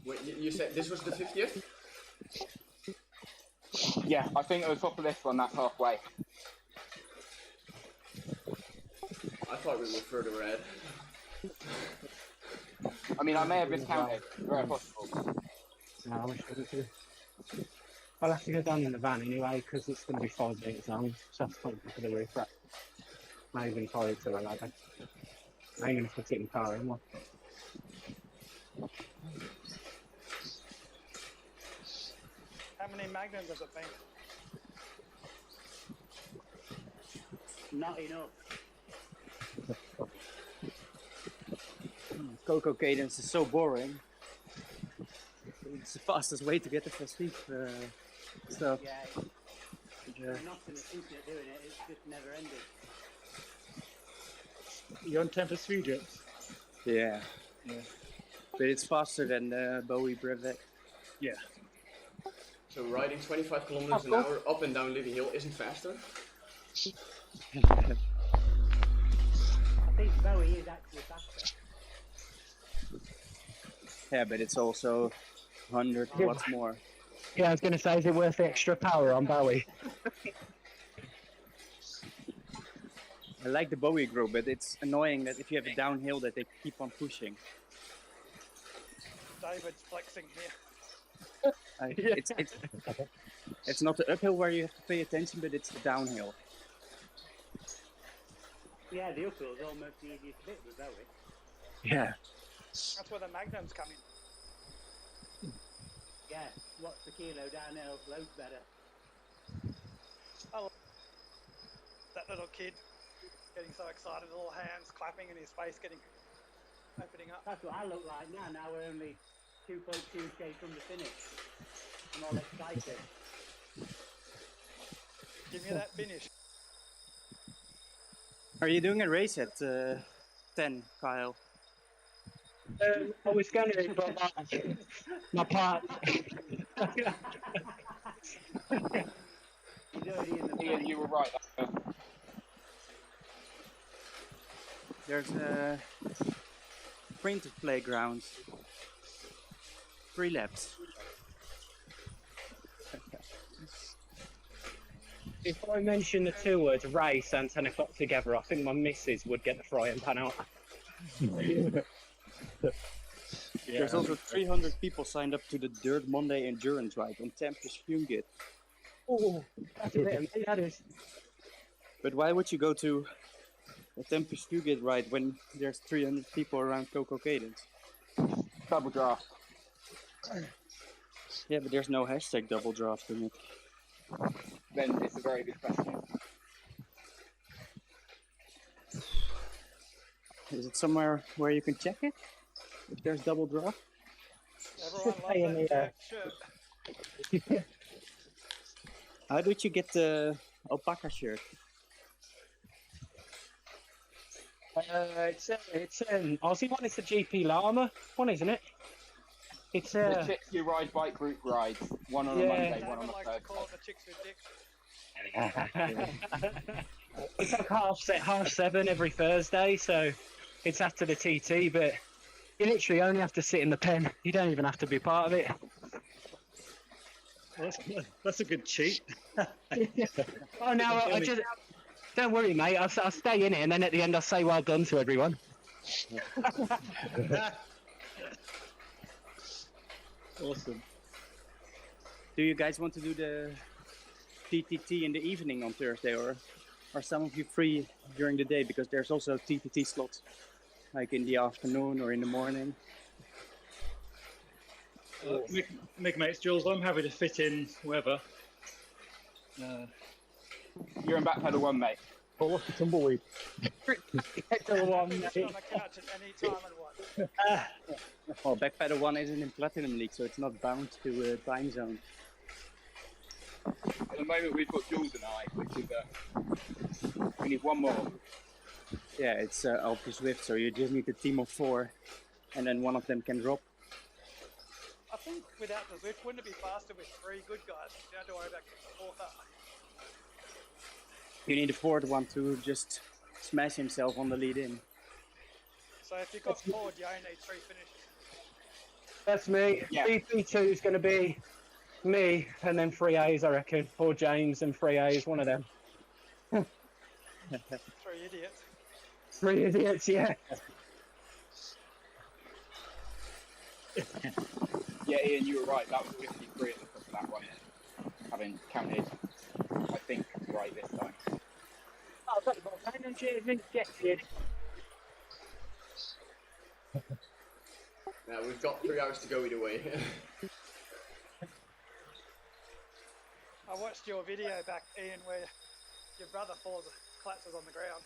Wait, you said this was the 50th? Yeah, I think at the top of this one, that's halfway. I thought we were further ahead. I mean, I may have miscounted. Very possible. No, I wish I could. I'll have to go down in the van anyway because it's going to be 5 minutes long. So that's probably for the roof rack. Not even tired to the ladder. I ain't going to put it in the car anymore. How many magnums has it been? Not enough. Cocoa cadence is so boring. It's the fastest way to get the festive stuff. Yeah, you're not in the suit at doing it, it's just never ended. You're on Tempest Fugitive? Yeah. But it's faster than the Bowie Brevet. Yeah. So riding 25 kilometers an hour up and down Libby Hill isn't faster? I think Bowie is actually faster. Yeah, but it's also 100 watts more. Yeah, I was going to say, is it worth the extra power on Bowie? I like the Bowie grow, but it's annoying that if you have a downhill that they keep on pushing. David's flexing here. It's not the uphill where you have to pay attention, but it's the downhill. Yeah, the uphill is almost the easiest bit with Bowie. Yeah. That's where the magnums come in. Yeah, what's the kilo downhill? Loads better. That little kid getting so excited, little hands clapping and his face opening up. That's what I look like now. Now we're only 2.2k from the finish. I'm all excited. Give me that finish. Are you doing a race at 10, Kyle? I was going to, but my part. Ian, you were right. There's a printed playground. 3 laps. If I mention the 2 words race and 10 o'clock together, I think my missus would get the frying pan out. There's also 300 people signed up to the Dirt Monday Endurance Ride on Tempest Fugit. Oh, that's a bit of me, that is. But why would you go to a Tempest Fugit ride when there's 300 people around Cocoa Cadence? Double draft. Yeah, but there's no hashtag double draft in it. Then it's a very good question. Is it somewhere where you can check it? If there's double draft? Everyone loves that shirt. How did you get the alpaca shirt? It's an Aussie one. It's the GP Llama one, isn't it? It's The chicks who ride bike group rides. One on a Monday, one on a David likes to call it the chicks with dicks. It's like 7:30 every Thursday, so it's after the TT, but you literally only have to sit in the pen. You don't even have to be part of it. Well, that's a good cheat. Oh no, I just don't worry, mate. I'll stay in it, and then at the end I'll say well done to everyone. Awesome. Do you guys want to do the TTT in the evening on Thursday, or are some of you free during the day? Because there's also TTT slots, like in the afternoon or in the morning. Mick mates, Jules, I'm happy to fit in wherever. You're in back pedal 1, mate. But what's the tumbleweed? Pedal 1, Sit on the couch at any time and what? Well, Backpedal 1 isn't in Platinum League, so it's not bound to a time zone. At the moment, we've got Jules and I, which is we need one more. Yeah, it's Alpe Zwift, so you just need a team of 4, and then one of them can drop. I think without the Zwift, wouldn't it be faster with 3 good guys? You don't have to worry about getting the 4th up. You need a 4th one to just smash himself on the lead in. So if you've got 4, you only need 3 finishes. That's me. Yeah. BP2 is going to be me, and then 3 A's, I reckon. Or James and 3 A's, one of them. 3 idiots. 3 idiots, yeah. Yeah, Ian, you were right. That was 53 at the top of that one. Having counted, I think, right this time. Oh, I've got the volcano injected. Now we've got 3 hours to go either way. I watched your video back, Ian, where your brother collapses on the ground.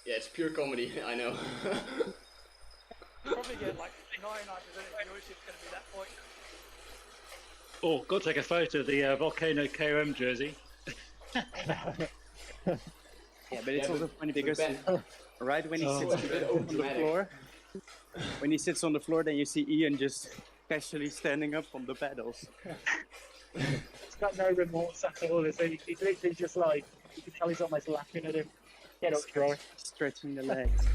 Yeah, it's pure comedy, I know. You probably get like 99% of viewership's going to be that point. Oh, got to take a photo of the Volcano KOM jersey. Yeah, but it's also funny because right when he sits on the floor, on the floor, then you see Ian just casually standing up on the pedals. He's got no remorse at all, is he? He's literally just like, you can tell he's almost laughing at him. Get up, Troy. Stretching the legs.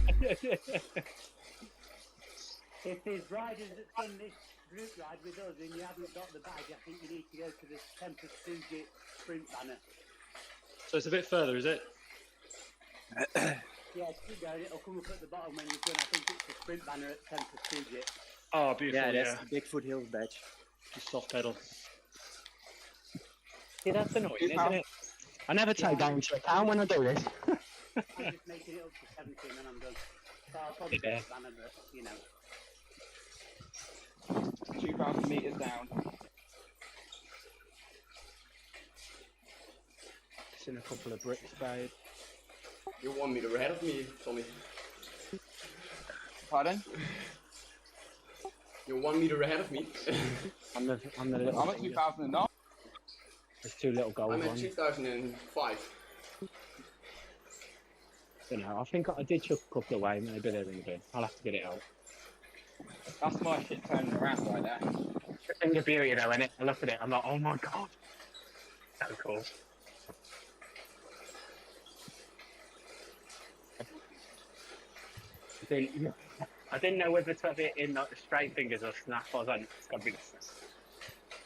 If there's riders that's done this group ride with us and you haven't got the badge, I think you need to go to the Tempest Fugit sprint banner. So it's a bit further, is it? Yeah, keep going. It'll come up at the bottom when you've done. I think it's the sprint banner at Tempest Fugit. Oh, beautiful. Yeah, that's the Bigfoot Hills badge. Just soft pedal. See, that's annoying, isn't it? I never take that into account when I do this. I'm just making it up to 17 and I'm done. So I'll probably do the banner, but, you know. 2,000 metres down. Just in a couple of bricks, babe. You're 1 meter ahead of me, Tommy. Pardon? You're 1 meter ahead of me. I'm the little. I'm at 2009. There's 2 little goals I'm on. at 2005. You know, I think I did chuck a couple away, maybe they're in the bin. I'll have to get it out. That's my shit turning around right there. It's a thing of beauty though, innit? I look at it, I'm like, oh my god. So cool. I didn't know whether to have it in like the straight fingers or snap. I was like, it's got to be the snap.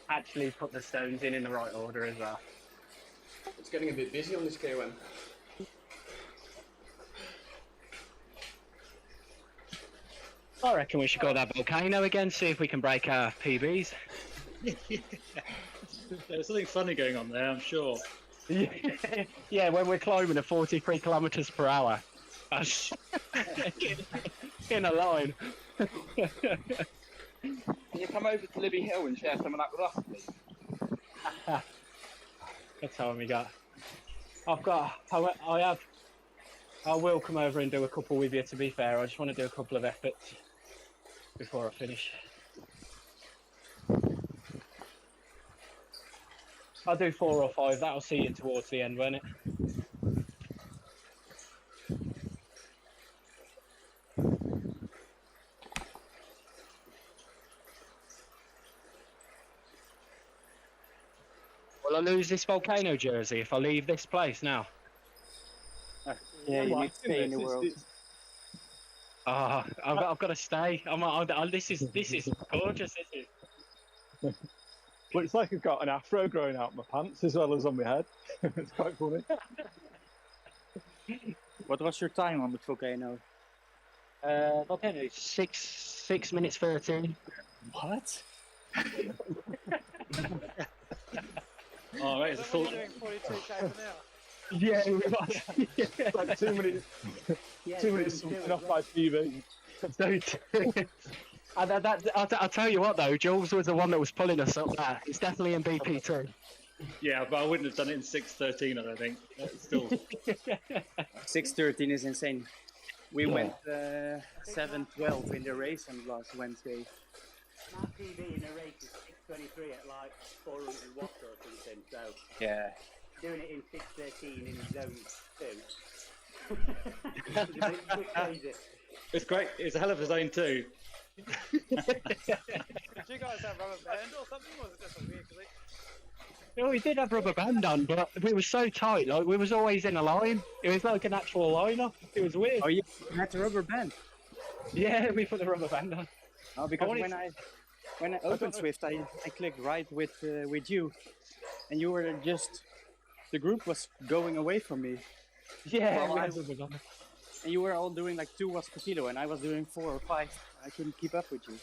Actually put the stones in the right order as well. It's getting a bit busy on this KOM. I reckon we should go to that volcano again, see if we can break our PBs. There's something funny going on there, I'm sure. Yeah, when we're climbing at 43 kilometres per hour. In a line. Can you come over to Libby Hill and share some of that with us, please? That's how we got. I will come over and do a couple with you, to be fair. I just want to do a couple of efforts before I finish. I'll do 4 or 5, that'll see you towards the end, won't it? Will I lose this volcano jersey if I leave this place now? Yeah, you need to stay in the world. I've got to stay. This is gorgeous. This is. Looks like I've got an afro growing out my pants as well as on my head. It's quite funny. What was your time on the volcano? Volcano 6 minutes 13. What? Oh, right, Is it's that a what full. you're doing 42k for now? Yeah, It's like 2 minutes. Yeah, 2 minutes something off my TV. I'll tell you what though, Jules was the one that was pulling us up there. It's definitely in BP2. Yeah, but I wouldn't have done it in 6:13, I don't think. That's still. 6:13 is insane. We went 7:12 in the race on last Wednesday. My PB in a race is 6:23 at like 400 watts or something, so Yeah. doing it in 6:13 in zone 2, It's a bit crazy. It's great. It's a hell of a zone too. Did you guys have rubber band or something, or was it just a weird glitch? No, we did have rubber band on, but we were so tight, like we was always in a line. It was like an actual lineup. It was weird. Oh, you had the rubber band. Yeah, we put the rubber band on. Oh, because wanted when I opened Zwift, I clicked right with you, and you were just the group was going away from me. Yeah, Well, we had rubber band. And you were all doing like 2 watts per kilo, and I was doing 4 or 5. I couldn't keep up with you. Do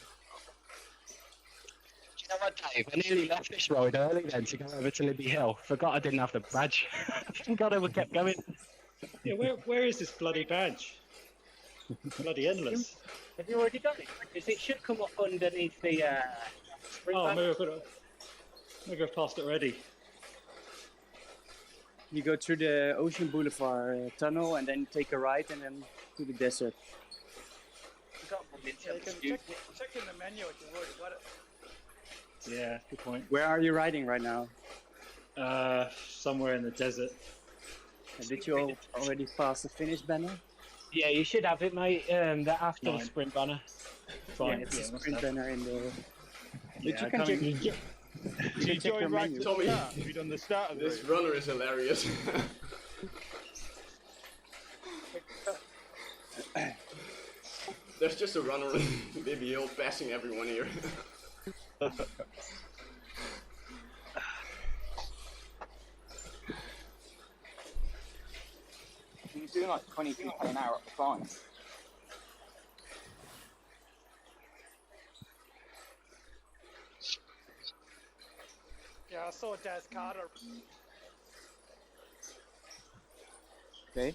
you know what, Dave? I nearly left this ride early then to go over to Libby Hill. Forgot I didn't have the badge. Thank God I kept going. Yeah, where is this bloody badge? Bloody endless. Have you already done it? Because it should come up underneath the spring Oh, band. maybe I've passed it already. You go through the Ocean Boulevard tunnel, and then take a right, and then to the desert. Yeah, you can check in the menu if you've already got it. Yeah, good point. Where are you riding right now? Somewhere in the desert. And did you already pass the finish banner? Yeah, you should have it, mate. The after the Fine. sprint banner. Fine. Yeah, it's a must sprint have. banner in the. Yeah, you I can can't check. even- Did you check your join right menu. to Tommy. the start? Have you done the start of This this? runner is hilarious. There's just a runner on Libby Hill passing everyone here. He's doing like 22 an hour at the time. Yeah, I saw Daz Carter. Okay.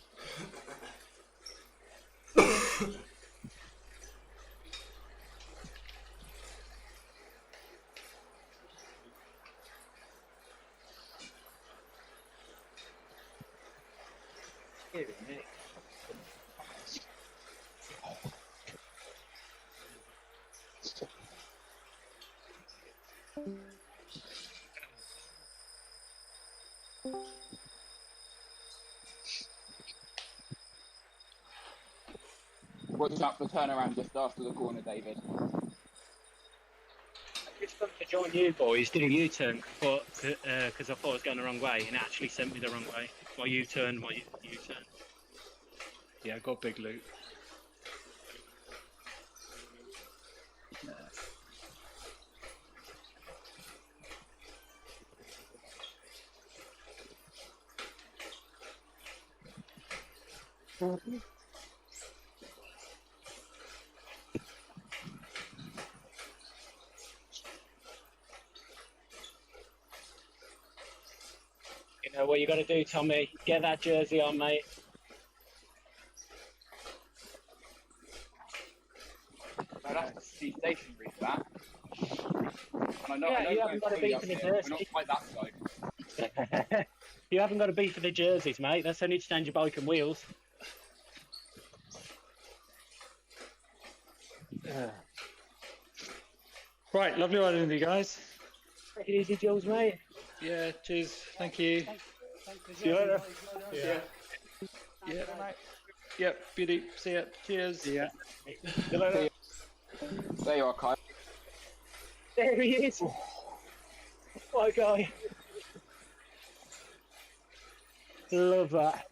Watch out for the turnaround just after the corner, David. I just come to join you boys, did a U-turn, but because I thought I was going the wrong way, and it actually sent me the wrong way. My U-turn. Yeah, I got big loot. You know what you got to do, Tommy? Get that jersey on, mate. No, that's the stationary for that. And I know, Yeah, I know you haven't got to beat for the we're not jersey. quite that side. You haven't got to beat for the jerseys, mate. That's only to stand your bike and wheels. Right, lovely riding with you guys. Take it easy, Jules, mate. Yeah, cheers. Thank you. See you later. Yeah. Yeah, yep, beauty. See ya. Cheers. Yeah. See you later. There you are, Kyle. There he is. My guy. Love that.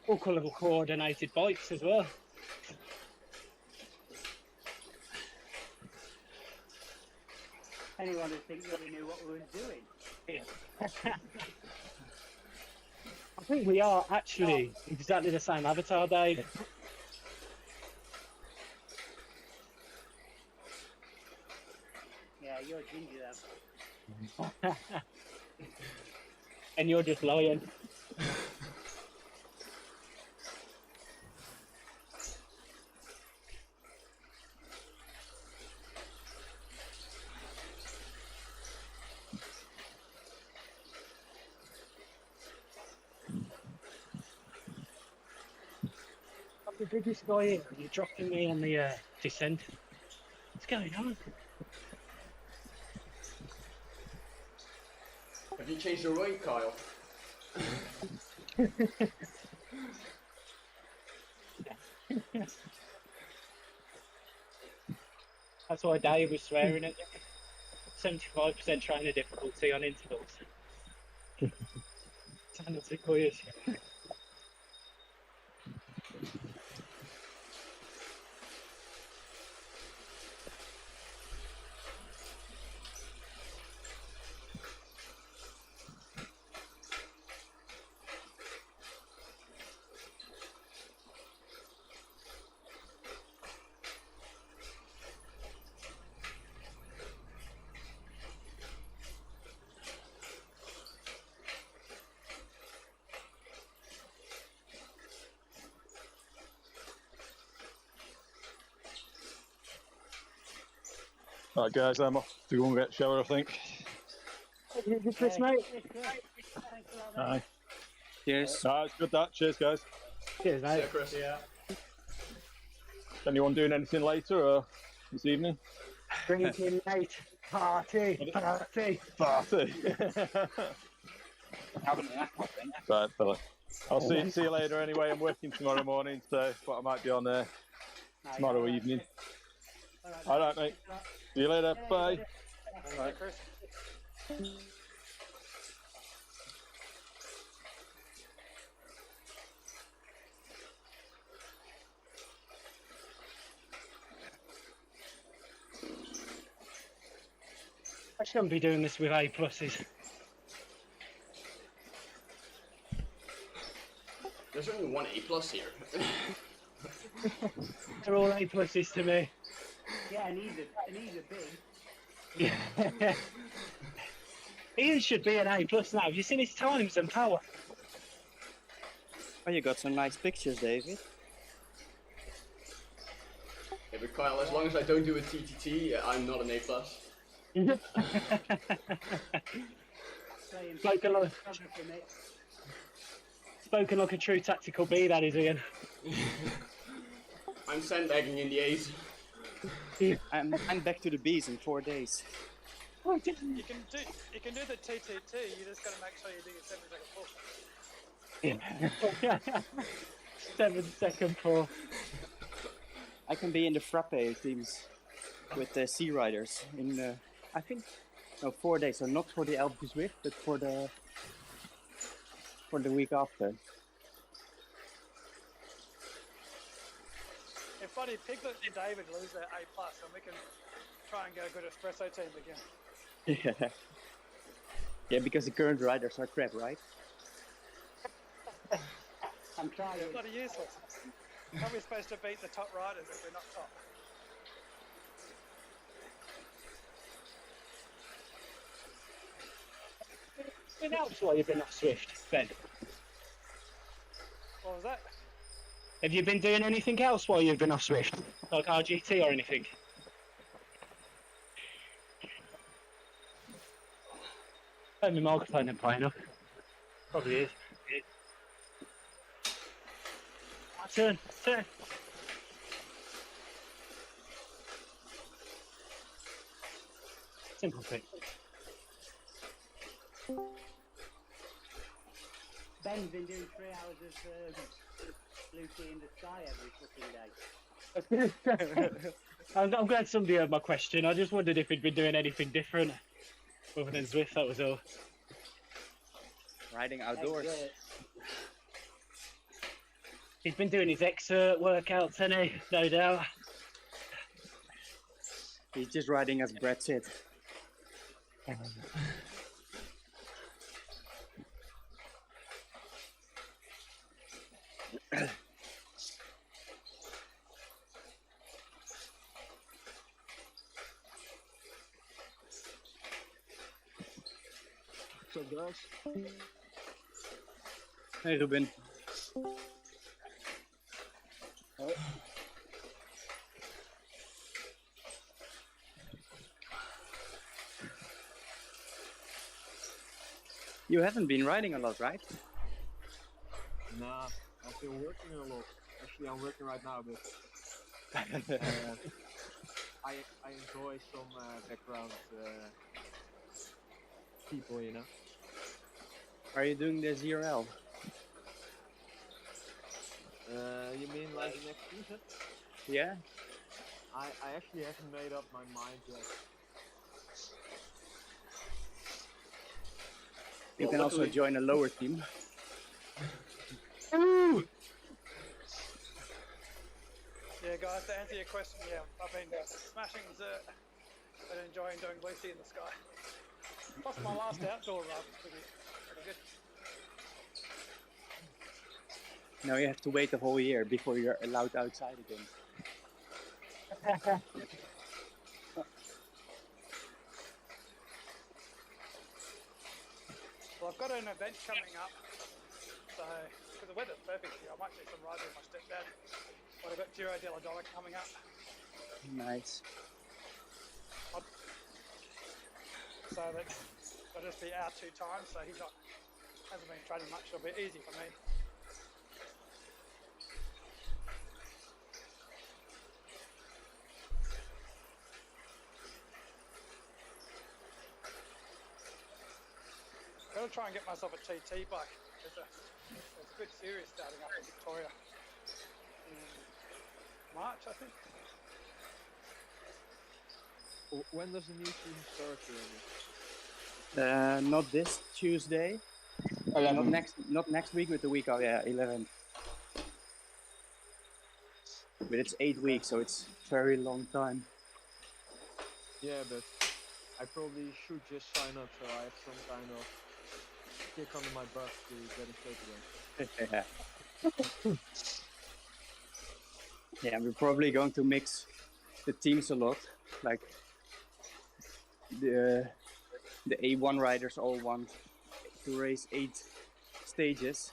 All colourful coordinated bikes as well. Anyone who thinks that we knew what we were doing. I think we are actually exactly the same avatar, Dave. Yeah, you're ginger though. And you're just lying. the biggest guy here. You're dropping me on the descent. What's going on? Have you changed your weight, Kyle? That's why Dave was swearing at 75% trainer difficulty on intervals. Talented boys. Right, guys, I'm off to go and get a shower, I think. Chris, mate. Aye. Cheers. It's good that. Cheers, guys. Cheers, mate. Yeah, Chris. Yeah. Anyone doing anything later or this evening? Drinking, mate. Party. Party. Having an apple, I think. Right, fella. I'll see you later anyway. I'm working tomorrow morning, so but I might be on there tomorrow evening. All right, mate. See you later. Bye. Bye, Chris. I shouldn't be doing this with A pluses. There's only one A plus here. They're all A pluses to me. Yeah, and he's a big. Yeah. Ian should be an A plus now. Have you seen his times and power? Oh, you got some nice pictures, David. Yeah, but Kyle, as long as I don't do a TTT, I'm not an A plus. Spoken like a true tactical B, that is, Ian. I'm sandbagging in the A's. I'm back to the B's in 4 days. You can do the TTT. You just got to make sure you do your 7-second pull. 7-second pull. I can be in the frappe teams with the Sea Riders in I think 4 days. So not for the Alpe Zwift, but for the week after. If Buddy Piglet and David lose their A plus, then we can try and get a good espresso team again. Yeah. Yeah, because the current riders are crap, right? I'm trying. It's bloody useless. How are we supposed to beat the top riders if we're not top? Anything else while you've been off Zwift, Ben? What was that? Have you been doing anything else while you've been off Zwift? Like RGT or anything? Turn my microphone and playing up. Probably is. Turn. Simple thing. Ben's been doing 3 hours of Lucy in the sky every fucking day. I'm glad somebody heard my question. I just wondered if he'd been doing anything different other than Zwift, that was all. Riding outdoors. He's been doing his exert workouts, hasn't he? No doubt. He's just riding as Brad said. What's up, guys? Hey, Ruben. You haven't been riding a lot, right? Nah, I've been working a lot. Actually, I'm working right now, but I enjoy some background people, you know. Are you doing the ZRL? You mean like the next season? Yeah. I actually haven't made up my mind yet. You can also join a lower team. Ooh! Yeah, guys, to answer your question, yeah, I've been smashing Zert and enjoying doing Lucy in the sky. Plus, my last outdoor ride was pretty good. Now you have to wait a whole year before you're allowed outside again. Well, I've got an event coming up, so because the weather's perfect here, I might do some riding with my stepdad. But I've got Giro della Donna coming up, Nice. so that I'll just be out 2 times. So he's not hasn't been training much. It'll be easy for me. I'm gonna try and get myself a TT bike. There's a good series starting up in Victoria in March, I think. When does the new season start? Not this Tuesday. Not next week, but the week of 11. But it's 8 weeks, so it's a very long time. Yeah, but I probably should just sign up so I have some kind of kick under my butt to get in shape again. Yeah, we're probably going to mix the teams a lot. Like the A1 riders all want to race 8 stages,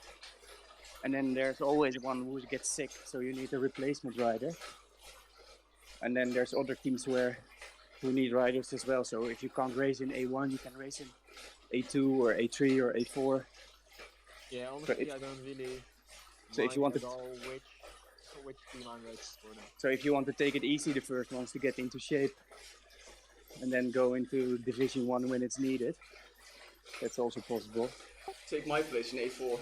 and then there's always one who gets sick, so you need a replacement rider. And then there's other teams who need riders as well. So if you can't race in A1, you can race in A2 or A3 or A4. Yeah, honestly, I don't really so if you want at to all which team I'm racing for now. So if you want to take it easy the first ones to get into shape, and then go into Division 1 when it's needed, that's also possible. Take my place in A4.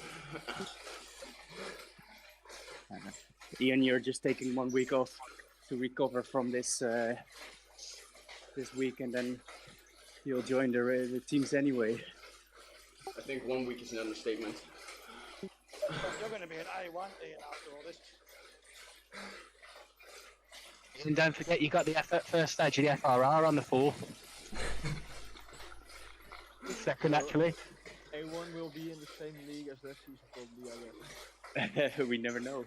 Ian, you're just taking 1 week off to recover from this this week, and then you'll join the teams anyway. I think 1 week is an understatement. You're going to be an A1 Ian after all this. And don't forget, you got the first stage of the FRR on the 4th. Second, actually. A1 will be in the same league as last season, probably, I guess. We never know.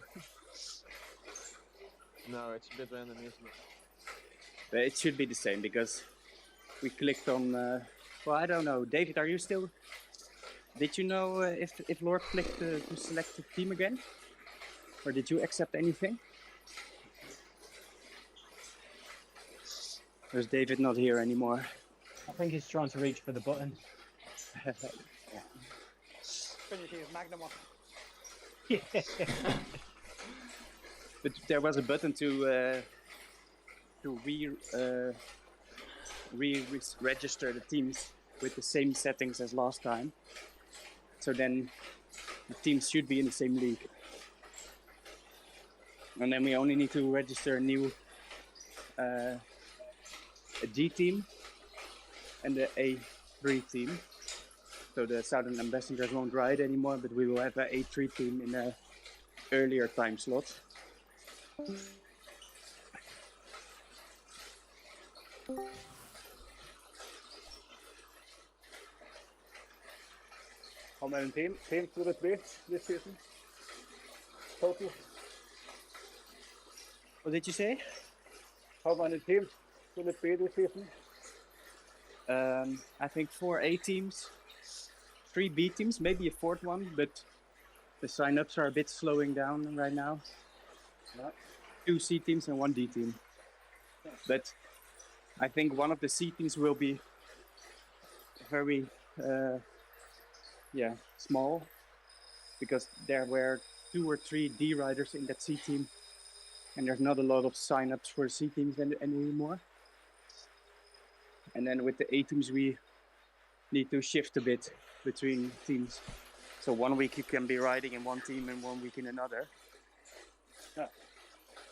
No, it's a bit random, isn't it? But it should be the same, because we clicked on... well, I don't know. David, are you still... Did you know if Lord clicked to select the team again? Or did you accept anything? Or is David not here anymore? I think he's trying to reach for the button. Finish his Magnum off. Yeah. But there was a button to re-register the teams with the same settings as last time. So then the teams should be in the same league. And then we only need to register a new a D team and the A3 team. So the Southern Ambassadors won't ride anymore, but we will have an A3 team in a earlier time slot. How many teams will it be this season? Total? What did you say? How many teams will it be this season? I think 4 A teams, 3 B teams, maybe a 4th one, but the sign-ups are a bit slowing down right now. Yeah. 2 C teams and 1 D team. But I think one of the C teams will be very small, because there were 2 or 3 D riders in that C team, and there's not a lot of sign-ups for C teams anymore. And then with the A teams, we need to shift a bit between teams. So 1 week you can be riding in one team and 1 week in another.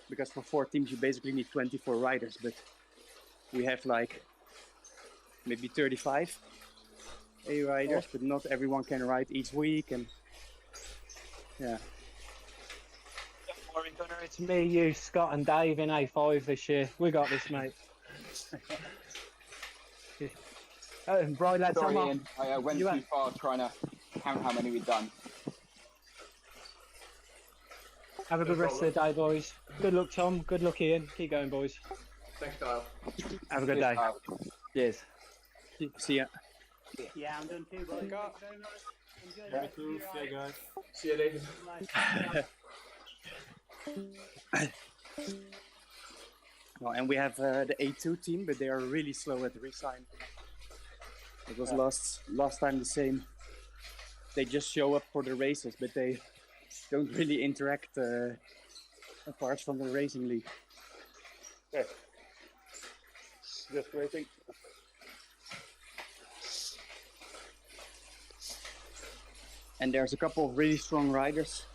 Because for 4 teams you basically need 24 riders, but we have like maybe 35 A riders, but not everyone can ride each week, and yeah. Don't worry, Gunnar, it's me, you, Scott and Dave in A5 this year. We got this, mate. Right, lads, Sorry, I'm Ian, I went too far trying to count how many we've done. Have a good rest of the day, boys. Good luck, Tom. Good luck, Ian. Keep going, boys. Thanks, Kyle. Have a good day. Cheers. See ya. Yeah, I'm done too, boys. Thanks very much. Enjoy the rest of your ride. guys. See you, David. Well, and we have the A2 team, but they are really slow at resign. It was last time the same. They just show up for the races, but they don't really interact apart from the racing league. Okay. Just waiting. And there's a couple of really strong riders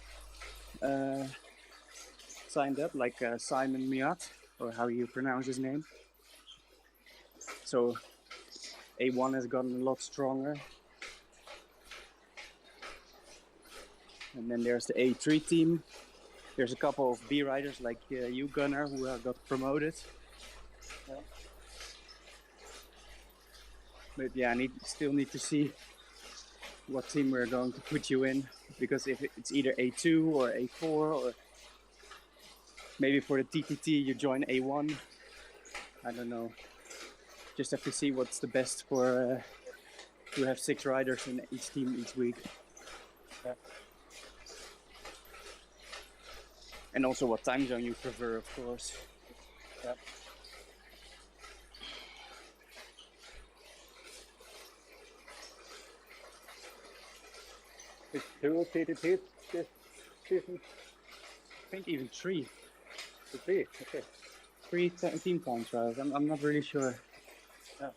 signed up, like Simon Miat, or how you pronounce his name. So A1 has gotten a lot stronger. And then there's the A3 team. There's a couple of B riders like you, Gunnar, who got promoted. Yeah. But yeah, I still need to see what team we're going to put you in, because if it's either A2 or A4, or maybe for the TTT you join A1. I don't know. Just have to see what's the best for to have 6 riders in each team each week. Yeah. And also what time zone you prefer, of course. Yeah. It's 2 TTTs this season? I think even 3. 3, okay. 3 team time trials, I'm not really sure. Yeah.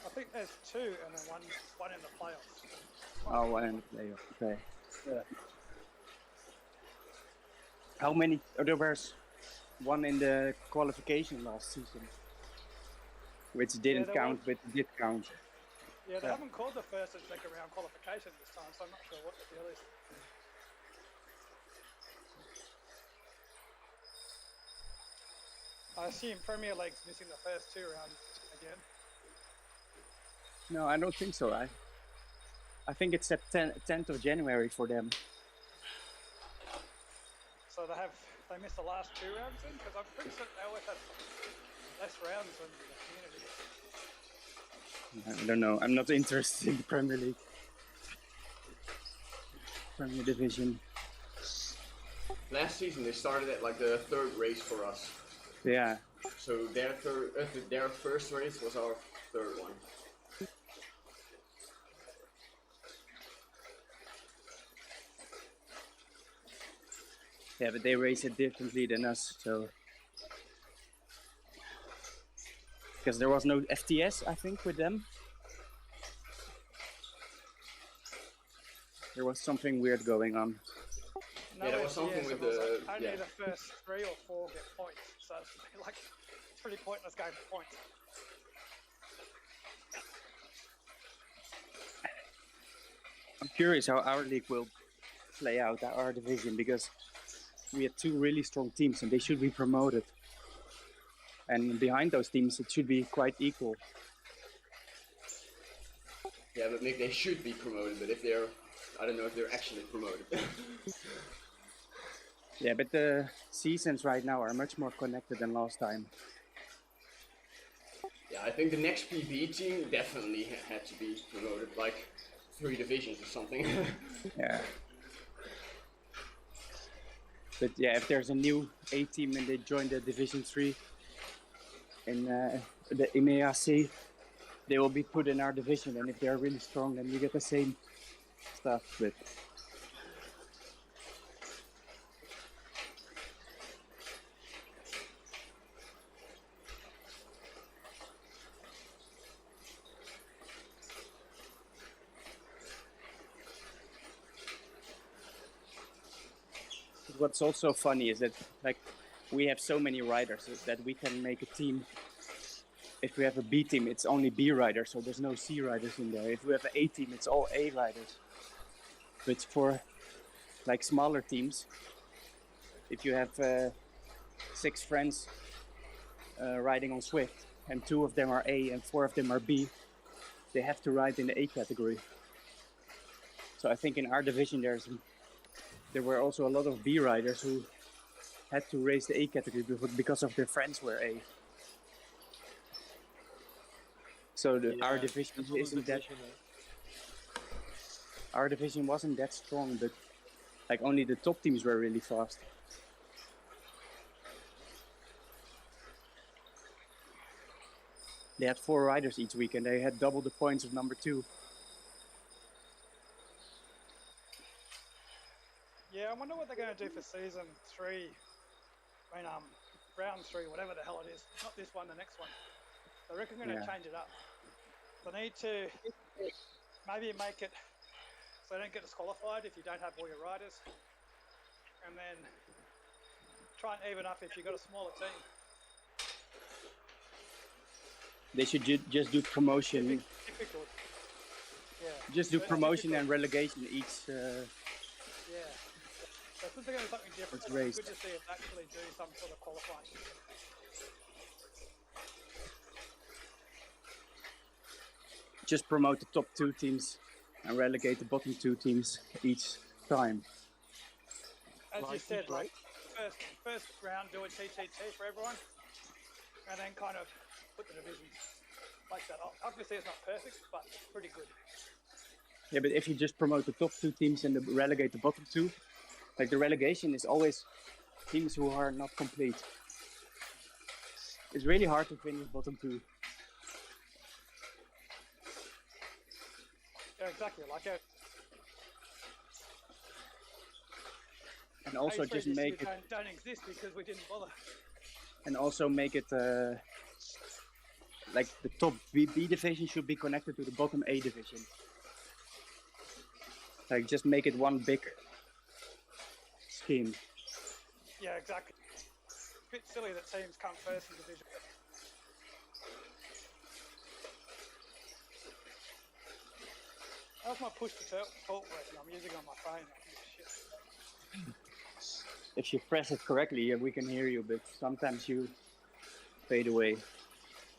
I think there's 2 and then one in the playoffs. Oh, one in the playoff, okay. Yeah. How many? Oh, there was one in the qualification last season, which didn't there count, but did count. Yeah, they haven't called the first and second round qualification this time, so I'm not sure what the deal is. I assume Premier League's missing the first 2 rounds again. No, I don't think so. I think it's at 10th of January for them. So they missed the last 2 rounds then? Because I'm pretty certain they always had less rounds than the community. I don't know. I'm not interested in the Premier League. Premier Division. Last season they started at like the 3rd race for us. Yeah. So their first race was our 3rd one. Yeah, but they race it differently than us, so. Because there was no FTS, I think, with them. There was something weird going on. No, yeah, there was something with the... Only the first 3 or 4 get points, so it's like it's a pretty pointless game for points. I'm curious how our league will play out, our division, because we had 2 really strong teams and they should be promoted. And behind those teams, it should be quite equal. Yeah, but maybe they should be promoted, but if they're... I don't know if they're actually promoted. Yeah, but the seasons right now are much more connected than last time. Yeah, I think the next PB team definitely had to be promoted, like 3 divisions or something. Yeah. But yeah, if there's a new A team and they join the Division 3 in the EMEA C, they will be put in our division, and if they're really strong, then you get the same stuff. But what's also funny is that like we have so many riders that we can make a team. If we have a B team, it's only B riders, so there's no C riders in there. If we have an A team, it's all A riders. But for like smaller teams, if you have 6 friends riding on Zwift, and 2 of them are A and 4 of them are B, they have to ride in the A category. So I think in our division there were also a lot of B riders who had to race the A category because of their friends were A. So our division isn't that. Our division wasn't that strong, but like only the top teams were really fast. They had 4 riders each week, and they had double the points of number 2. Yeah, I wonder what they're going to do for season 3. I mean, round 3, whatever the hell it is. Not this one, the next one. I reckon they're going to change it up. They need to maybe make it so they don't get disqualified if you don't have all your riders, and then try and even up if you've got a smaller team. They should just do promotion. Difficult. Yeah. Just do promotion and relegation each. Yeah. So since they're going to do something different, it's good to see them actually do some sort of qualifying. Just promote the top 2 teams and relegate the bottom 2 teams each time. As you said, like first round, do a TTT for everyone, and then kind of put the divisions like that. Obviously, it's not perfect, but pretty good. Yeah, but if you just promote the top 2 teams and relegate the bottom 2, like the relegation is always teams who are not complete. It's really hard to finish bottom 2. Yeah, exactly. Like and also just make it. Don't exist because we didn't bother. And also make it like the top B division should be connected to the bottom A division. Like just make it one big scheme. Yeah, exactly. A bit silly that teams come first in division. How's my push to talk working? I'm using it on my phone. Shit. If you press it correctly, yeah, we can hear you, but sometimes you fade away.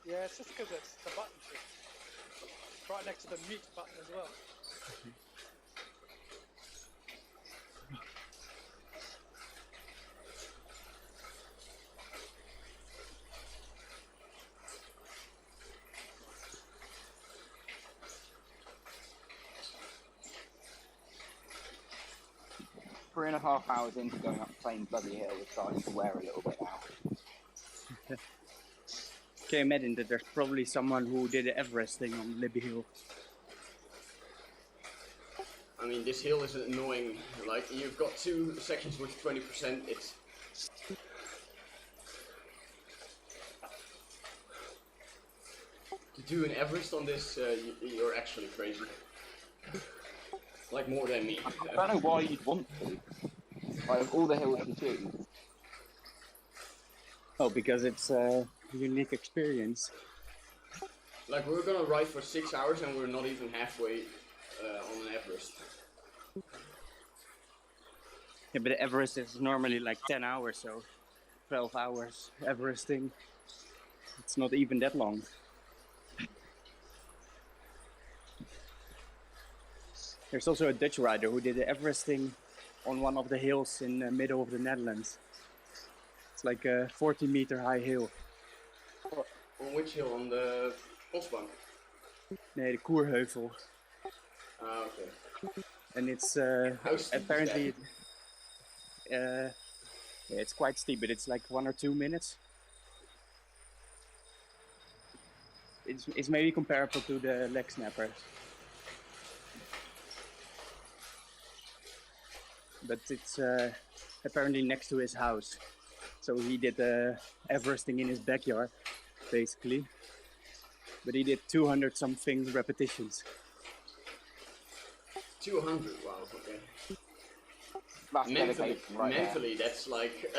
Yeah, it's just because it's the button shit. It's right next to the mute button as well. Three and a half hours into going up Plain Bloody Hill, we're starting to wear a little bit now. Can you imagine that there's probably someone who did the Everest thing on Libby Hill? I mean, this hill is annoying. Like, you've got 2 sections with 20%. It's... To do an Everest on this, you're actually crazy. Like, more than me. I don't know why you'd want to. Like, of all the hills to choose. Oh, because it's a unique experience. Like, we're gonna ride for 6 hours and we're not even halfway on an Everest. Yeah, but the Everest is normally like 10 hours, so 12 hours Everesting. It's not even that long. There's also a Dutch rider who did the Everesting on one of the hills in the middle of the Netherlands. It's like a 40-meter high hill. On which hill? On the Bosbank? Nee, the Koerheuvel. Ah, okay. And it's How steep apparently is Yeah, it's quite steep, but it's like 1 or 2 minutes. It's maybe comparable to the leg snappers. But it's apparently next to his house. So he did Everesting in his backyard, basically. But he did 200 something repetitions. 200, wow, okay. That's dedication right there. Mentally, that's like...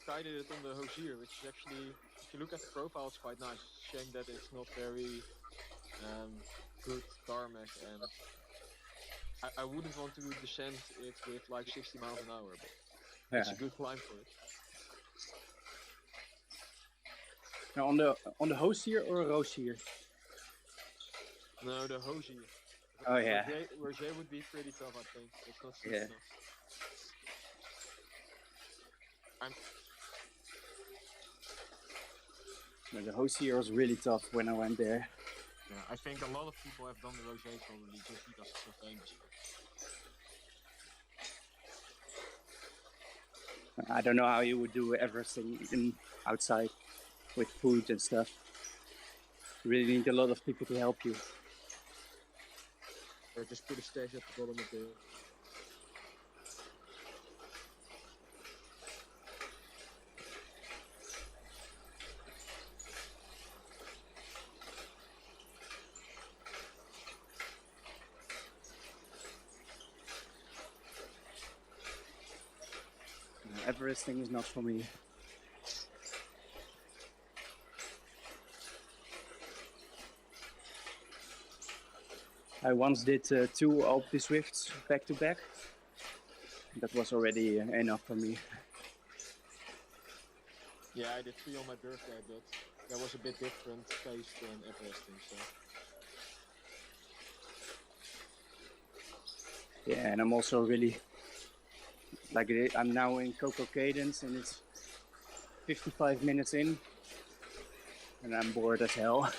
I did it on the Hozier, which is actually, if you look at the profile, it's quite nice. It's a shame that it's not very good tarmac, and I wouldn't want to descend it with like 60 miles an hour, but it's a good climb for it. Now on the Hozier or Rosier? No, the Hozier. Oh yeah. Roger would be pretty tough, I think. It's not steep enough. The Hozier was really tough when I went there. Yeah, I think a lot of people have done the Roger probably just because it's so famous. I don't know how you would do everything outside with food and stuff. You really need a lot of people to help you. Or just put a stage at the bottom of the... Everesting is not for me. I once did 2 Alpe Zwifts back to back. That was already enough for me. Yeah, I did 3 on my birthday, but that was a bit different pace than Everesting, so... Yeah, and I'm also really... Like, I'm now in Coco Cadence and it's 55 minutes in. And I'm bored as hell.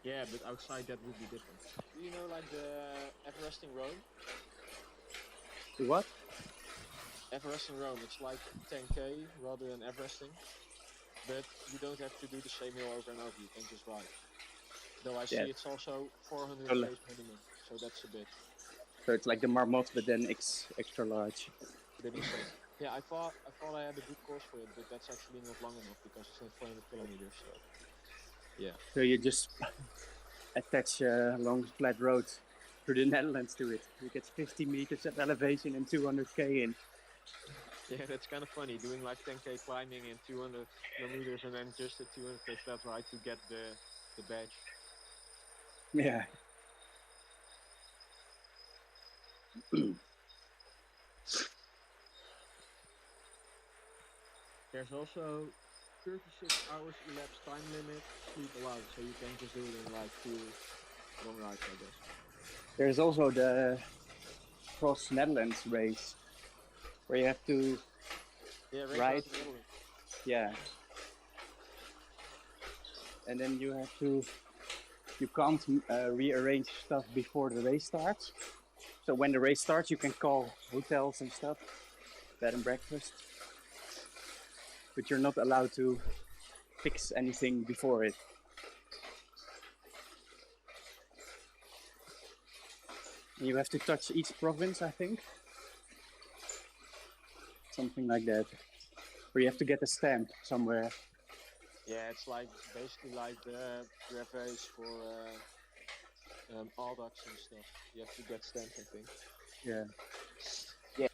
Yeah, but outside that would be different. Do you know, like, the Everesting Rome? The what? Everesting Rome, it's like 10k rather than Everesting. But you don't have to do the same hill over and over, you can just ride. Though I see it's also 400 k's minimum, so that's a bit. So it's like the Marmot, but then extra large. Bit insane. Yeah, I thought I had a good course for it, but that's actually not long enough because it's not 400 kilometers, so... Yeah. So you just attach a long flat road through the Netherlands to it. You get 50 meters at elevation and 200k in. Yeah, that's kind of funny, doing like 10k climbing in 200 kilometers and then just a 200k flat ride to get the badge. Yeah. There's also 36 hours elapsed time limit, sleep allowed, so you can just do it in like 2 long rides, I guess. There's also the Cross Netherlands race, where you have to ride. Yeah. And then you have to, you can't rearrange stuff before the race starts. So when the race starts, you can call hotels and stuff, bed and breakfast. But you're not allowed to fix anything before it. You have to touch each province, I think. Something like that. Or you have to get a stamp somewhere. Yeah, it's like basically like the brevets for Audax and stuff. You have to get stamped, I think. Yeah. Yeah.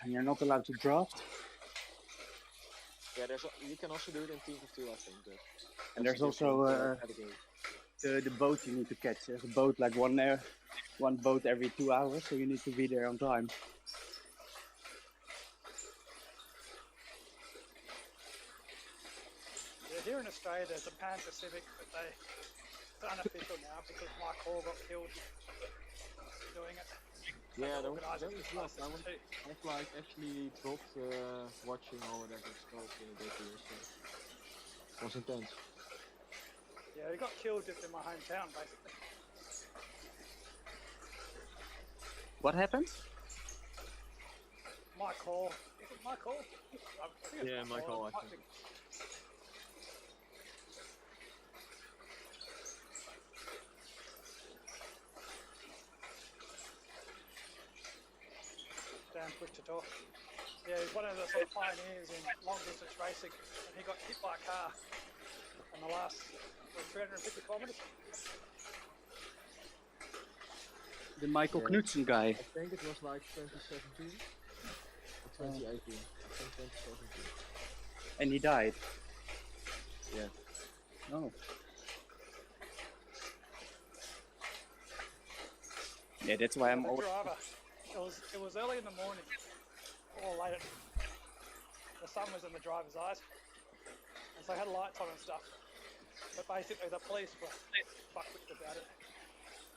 And you're not allowed to draft. Yeah, you can also do it in teams of 2, I think. But and there's also the boat you need to catch. There's a boat like one boat every 2 hours, so you need to be there on time. Yeah, here in Australia there's a Pan Pacific, but it's unofficial now because Mike Hall got killed doing it. Yeah, that was rough. I've like actually dropped watching or whatever it's called this year, so it was intense. Yeah, he got killed just in my hometown, basically. What happened? My call. Is it my call? I think it's Yeah, my call, I Might think. be- Dan quick to talk. Yeah, he's one of the sort of pioneers in long distance racing, and he got hit by a car in the last 350 kilometres. The Michael Yeah. Knudsen guy. I think it was like 2017 or 2018. I think 2017. And he died. Yeah. Oh. Yeah, that's why I'm The always... driver. It was early in the morning, or late. The sun was in the driver's eyes, and so they had lights on and stuff. But basically, the police were fucked about it.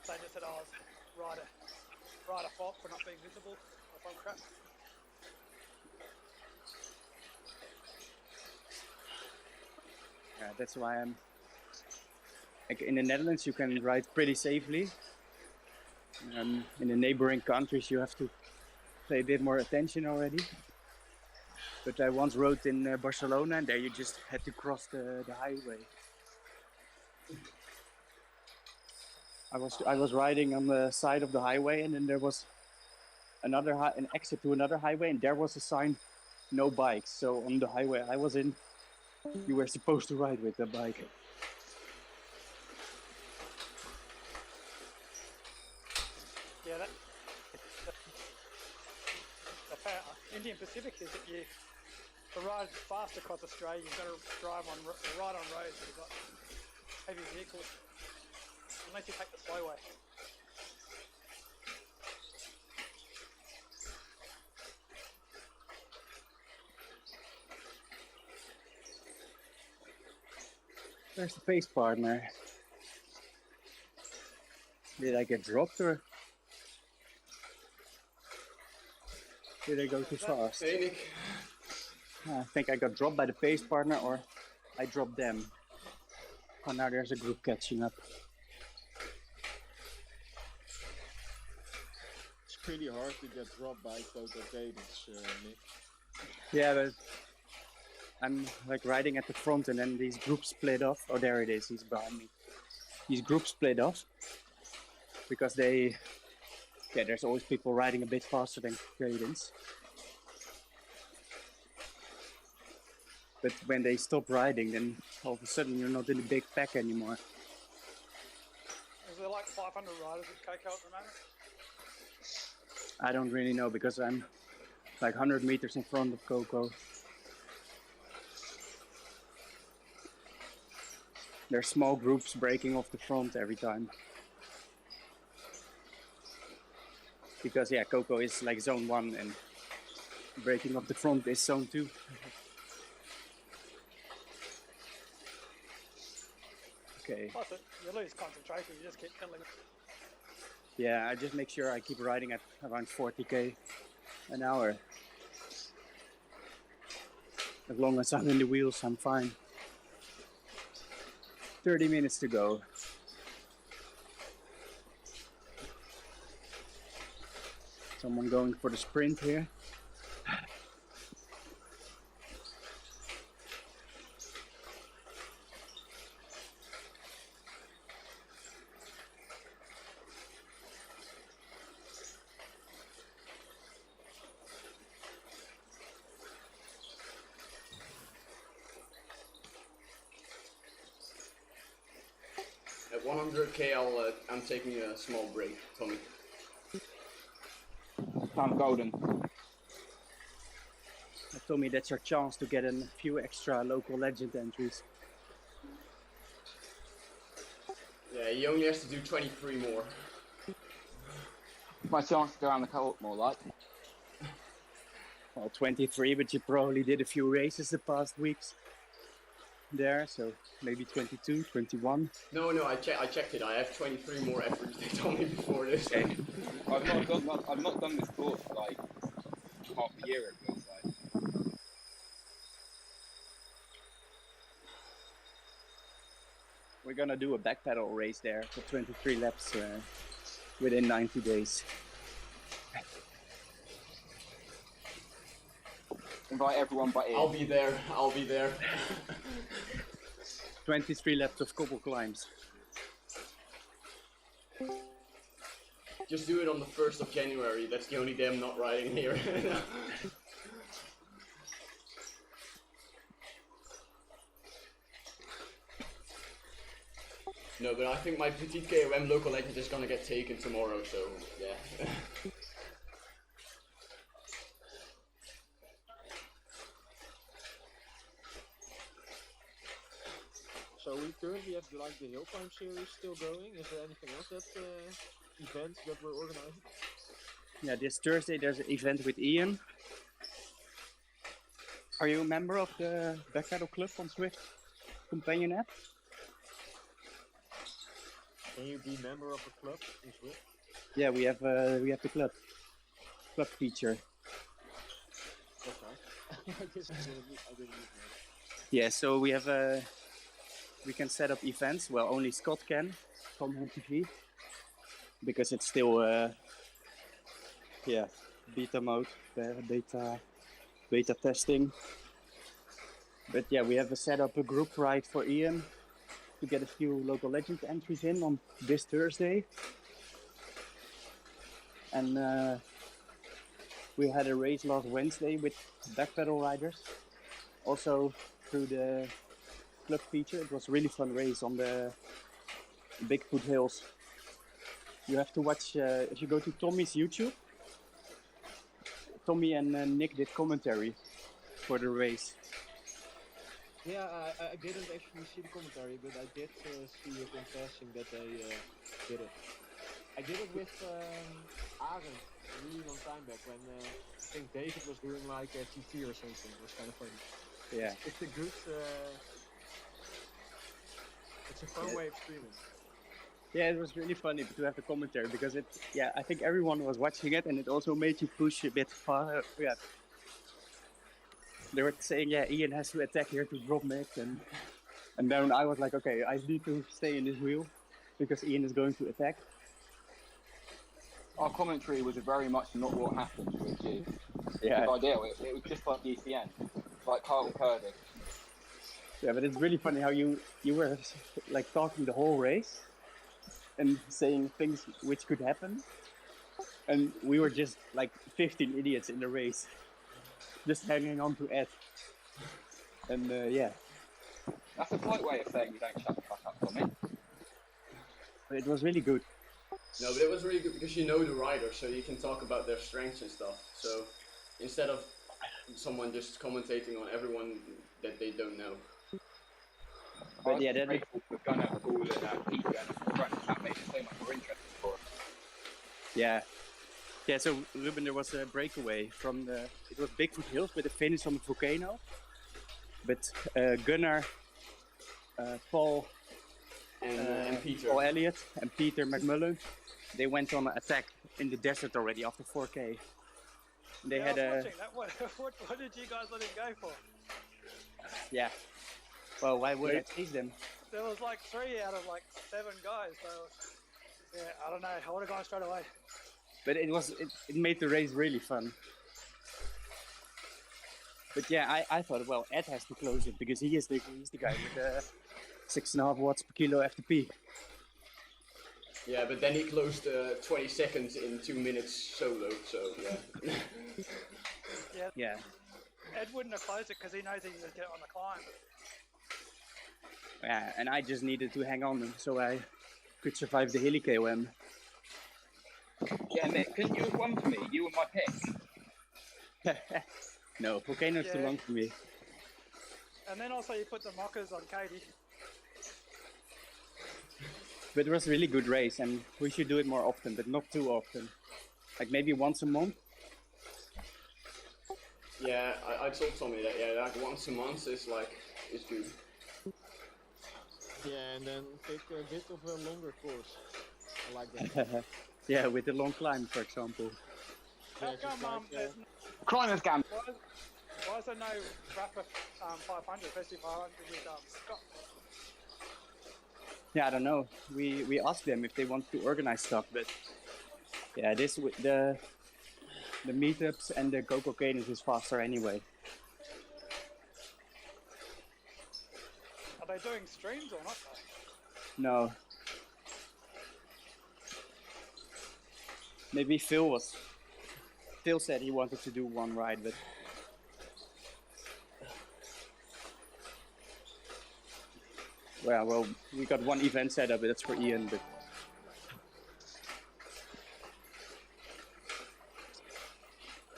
They just said, "Oh, it's rider fault for not being visible or some crap." Yeah, that's why I'm... Like in the Netherlands, you can ride pretty safely. In the neighboring countries, you have to pay a bit more attention already. But I once rode in Barcelona, and there you just had to cross the highway. I was riding on the side of the highway, and then there was an exit to another highway, and there was a sign, "No bikes." So on the highway I was in, you were supposed to ride with a bike. Yeah, the Indian Pacific is that to ride fast across Australia, you've got to ride on roads that have got heavy vehicles, unless you take the slow way. Where's the pace partner? Did I get dropped or did I go too fast? Hey, Nick. I think I got dropped by the pace partner, or I dropped them. Oh, now there's a group catching up. It's pretty hard to get dropped by Coco Cadence, Nick. Yeah, but I'm like riding at the front, and then these groups split off. Oh, there it is. He's behind me. These groups split off because there's always people riding a bit faster than Cadence. But when they stop riding, then all of a sudden you're not in a big pack anymore. Is there like 500 riders at Coco at the moment? I don't really know because I'm like 100 meters in front of Coco. There's small groups breaking off the front every time. Because yeah, Coco is like zone 1 and breaking off the front is zone 2. Okay. Plus, you lose concentration, you just keep killing. Yeah, I just make sure I keep riding at around 40k an hour. As long as I'm in the wheels, I'm fine. 30 minutes to go. Someone going for the sprint here. At 100k, I'm taking a small break, Tommy. I'm golden. Tommy, that's your chance to get a few extra local legend entries. Yeah, he only has to do 23 more. My chance to go around the court more like. Well, 23, but you probably did a few races the past weeks there, so maybe 22, 21. No, I checked it. I have 23 more efforts they told me before this. Okay. I've not done this course for like half a year, it feels like. We're gonna do a back pedal race there for 23 laps within 90 days. Invite everyone but Ian. I'll be there. I'll be there. 23 laps of cobble climbs. Just do it on the 1st of January. That's the only day I'm not riding here. No, but I think my Petite KOM local legend is gonna get taken tomorrow, so yeah. So we currently have like the hill climb series still going. Is there anything else that events that we're organizing? Yeah, this Thursday there's an event with Ian. Are you a member of the backpedal club on Zwift Companion app? Can you be member of a club in Zwift? Yeah, we have the club feature. Okay. I didn't know. Yeah, so we have we can set up events. Well, only Scott can from MTV because it's still beta mode, beta testing. But yeah, we have set up a group ride for Ian to get a few local legend entries in on this Thursday. And we had a race last Wednesday with backpedal riders. Also through the club feature. It was a really fun race on the Bigfoot Hills. You have to watch, if you go to Tommy's YouTube, Tommy and Nick did commentary for the race. Yeah, I didn't actually see the commentary, but I did see it in passing that they did it. I did it with Arend a really long time back when I think David was doing like a TT or something. It was kind of funny. Yeah. It's a good, it's a fun way of streaming. Yeah, it was really funny to have the commentary because I think everyone was watching it and it also made you push a bit far. Yeah. They were saying, yeah, Ian has to attack here to drop mix, and then I was like, okay, I need to stay in this wheel because Ian is going to attack. Our commentary was very much not what happened, which is Yeah. the idea. It was just like ECN, like Carl Purdy. Yeah, but it's really funny how you were like talking the whole race and saying things which could happen, and we were just like 15 idiots in the race, just hanging on to Ed. And yeah. That's a polite way of saying you don't shut the fuck up, Tommy. But it was really good. No, but it was really good because you know the rider, so you can talk about their strengths and stuff. So instead of someone just commentating on everyone that they don't know. But yeah, we're going to have a ball at Peter and that made it so much more interesting for us. Yeah. Yeah, so Ruben, there was a breakaway from it was Bigfoot Hills with a finish on the volcano. But Gunnar, Paul, and Peter. Paul Elliott and Peter McMullen, they went on an attack in the desert already after 4K. They yeah, had I was watching that. What did you guys let him go for? Yeah. Well, why would I chase them? There was like 3 out of like 7 guys, so yeah, I don't know. I would have gone straight away. But it made the race really fun. But yeah, I thought, well, Ed has to close it because he's the guy with 6.5 watts per kilo FTP. Yeah, but then he closed 20 seconds in 2 minutes solo, so yeah. Yeah. Ed wouldn't have closed it because he knows he can get on the climb. Yeah, and I just needed to hang on so I could survive the hilly KOM. Yeah, Nick, couldn't you have won for me? You were my pick. No, Volcano's too long for me. And then also you put the mockers on Katie. But it was a really good race and we should do it more often, but not too often. Like maybe once a month. Yeah, I told Tommy that, yeah, like once a month is good. Yeah, and then take a bit of a longer course. I like that. Yeah, with the long climb, for example. How come there's Climbers Camp. why is there no rapid 500, especially 500 with Scott? Yeah, I don't know. We asked them if they want to organize stuff, but yeah, the meetups and the Coco cadence is faster anyway. Are they doing streams or not? Though? No. Maybe Phil said he wanted to do one ride, but well, we got one event set up, but that's for Ian. But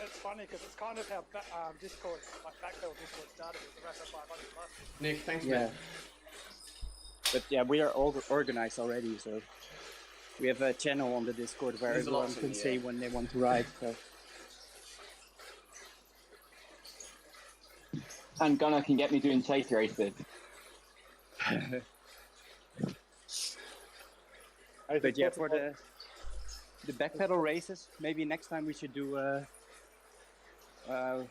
it's funny because it's kind of how Discord, like Backpedal Discord started with the Rapid 500 Plus. Nick, thanks, yeah. man. But yeah, we are all organized already, so we have a channel on the Discord where There's everyone lots can in say when they want to ride. So. And Gunnar can get me doing chase races. But yeah, for the backpedal races, maybe next time we should do so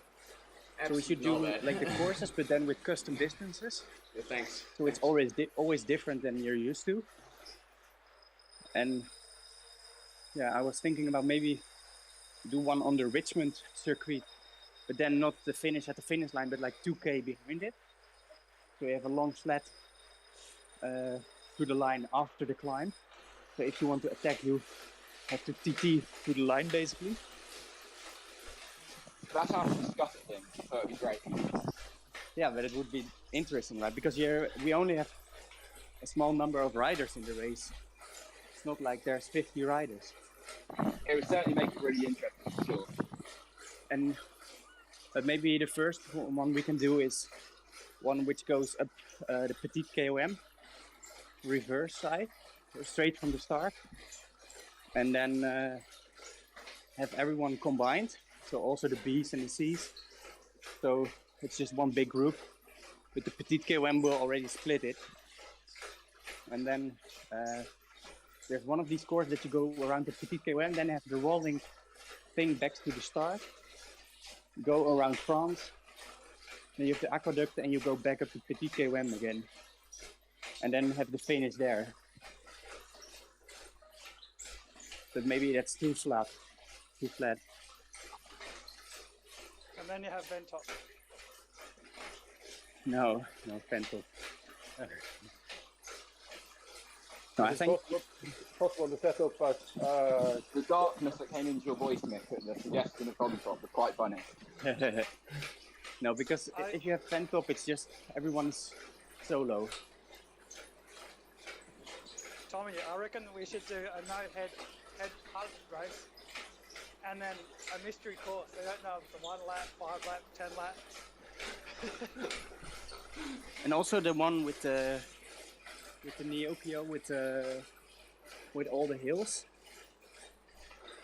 we should do like the courses, but then with custom distances. Yeah, thanks. So it's always different than you're used to. And yeah, I was thinking about maybe do one on the Richmond circuit, but then not the finish at the finish line, but like 2K behind it. So you have a long flat to the line after the climb. So if you want to attack, you have to TT to the line basically. That sounds disgusting, so it'd be great. Yeah, but it would be interesting, right? Because we only have a small number of riders in the race. It's not like there's 50 riders. It would certainly make it really interesting, for sure. And but maybe the first one we can do is one which goes up the Petite KOM reverse side, straight from the start, and then have everyone combined, so also the B's and the C's. So it's just one big group. With the Petite KOM we'll already split it, and then there's one of these courses that you go around the Petite KOM, then have the rolling thing back to the start, go around France, then you have the aqueduct and you go back up to Petite KOM again, and then have the finish there. But maybe that's too flat. And then you have Ventop. No, Ventop. No, I think possible to set up as the darkness that came into your voice, Mick, at the suggestion of Ventop was quite funny. No, because if you have Ventop, it's just everyone's solo. Tommy, I reckon we should do a no-head hug race, and then a mystery course. They don't know if it's a 1 lap, 5 lap, 10 lap. And also the one with the Neopio with all the hills,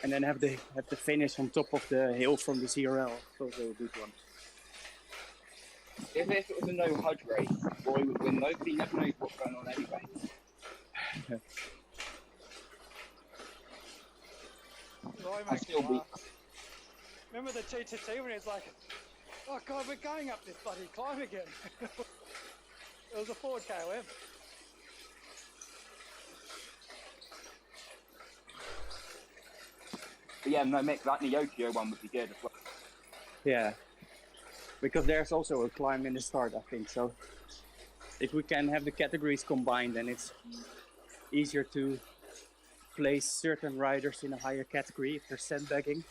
and then have the finish on top of the hill from the CRL. That's also a good one. If it was a no HUD race, Roy would win. Nobody never knows what's going on anyway. Roy makes me laugh. Remember the TTT when it's like, oh god, we're going up this bloody climb again. It was a 4 KOM. But yeah, no, Mick, that Neokio one would be good as well. Yeah, because there's also a climb in the start, I think. So if we can have the categories combined, then it's easier to place certain riders in a higher category if they're sandbagging.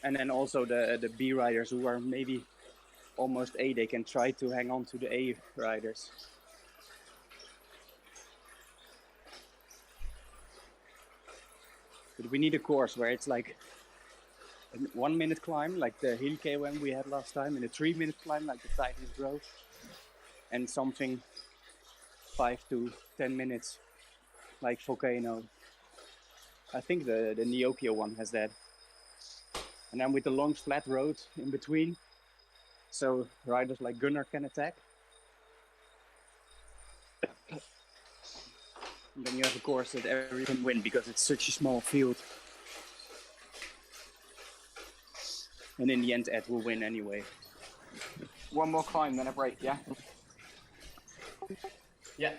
And then also the B riders who are maybe almost A, they can try to hang on to the A riders. But we need a course where it's like a 1 minute climb, like the Hill KOM we had last time, and a 3 minute climb, like the Titans Grove, and something 5 to 10 minutes, like Volcano. I think the Neopio one has that. And then with the long flat road in between, so riders like Gunnar can attack. And then you have a course that everyone can win because it's such a small field. And in the end, Ed will win anyway. One more climb, then a break, yeah? Yeah.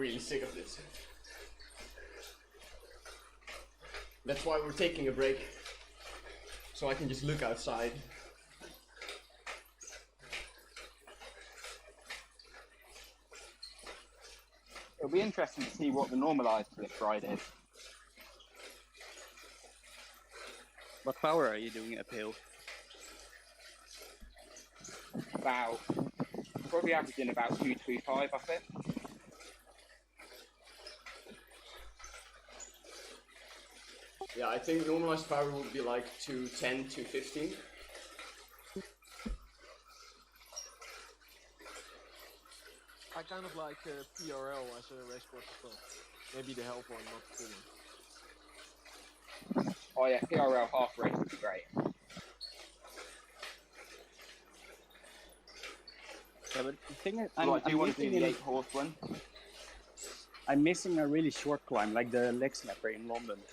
really sick of this. That's why we're taking a break, so I can just look outside. It'll be interesting to see what the normalised lift ride is. What power are you doing uphill? About, probably averaging about 225, I think. Yeah, I think normalized power would be like 210, 215. I kind of like PRL as a race course as well. Maybe the help one, not the full one. Oh yeah, PRL half race would be great. Yeah, but the thing is, I do want to do the missing 8-horse one. I'm missing a really short climb, like the leg snapper in London.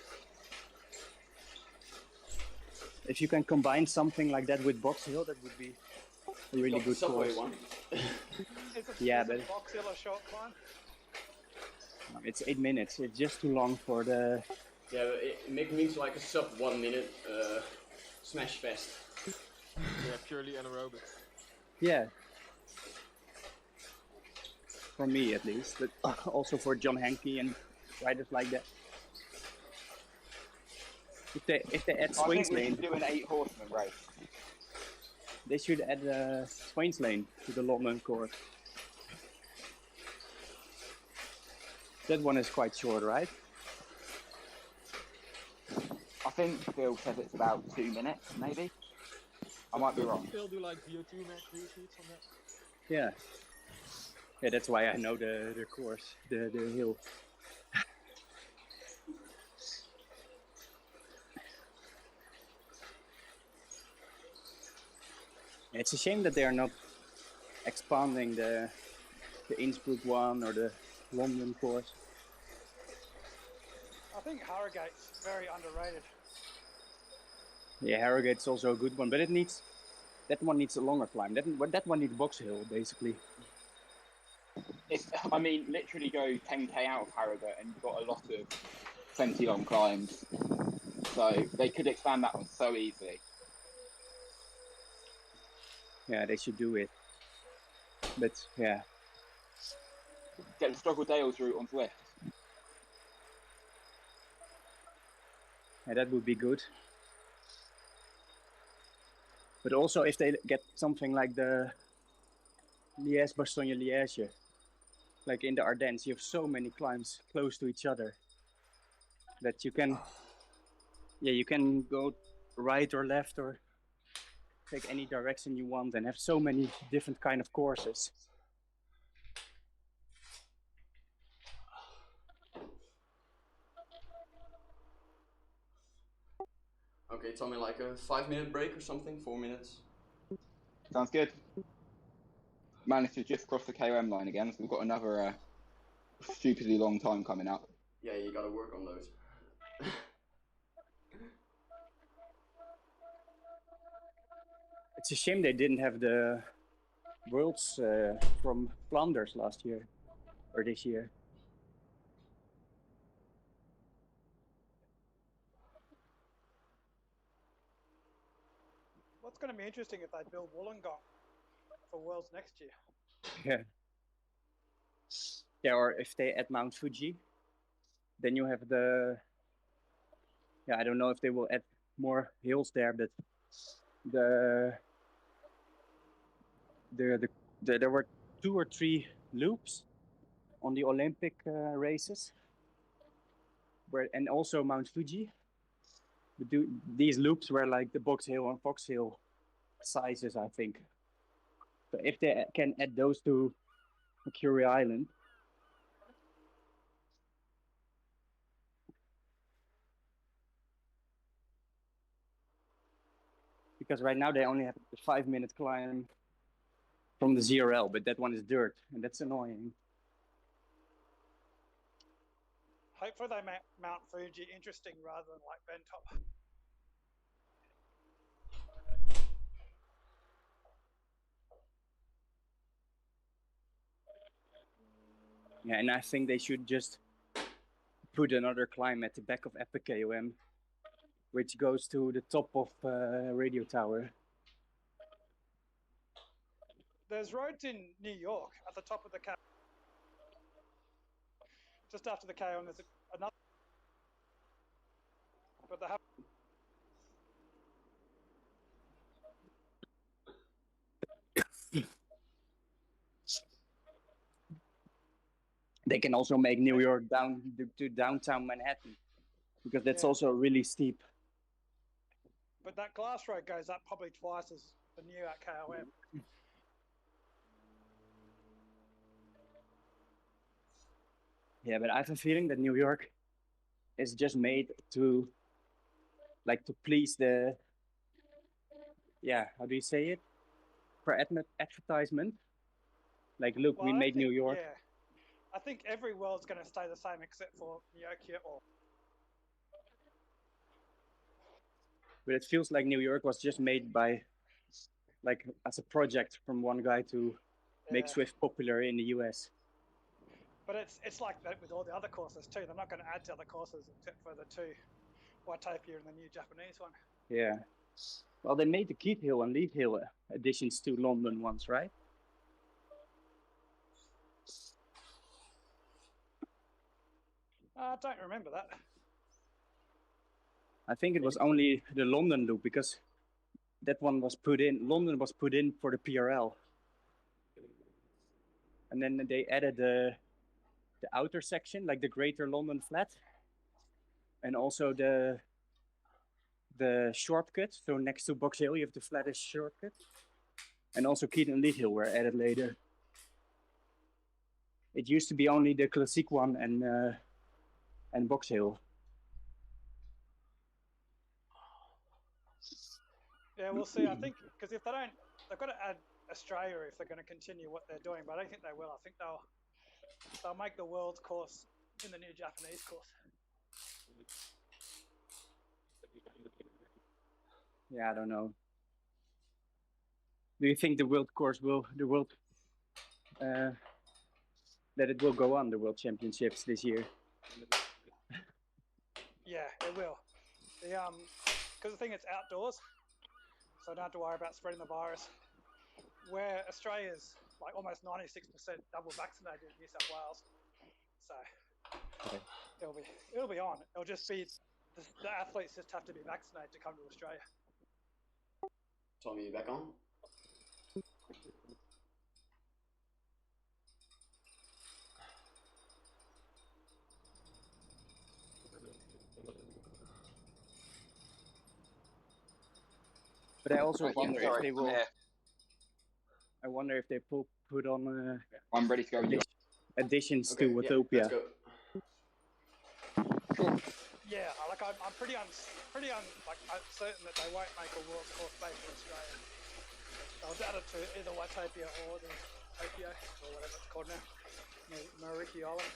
If you can combine something like that with Box Hill, that would be a really good subway course. one. Yeah, is but it Box Hill a short climb? it's 8 minutes. It's just too long for the. Yeah, it means like a sub 1 minute smash fest. Yeah, purely anaerobic. Yeah. For me at least, but also for John Hankey and riders like that. If they add I Swains think we Lane, should do an 8-horseman race. they should add Swains Lane to the London course. That one is quite short, right? I think Phil says it's about 2 minutes, maybe. I might be wrong. Phil do like VO2 max retweets on that? Yeah. Yeah, that's why I know the course, the hill. It's a shame that they are not expanding the Innsbruck one or the London course. I think Harrogate's very underrated. Yeah, Harrogate's also a good one, but that one needs a longer climb. That one needs Box Hill, basically. I mean, literally go 10k out of Harrogate and you've got a lot of 20 long climbs. So they could expand that one so easily. Yeah, they should do it. But yeah. Get the Struggle Dales route on Zwift. Yeah, that would be good. But also if they get something like the Liège-Bastogne-Liège, like in the Ardennes, you have so many climbs close to each other that you can, you can go right or left or take any direction you want and have so many different kind of courses. Okay, tell me like a 5-minute break or something, 4 minutes. Sounds good. Managed to just cross the KOM line again, so we've got another stupidly long time coming up. Yeah, you gotta work on those. It's a shame they didn't have the Worlds from Flanders last year, or this year. What's going to be interesting if they build Wollongong for Worlds next year? Yeah. Yeah, or if they add Mount Fuji, then you have the. Yeah, I don't know if they will add more hills there, but there were 2 or 3 loops on the Olympic races, and also Mount Fuji. These loops were like the Box Hill and Fox Hill sizes, I think. So if they can add those to Mercury Island, because right now they only have the 5-minute climb from the ZRL, but that one is dirt, and that's annoying. Hopefully they make Mount Fuji interesting rather than like Bentop. Yeah, and I think they should just put another climb at the back of Epic KOM, which goes to the top of Radio Tower. There's roads in New York at the top of the just after the KOM. There's another, but they have. They can also make New York down to downtown Manhattan, because that's also really steep. But that glass road goes up probably twice as the new at KOM. Yeah, but I have a feeling that New York is just made to, like, to please the, yeah, how do you say it? For advertisement. Like, look, we made New York. Yeah, I think every world's going to stay the same except for New York or. But it feels like New York was just made by, like, as a project from one guy to make Zwift popular in the US. But it's like that with all the other courses too. They're not going to add to other courses except for the two, Watopia and the new Japanese one. Yeah. Well, they made the Keith Hill and Leith Hill additions to London once, right? I don't remember that. I think it was only the London loop, because that one was put in, London was put in for the PRL. And then they added the outer section, like the Greater London Flat. And also the shortcut, so next to Box Hill you have the flattest shortcut. And also Keith and Leith Hill were added later. It used to be only the Classic one and Box Hill. Yeah, we'll see. I think because if they don't, they've got to add Australia if they're going to continue what they're doing. But I don't think they will. I think they'll make the world's course in the new Japanese course. Yeah, I don't know. Do you think the world course will that it will go on the World Championships this year? Yeah, it will. Because the thing it's outdoors, so I don't have to worry about spreading the virus. Where Australia's like almost 96% double vaccinated in New South Wales, so it'll be on. It'll just be the athletes just have to be vaccinated to come to Australia. Tommy, you back on? But I also wonder if they will. I wonder if they put on. I'm ready to go. Additions to Watopia. Yeah, like I'm pretty I'm certain that they won't make a world course based in Australia. They'll add it to either Watopia or the Tokyo or whatever it's called now, Mariki Island.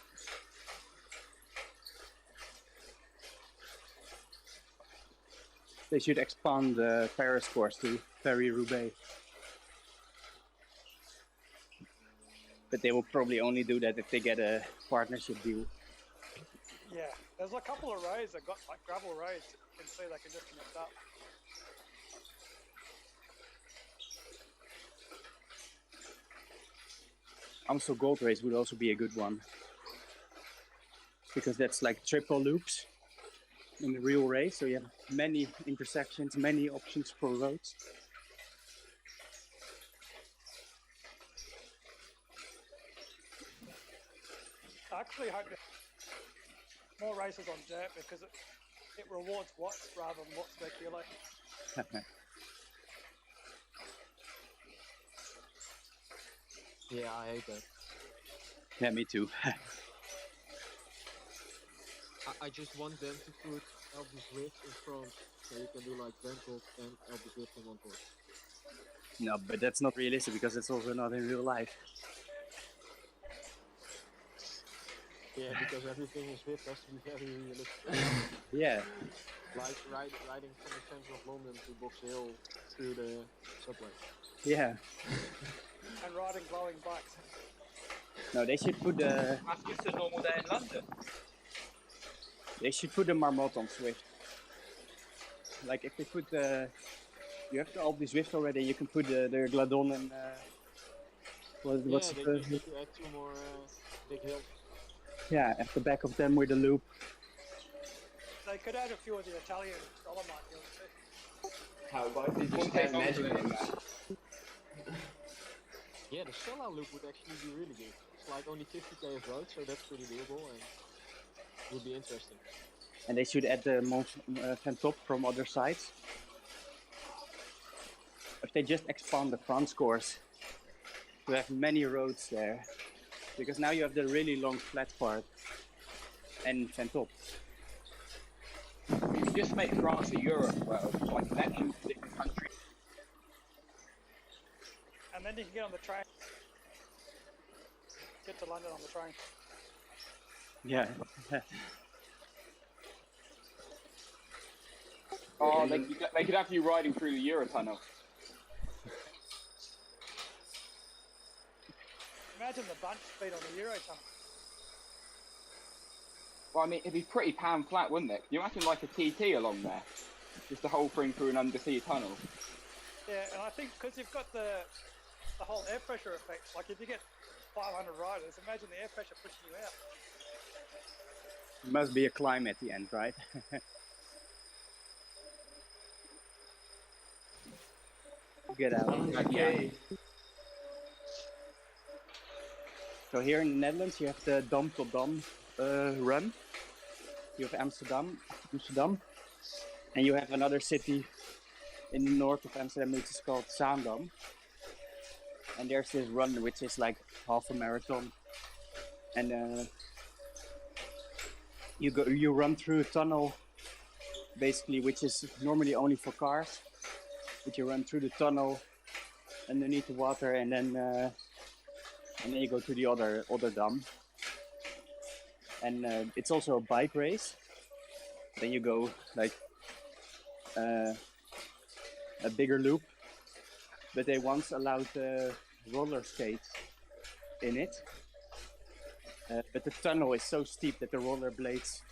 They should expand the Paris course to Paris-Roubaix. But they will probably only do that if they get a partnership deal. Yeah, there's a couple of roads that got like gravel roads. You can see they can just connect up. Amstel Gold Race would also be a good one. Because that's like triple loops in the real race, so you have many intersections, many options for roads. I actually hope that more races on dirt because it rewards watts rather than watts per kilo. Yeah, I hate that. Yeah, me too. I just want them to put Elby Zwift in front so you can do like Bangkok and Elby Zwift in one course. No, but that's not realistic because it's also not in real life. Yeah, because everything in Zwift has to be very realistic. Yeah. Like riding from the center of London to Box Hill through the subway. Yeah. And riding glowing bikes. No, they should put the. That's just a normal day in London. They should put the Marmot on Zwift. Like if they put the. You have the Alpe Zwift already. You can put the Gladon and. What's they the? just need to add 2 more big hills. Yeah, at the back of them with the loop. They could add a few of the Italian Dolomite hills too. How about they just add magic rooms? Yeah, the Stella loop would actually be really good. It's like only 50k of road, so that's pretty doable and would be interesting. And they should add the Mont Ventoux from other sides. If they just expand the France course to have many roads there, because now you have the really long flat part and Ventoux. You could just make France a Europe world, like connections to different countries. And then you can get on the train. Get to London on the train. Yeah. Oh, they could have you riding through the Eurotunnel. Imagine the bunch speed on the Eurotunnel. Well, I mean, it'd be pretty pan flat, wouldn't it? Can you imagine like a TT along there? Just the whole thing through an undersea tunnel. Yeah, and I think because you've got the whole air pressure effect, like if you get 500 riders, imagine the air pressure pushing you out. It must be a climb at the end, right? Get out. Okay. So here in the Netherlands, you have the Dam tot Dam run. You have Amsterdam, and you have another city in the north of Amsterdam, which is called Zaandam. And there's this run which is like half a marathon, and you run through a tunnel, basically, which is normally only for cars. But you run through the tunnel underneath the water, and then you go to the other dam. And it's also a bike race. Then you go like a bigger loop. But they once allowed roller skates in it. But the tunnel is so steep that the roller blades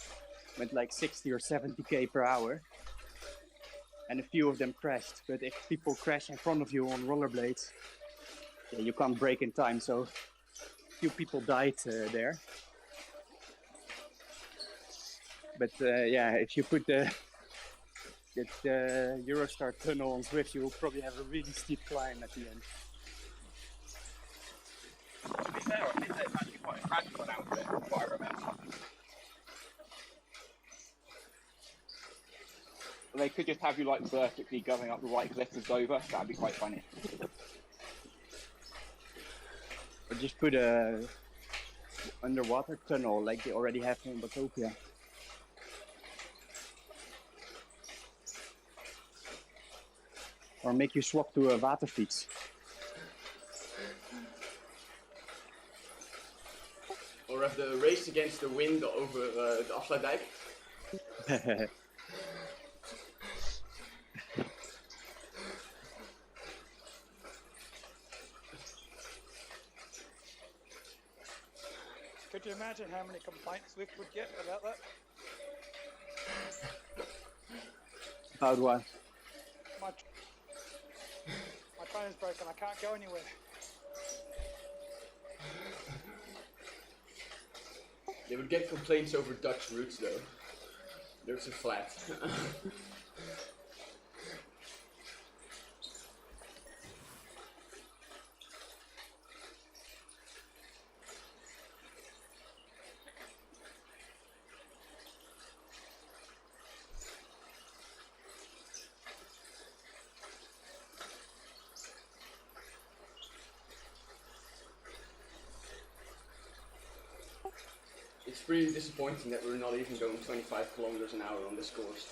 went like 60 or 70k per hour. And a few of them crashed. But if people crash in front of you on rollerblades, yeah, you can't brake in time. So a few people died there. But yeah, if you put the Eurostar tunnel on Zwift, you will probably have a really steep climb at the end. To be fair, I think that's actually quite a practical outfit, if I remember. They could just have you like vertically going up the right cliff of Dover. That'd be quite funny. Or just put a underwater tunnel like they already have in Batopia. Or make you swap to a waterfiets. Or have the race against the wind over the Afsluitdijk. Could you imagine how many complaints Zwift would get about that? About what? My train is broken, I can't go anywhere. They would get complaints over Dutch routes though. They're too flat. It's pretty disappointing that we're not even going 25 kilometers an hour on this course.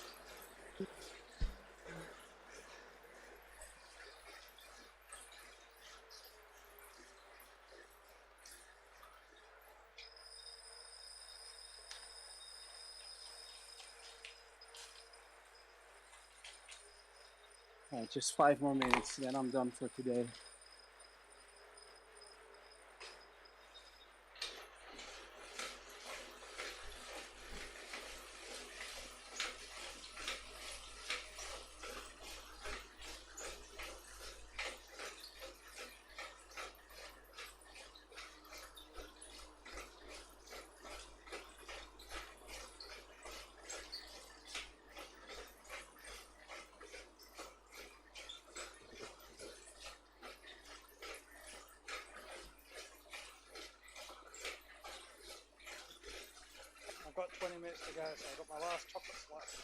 Just 5 more minutes, then I'm done for today. 20 minutes to go, so I've got my last chocolate slice.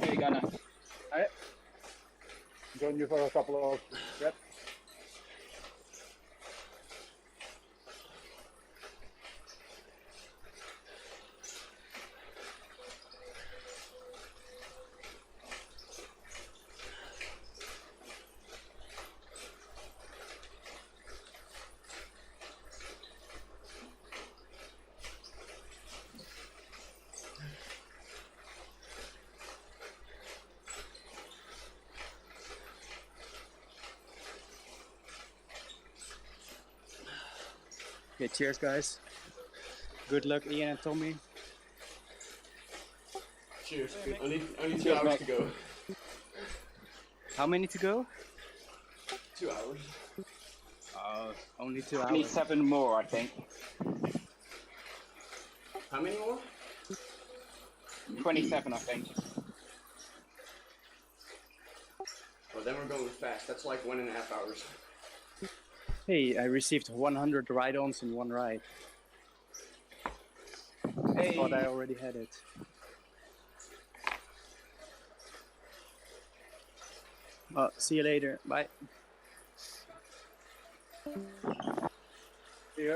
Here you go now. Alright. Join you for a couple of reps. Okay, cheers, guys. Good luck, Ian and Tommy. Cheers. Good. Only 2 Cheers, hours mate. to go. How many to go? 2 hours. Only 2 I need hours. 7 more, I think. How many more? 27, I think. Well, then we're going fast. That's like 1.5 hours. Hey, I received 100 ride-ons in one ride. I Hey. thought I already had it. See you later. Bye. See ya.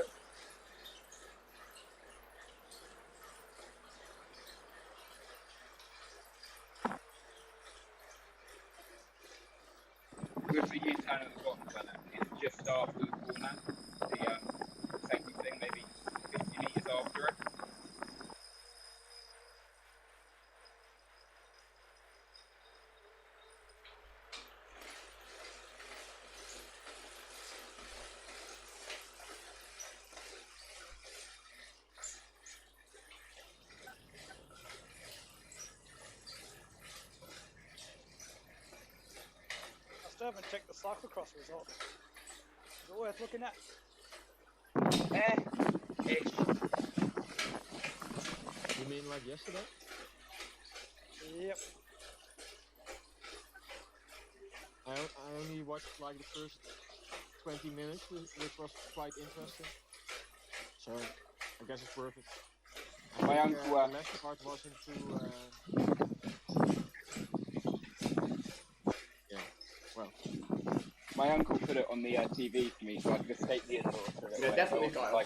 Good for you, turn at the bottom, but it's just after the corner. The safety thing, maybe 50 metres after it. I still haven't checked the cyclocross result. Is it worth looking at? Ish. You mean like yesterday? Yep. I only watched like the first 20 minutes, which was quite interesting. So I guess it's worth it. I My think, uncle, the last part was into yeah, well, My uncle put it on the TV for me, so I could escape the indoors. Yeah, definitely, Kyle.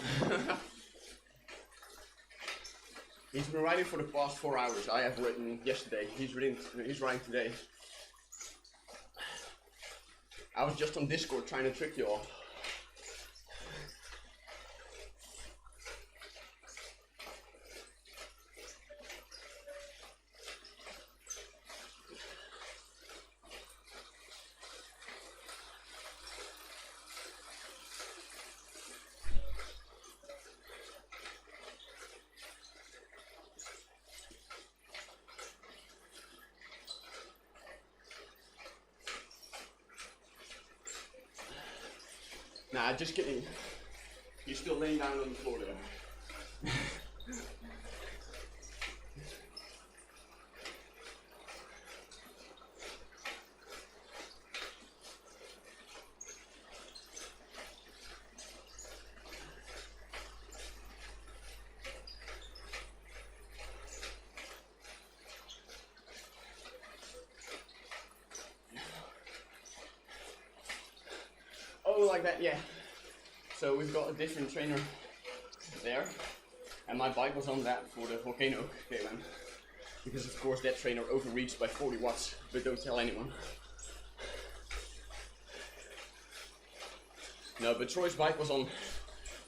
He's been riding for the past 4 hours. I have ridden yesterday. He's riding today. I was just on Discord trying to trick you all. Nah, just kidding. You're still laying down on the floor there. Oh, like that, yeah. So we've got a different trainer there, and my bike was on that for the volcano KLM. Because of course that trainer overreached by 40 watts, but don't tell anyone. No, but Troy's bike was on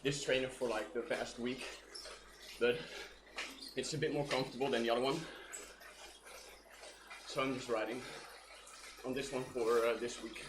this trainer for like the past week. but it's a bit more comfortable than the other one. So I'm just riding on this one for this week.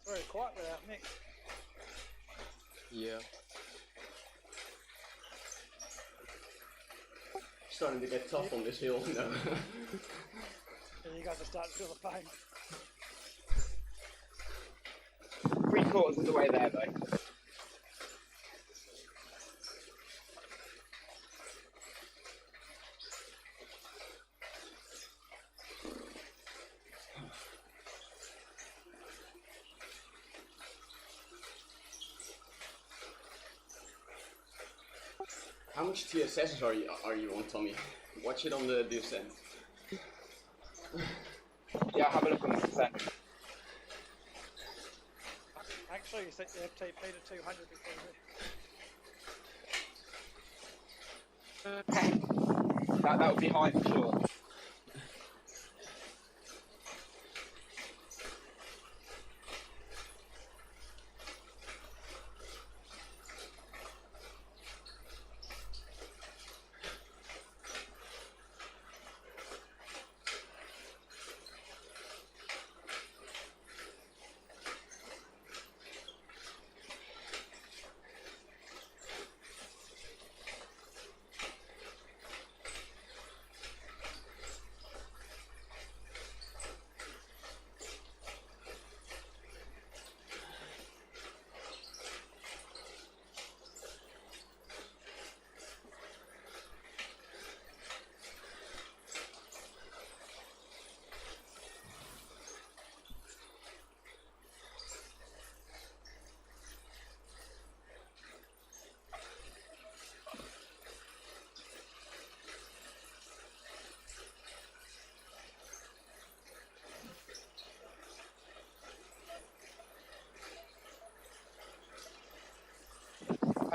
Very quiet without Mick. Yeah. Starting to get tough on this hill, you know. And you guys are starting to feel the pain. 3/4 of the way there though. How much TSSs are you on, Tommy? Watch it on the descent. Yeah, have a look on the descent. Actually, you set the FTP to 200 before That would be high for sure.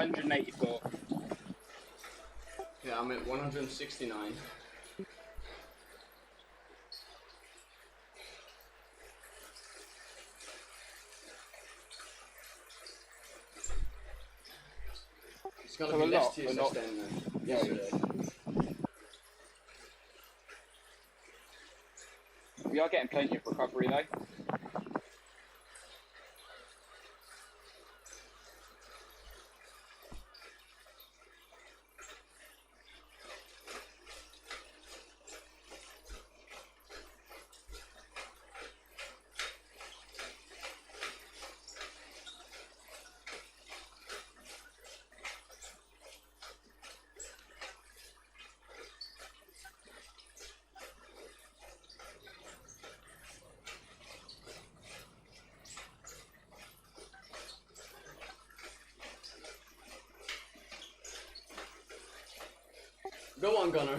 $184. Yeah, I'm at 169. It's gonna be less TSS than yesterday. We are getting plenty of recovery though. Go on, Gunnar.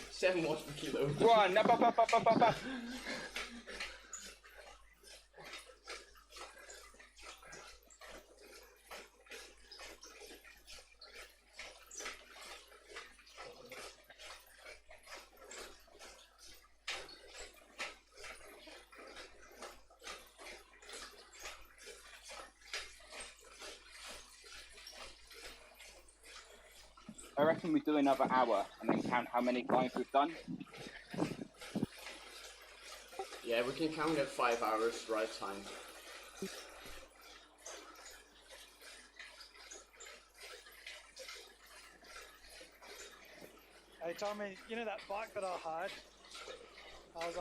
7 watts per kilo. Go on, up, up, up, up, up, up, up. I reckon we do another hour and then count how many climbs we've done. Yeah, we can count at 5 hours right time. Hey Tommy, you know that bike that I had? I was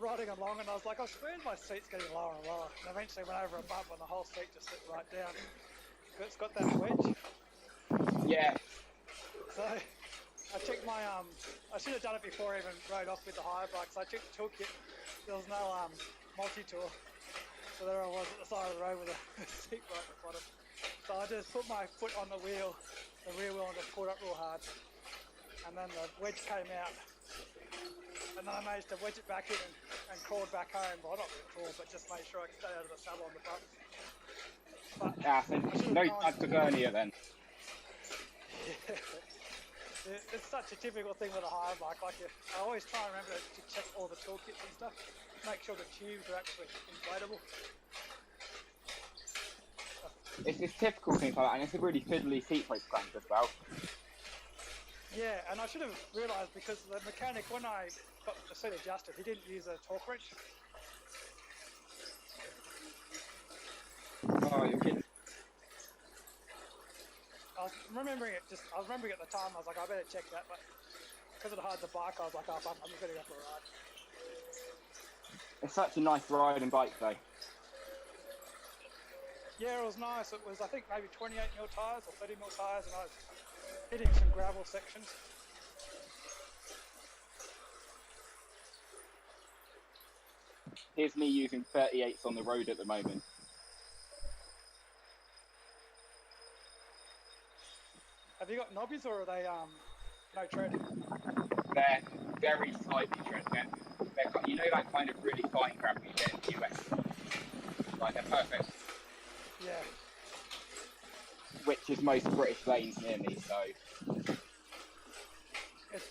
riding along and I was like, I swear my seat's getting lower and lower. And eventually went over a bump and the whole seat just slipped right down. It's got that wedge. Yeah. So I checked my I should have done it before I even rode off with the hire bike. So I checked the toolkit. There was no multi-tool. So there I was at the side of the road with a seat right at the bottom. So I just put my foot on the rear wheel, and just pulled up real hard. And then the wedge came out. And then I managed to wedge it back in and crawled back home. Well, not crawl, but just made sure I could stay out of the saddle on the bump. But Yeah, so no time to go near then. It's such a typical thing with a hire bike. Like I always try and remember to check all the toolkits and stuff. Make sure the tubes are actually inflatable. It's typical things like that, and it's a really fiddly seat post crank as well. Yeah, and I should have realised because the mechanic, when I got the seat adjusted, he didn't use a torque wrench. Oh, you're kidding. I was remembering at the time, I was like, I better check that, but because it had the bike, I was like, oh, I'm just going to go for a ride. It's such a nice riding bike though. Yeah, it was nice. It was, I think, maybe 28mm tyres or 30mm tyres, and I was hitting some gravel sections. Here's me using 38s on the road at the moment. Have you got knobbies or are they no tread? They're very slightly tread. You know that kind of really fine crap you get in the US? Like, they're perfect. Yeah. Which is most British lanes near me, so... It's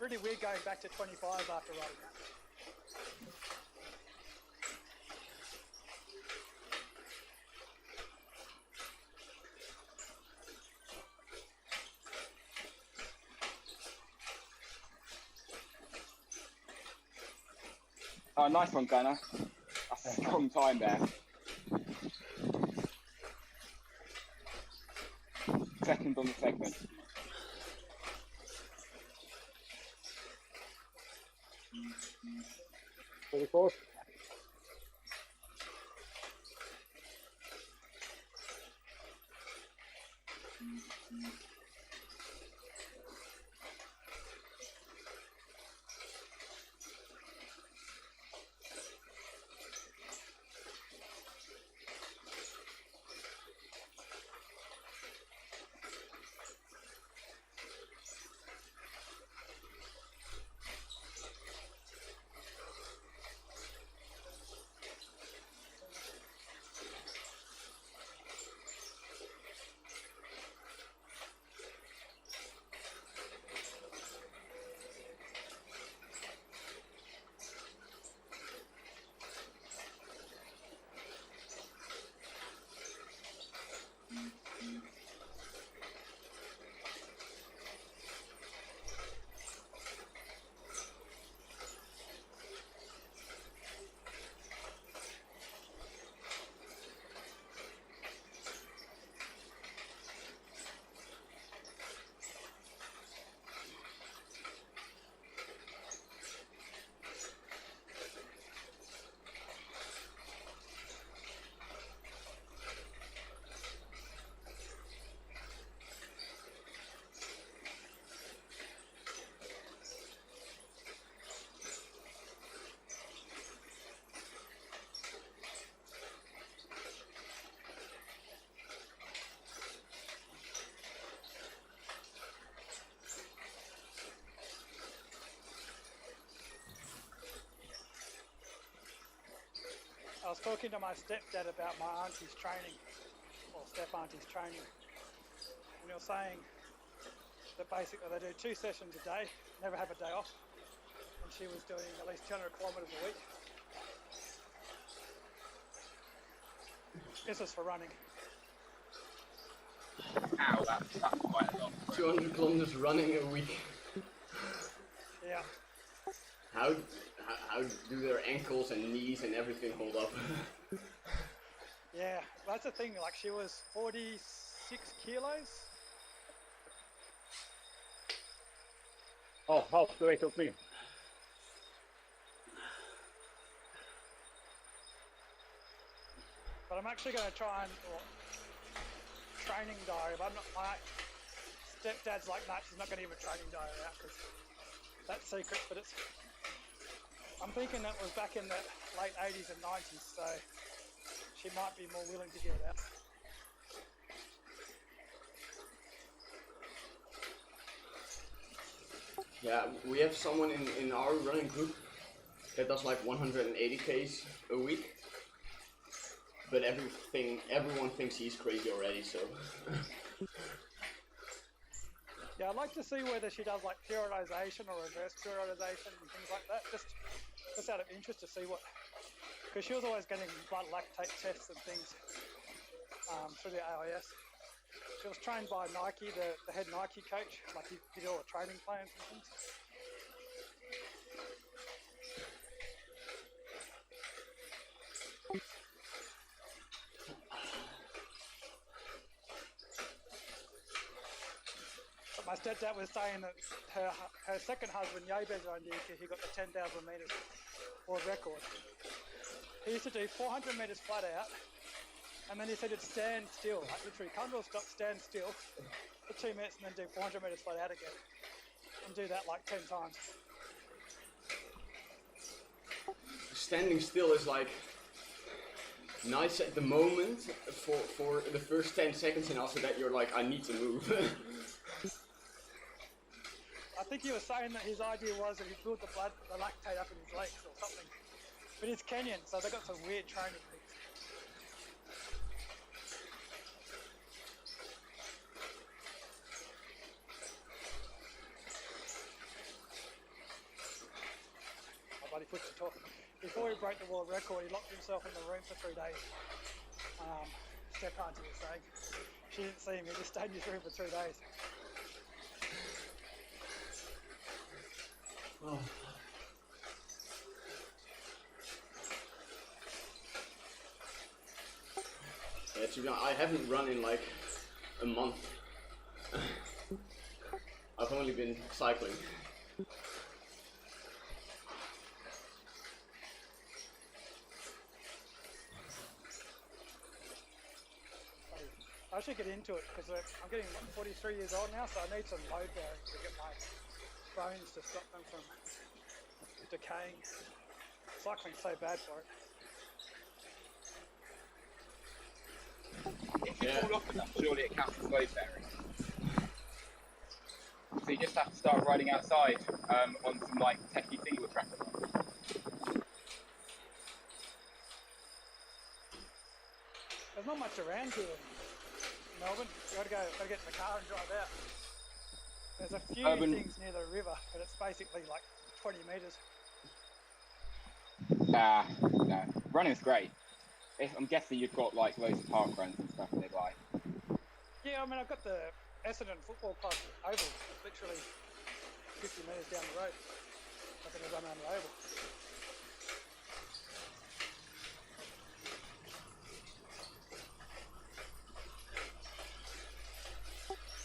really weird going back to 25 after riding that. Oh, nice one, Gunner. That's a strong time there. Second on the segment. For the course. I was talking to my stepdad about my auntie's training, or step-auntie's training, and he was saying that basically they do 2 sessions a day, never have a day off, and she was doing at least 200 kilometres a week. This is for running. Ow, that's quite a lot. 200 kilometers running a week. Yeah. How do their ankles and knees and everything hold up? Yeah, that's the thing. Like she was 46 kilos. Oh, half the weight of me. But I'm actually going to try and training diary. But I'm not. My stepdad's like, nah, she's not going to give a training diary out because that's secret. But it's. I'm thinking that was back in the late 80s and 90s, so she might be more willing to give it out. Yeah, we have someone in our running group that does like 180 Ks a week, but everyone thinks he's crazy already. So. Yeah, I'd like to see whether she does like periodization or reverse periodization and things like that. Just out of interest to see what, because she was always getting blood lactate tests and things through the AIS. She was trained by Nike, the head Nike coach, like he did all the training plans and things. But my stepdad was saying that her second husband, Jabez Randika, he got the 10,000 metres world record. He used to do 400 metres flat out, and then he said it'd stand still, like literally come to a stop, stand still for 2 minutes, and then do 400 metres flat out again, and do that like 10 times. Standing still is like nice at the moment for the first 10 seconds, and after that you're like, I need to move. I think he was saying that his idea was that he built the lactate up in his legs or something. But he's Kenyan, so they've got some weird training things. My buddy puts to talk. Before he broke the world record, he locked himself in the room for 3 days. Step auntie was saying. She didn't see him, he just stayed in his room for 3 days. Oh. Yeah, to be honest, I haven't run in like a month. I've only been cycling. I should get into it because I'm getting 43 years old now, so I need some load bearing to get my bones to stop them from decaying. Cycling's so bad for it. If you fall off enough, surely it counts as load bearing. So you just have to start riding outside on some like techie thing with tracker. There's not much around here in Melbourne. You gotta get in the car and drive out. There's a few things near the river, but it's basically like 20 metres. No. Running's great. I'm guessing you've got like loads of park runs and stuff nearby. Yeah, I mean, I've got the Essendon Football Club Oval. It's literally 50 metres down the road. I think I run around the oval.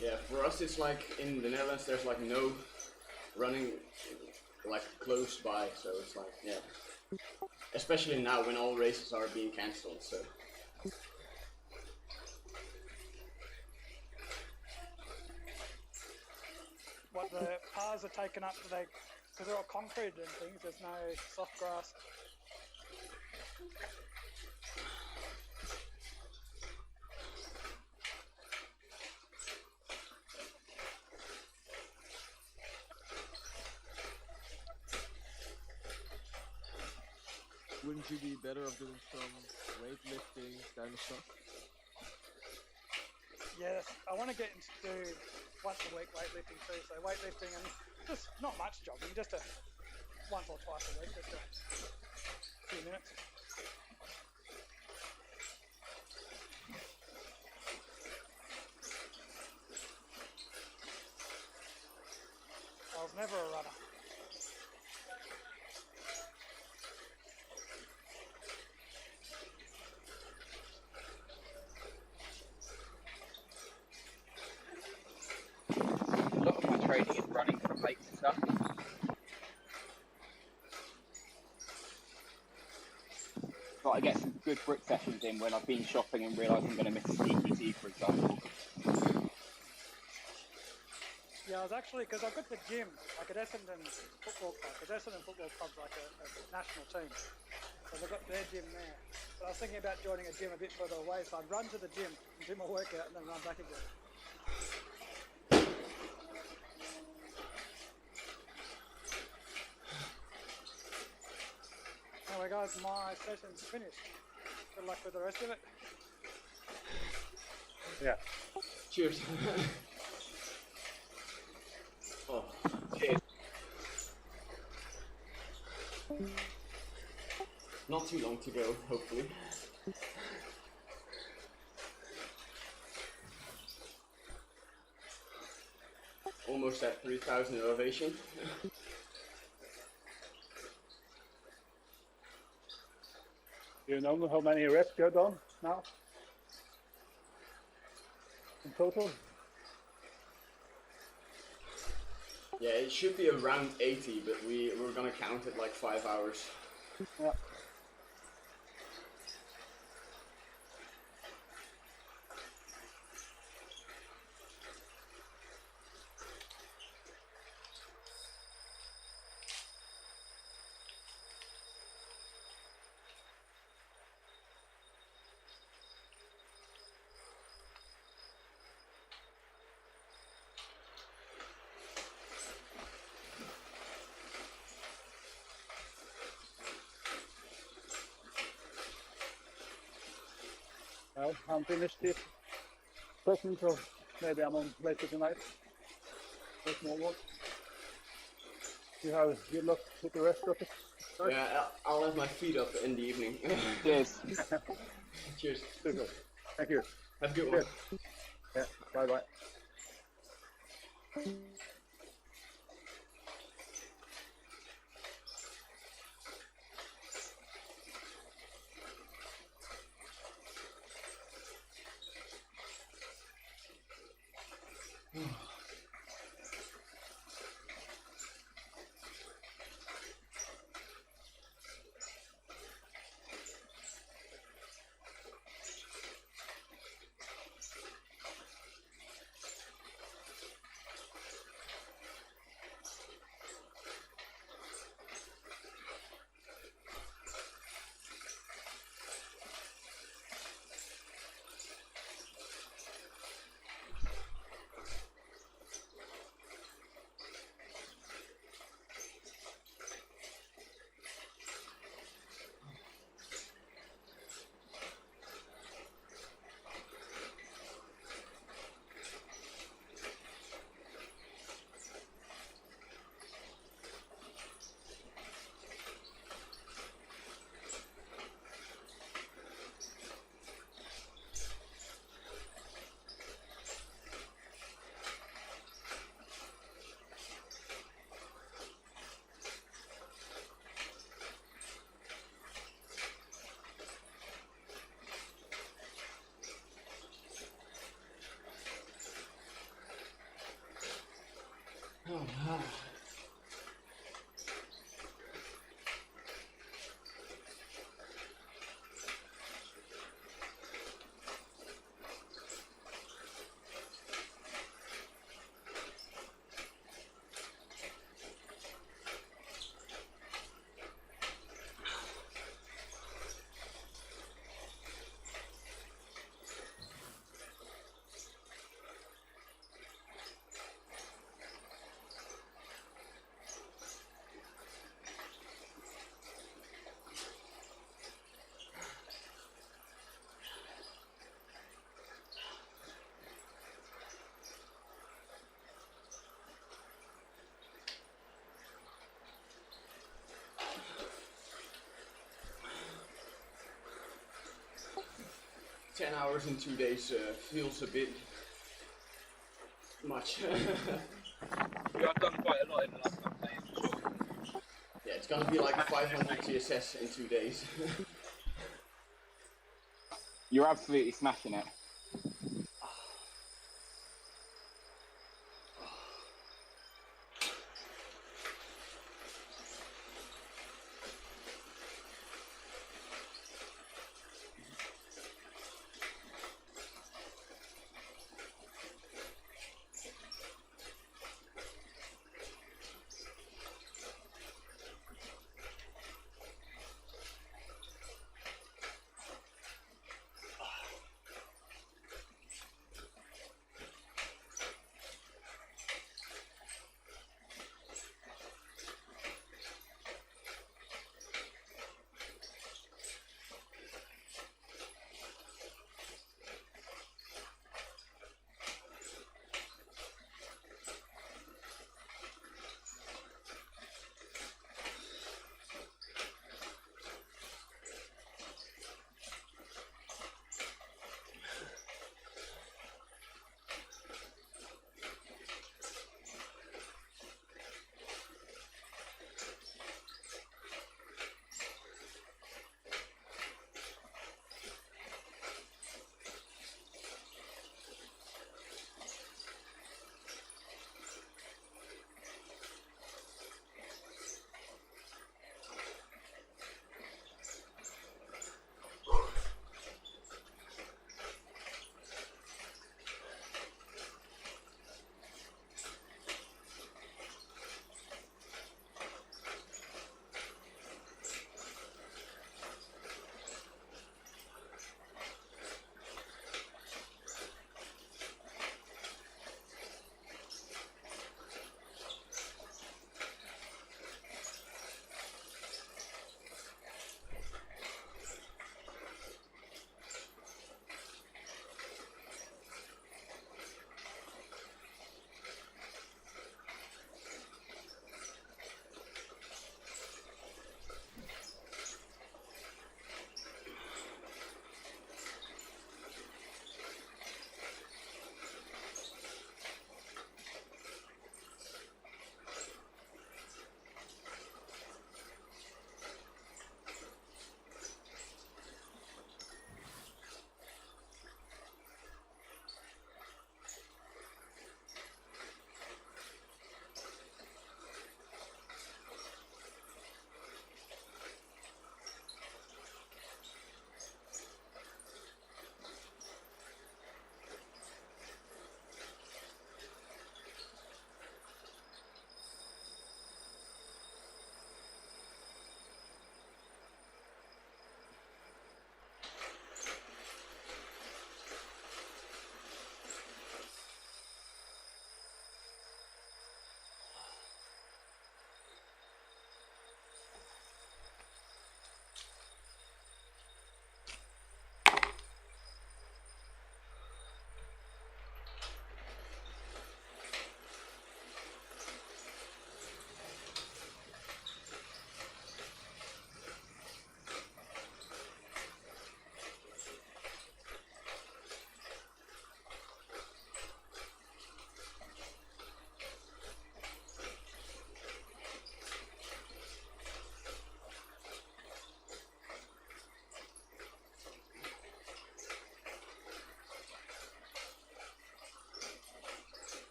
Yeah, for us it's like in the Netherlands there's like no running like close by, so it's like, yeah. Especially now when all races are being cancelled, so. What, the paths are taken up today because they're all concrete and things, there's no soft grass. Wouldn't you be better off doing some weightlifting kind of stuff? Yes, I want to get into do once a week weightlifting too. So weightlifting and just not much jogging, just once or twice a week, just a few minutes. was never a runner. A lot of my training is running from lakes and stuff. But I get some good brick sessions in when I've been shopping and realise I'm going to miss a CPT, for example. Yeah, I was actually, because I've got the gym, like at Essendon Football Club, because Essendon Football Club's like a national team. So they've got their gym there. But I was thinking about joining a gym a bit further away, so I'd run to the gym and do my workout and then run back again. Anyway guys, my session's finished. Good luck with the rest of it. Yeah. Cheers. Oh. Cheers. Not too long to go, hopefully. Almost at 3,000 elevation. Do you know how many reps you've done now? In total? Yeah, it should be around 80, but we're gonna count it like 5 hours. Yeah. Well, I'm finished this session, so maybe I'm on later tonight. Just more work. You have good luck with the rest of it. Yeah, I'll have my feet up in the evening. Cheers. Cheers. Super. Thank you. Have a good one. Yeah, bye bye. Oh, 10 hours in 2 days feels a bit much. You have done quite a lot in the last campaign, for sure. Yeah, it's gonna be like 500 TSS in 2 days. You're absolutely smashing it.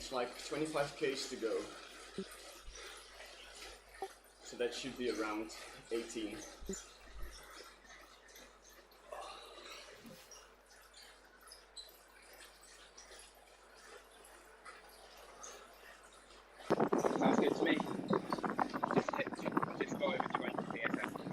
It's like 25 k's to go. So that should be around 18. Sounds good to me. Just go over 20 PSF.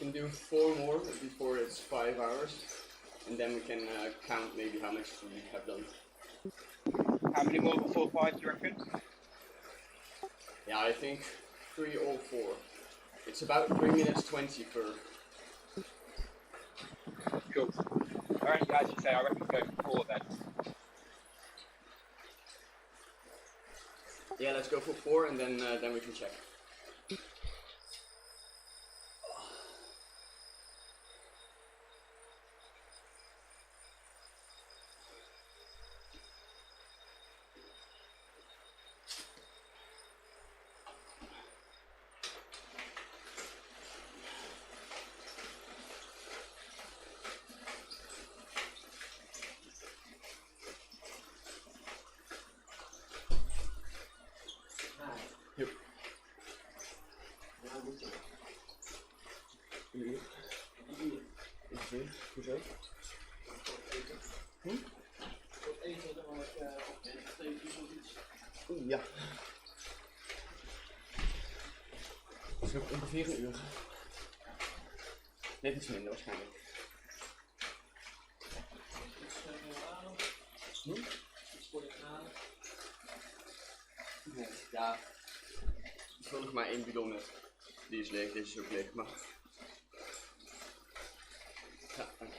can do 4 more before it's 5 hours, and then we can count maybe how much we have done. How many more before 5 do you reckon? Yeah, I think 3 or 4. It's about 3 minutes 20 per. Cool. Alright, as you say, I reckon go for 4 then. Yeah, let's go for 4, and then we can check. Hoezo? Ja. Het is nog ongeveer een uur. Net iets minder waarschijnlijk. Nee, ja. Ik wil nog maar 1 bidon net. Die is leeg, deze is ook leeg, maar... Ja, dank je.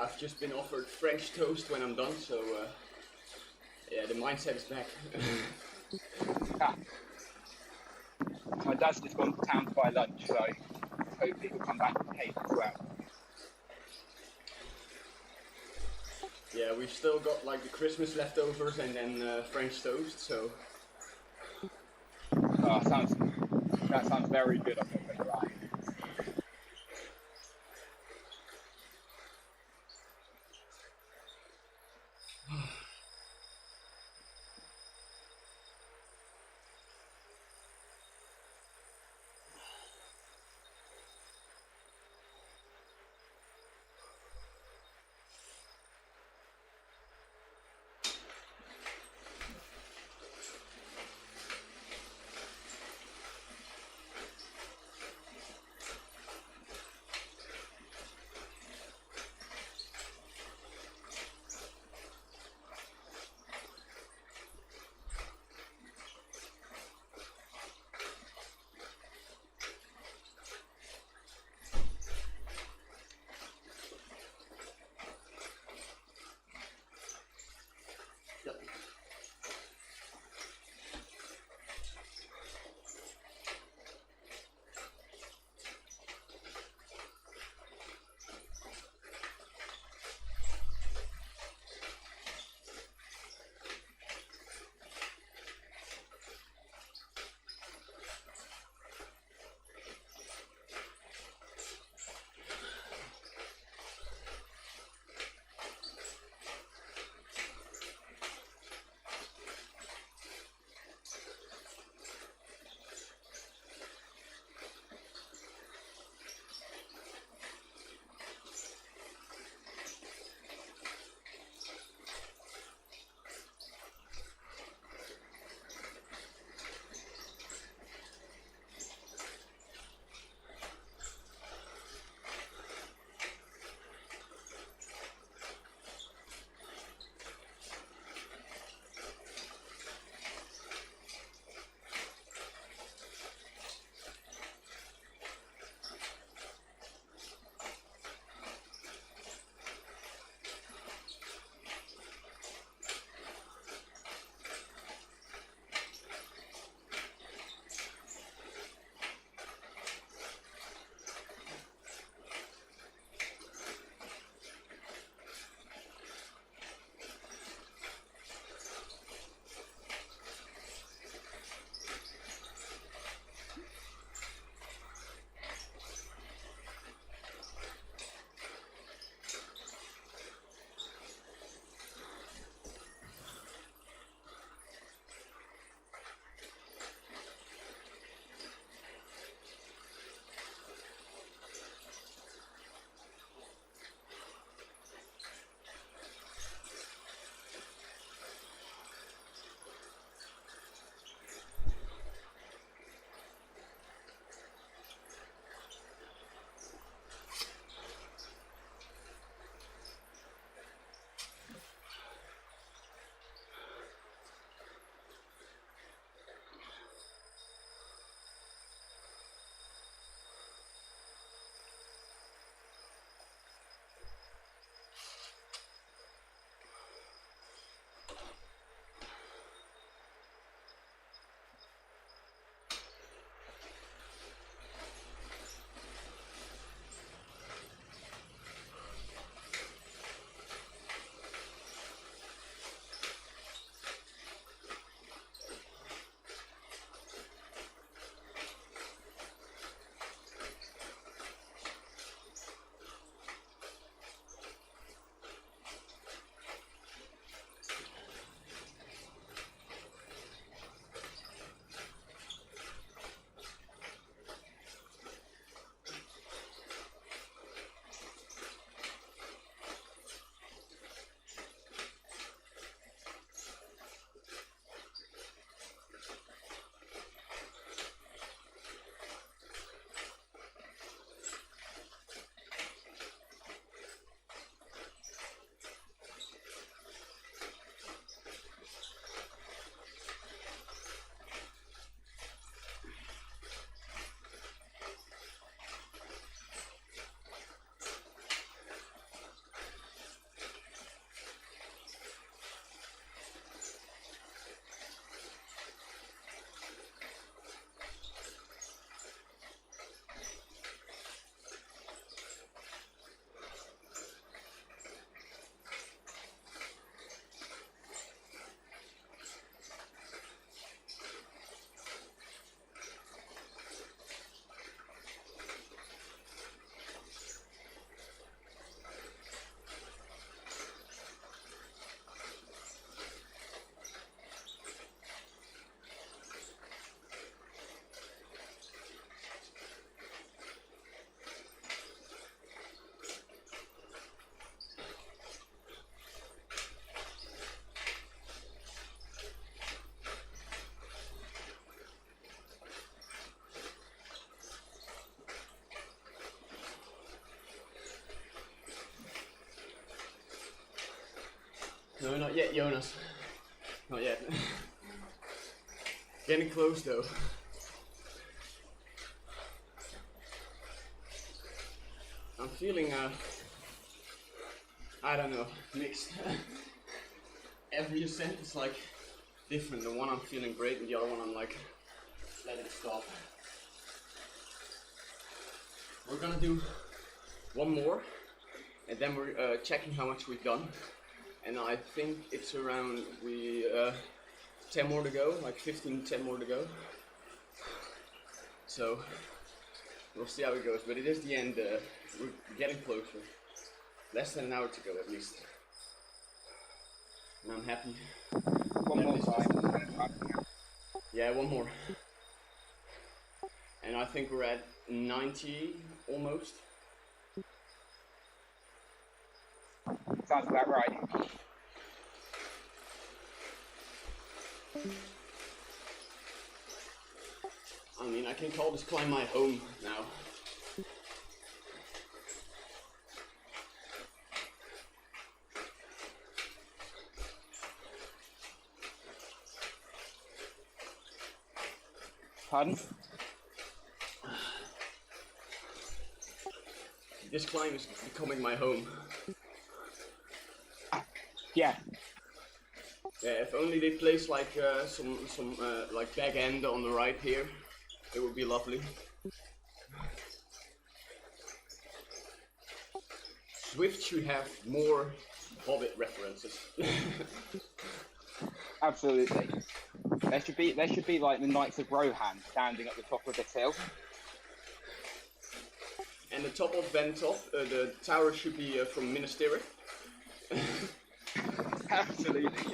I've just been offered French toast when I'm done, so yeah, the mindset is back. My dad's just gone to town to buy lunch, so hopefully he'll come back and pay as well. Yeah, we've still got like the Christmas leftovers and then French toast, so... That sounds very good, I'm not gonna lie. No, not yet, Jonas. Not yet. Getting close though. I'm feeling, I don't know, mixed. Every ascent is like different. The one I'm feeling great and the other one I'm like, let it stop. We're gonna do one more and then we're checking how much we've done. And I think it's around 10 more to go, like 10 more to go. So we'll see how it goes, but it is the end. We're getting closer. Less than an hour to go at least. And I'm happy. One more time. Yeah, one more. And I think we're at 90 almost. Sounds about right. I mean, I can call this climb my home now. Pardon? This climb is becoming my home. Yeah. Yeah, if only they place like some like back end on the right here, it would be lovely. Zwift should have more Hobbit references. Absolutely. There should be like the Knights of Rohan standing at the top of this hill. And the top of Ventop, the tower should be from Minas Tirith. Absolutely.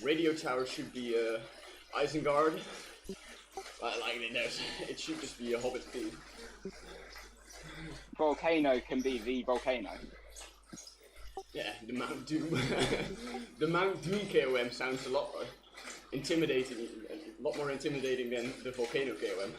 Radio tower should be Isengard. Like it should just be a Hobbit theme. Volcano can be the volcano. Yeah, the Mount Doom. The Mount Doom KOM sounds a lot intimidating, a lot more intimidating than the Volcano KOM.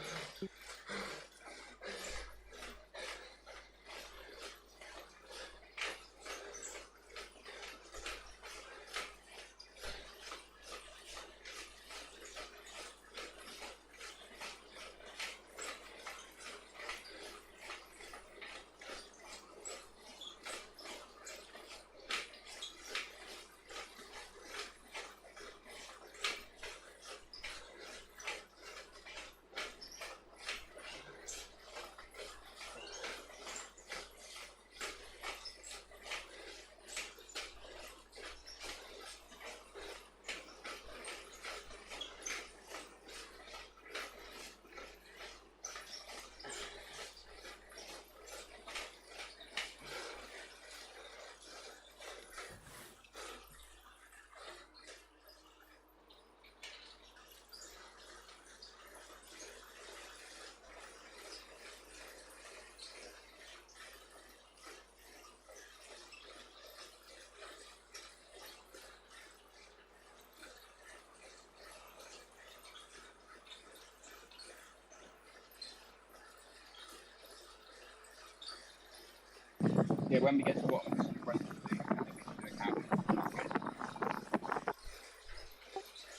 Yeah, when we get to the bottom,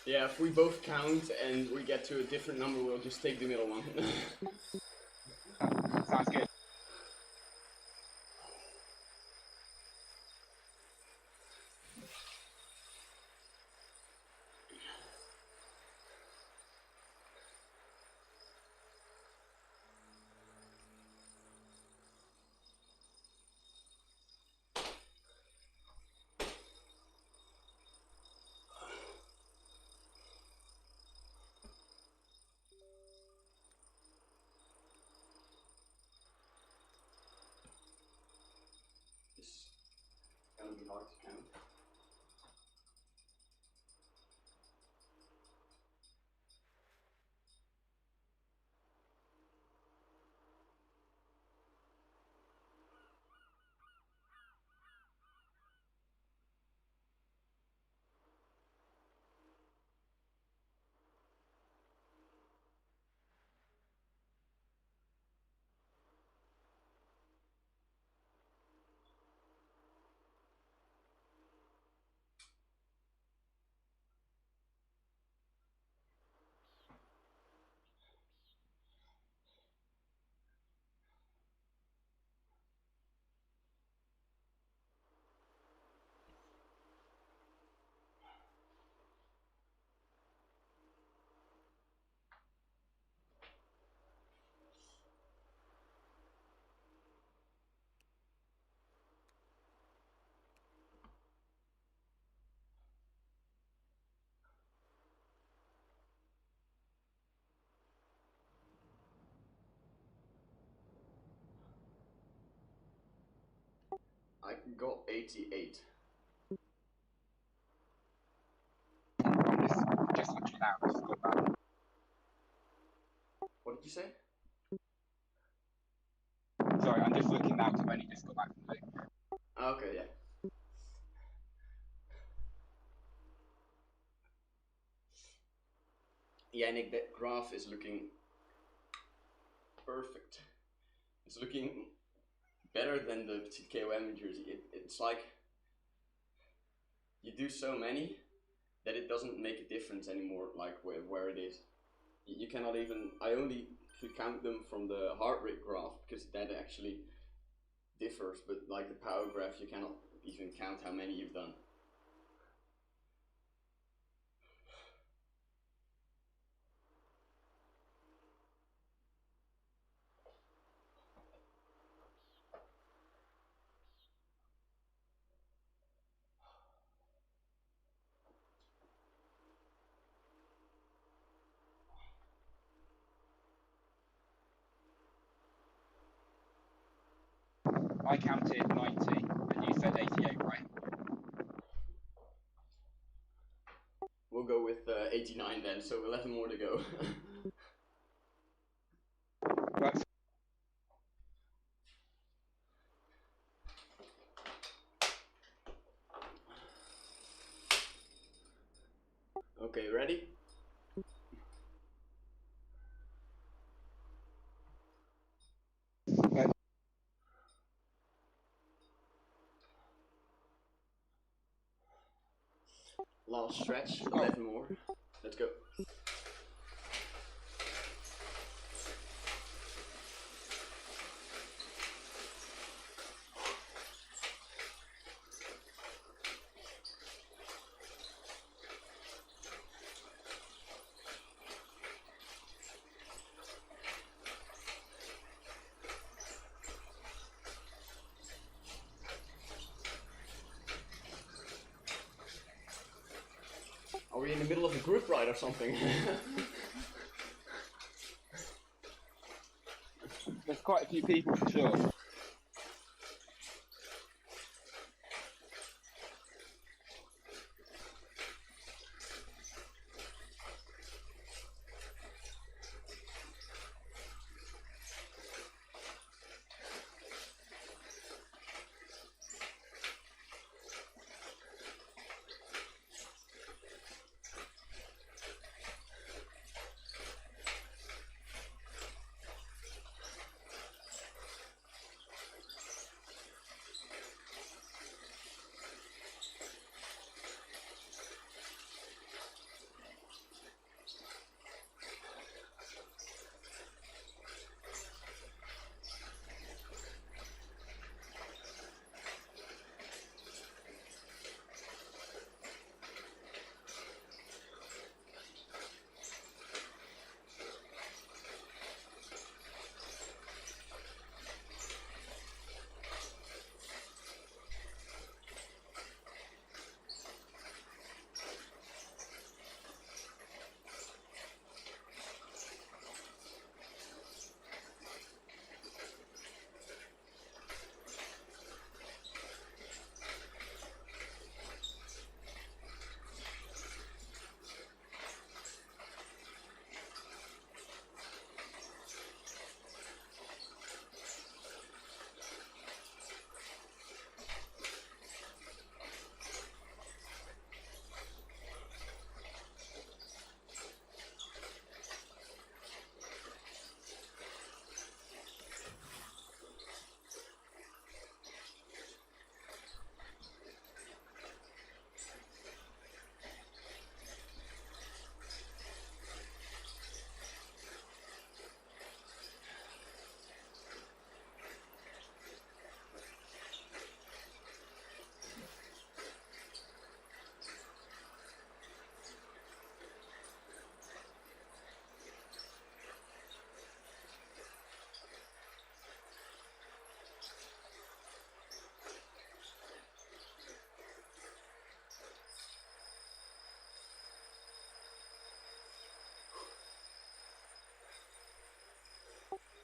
Yeah, if we both count and we get to a different number, we'll just take the middle one. Sounds good. got 88. I'm just looking now. Just got back. What did you say? Sorry, I'm just looking now because I've only just got back from the link. Okay, yeah. Yeah, Nick, that graph is looking perfect. It's looking better than the KOM jersey. It's like you do so many that it doesn't make a difference anymore, like where it is. You cannot even, I only could count them from the heart rate graph because that actually differs, but like the power graph, you cannot even count how many you've done. I counted 90, and you said 88, right? We'll go with 89 then, so 11 more to go. That's Okay, ready? Last stretch, 11 more. Let's go. Are we in the middle of a group ride or something? There's quite a few people for sure.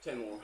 Ten more.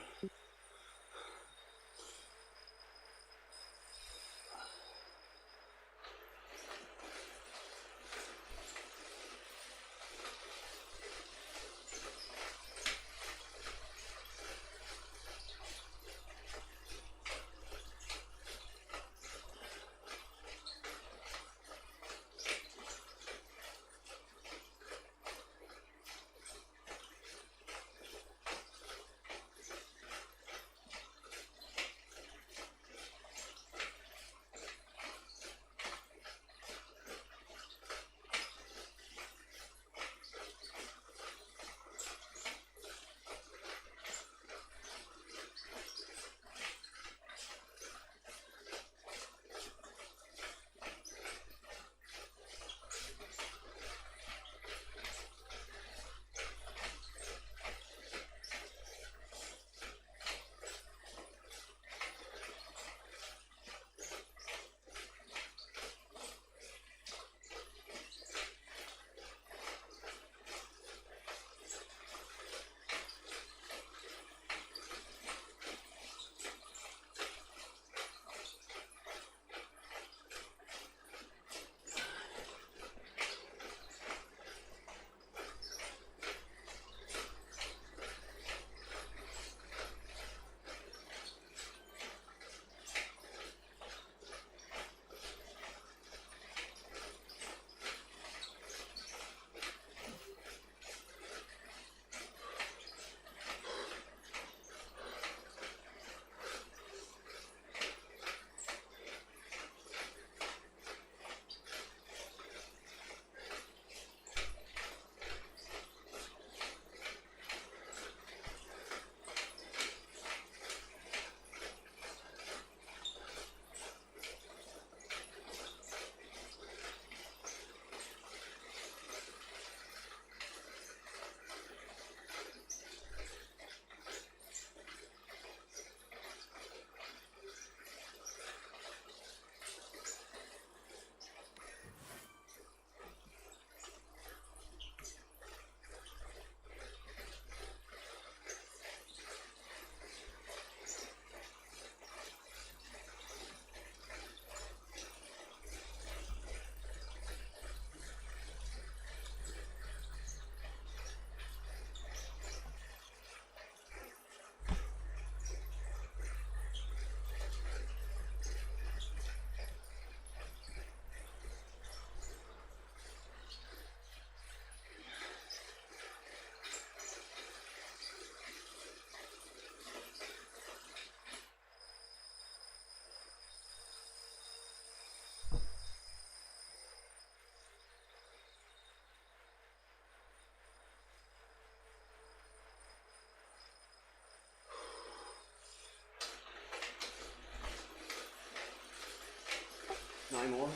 time more.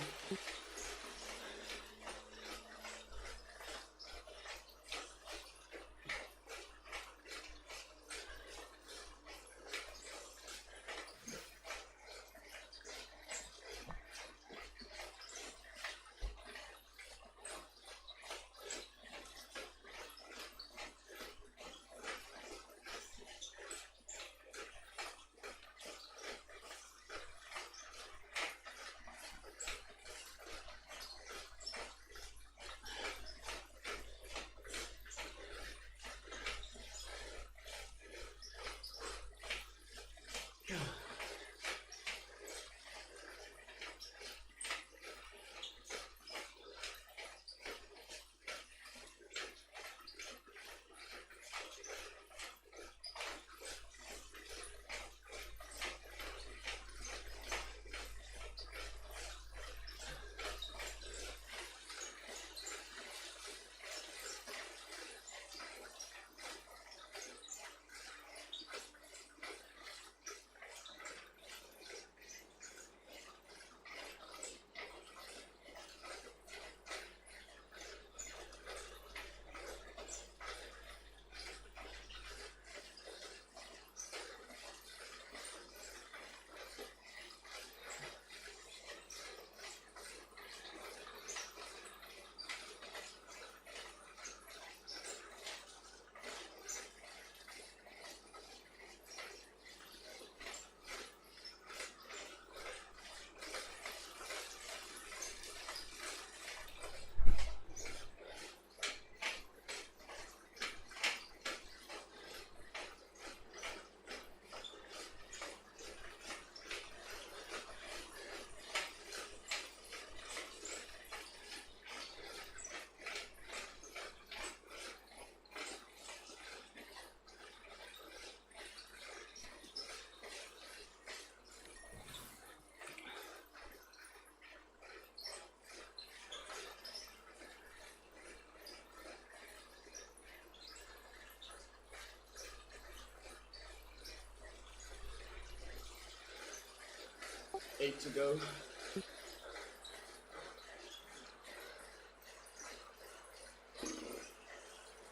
Eight to go.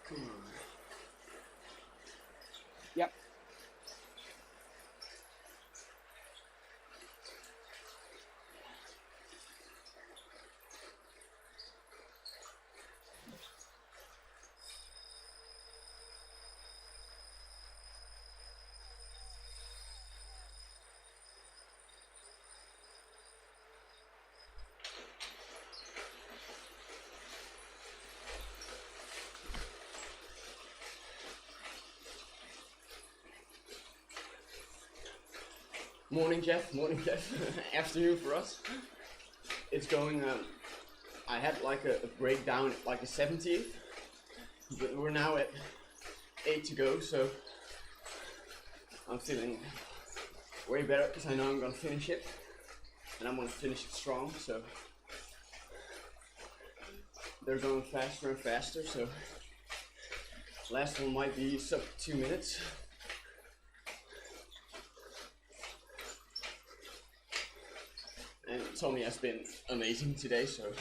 Come on. Yep. Morning, Jeff. Morning, Jeff. Afternoon for us. It's going. I had like a breakdown at like a 70th, but we're now at 8 to go. So I'm feeling way better because I know I'm gonna finish it, and I'm gonna finish it strong. So they're going faster and faster. So last one might be sub 2 minutes. And Tommy has been amazing today, so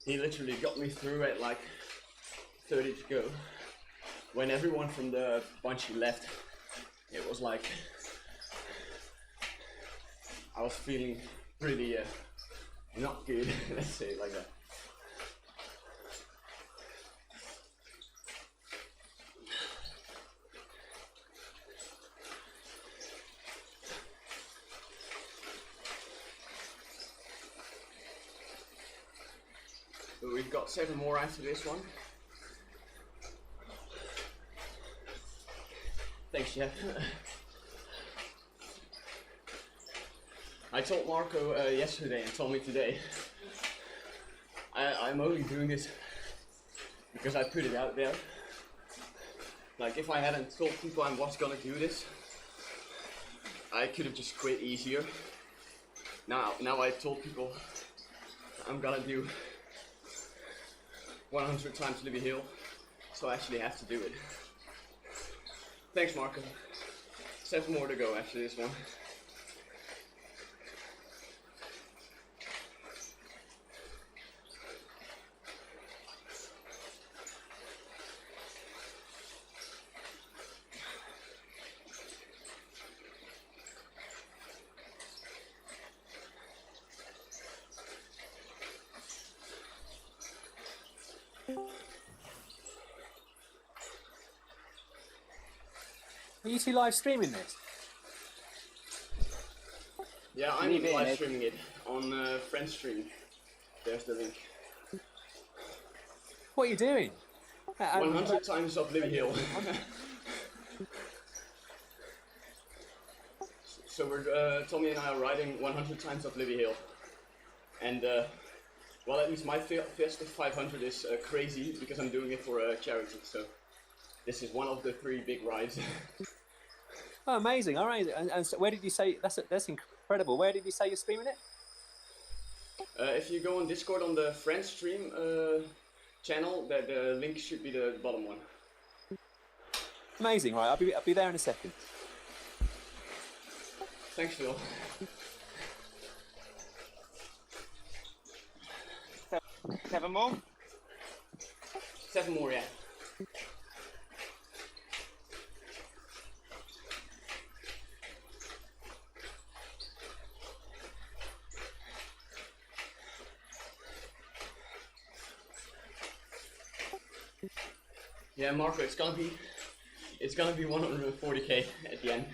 he literally got me through at like 30 to go. When everyone from the bunch left, it was like I was feeling pretty not good, let's say it like that. But we've got 7 more after this one. Thanks, Jeff. I told Marco yesterday and told me today. I'm only doing this because I put it out there. Like if I hadn't told people I was gonna do this, I could have just quit easier. Now I told people I'm gonna do 100 times Libby Hill, so I actually have to do it. Thanks, Marco. 7 more to go after this one. you two live streaming this? Yeah, I'm Leave it in live it. streaming it on French stream. There's the link. What are you doing? 100 times up Libby Hill. So we're Tommy and I are riding 100 times up Libby Hill, and well, at least my Fiesta 500 is crazy because I'm doing it for a charity. So this is one of the 3 big rides. Oh, amazing! All right, and so where did you say that's incredible? Where did you say you're streaming it? If you go on Discord on the French stream channel, the link should be the bottom one. Amazing! Right, I'll be there in a second. Thanks, Phil. 7 more? 7 more, yeah. Yeah, Marco, it's gonna be 140k at the end.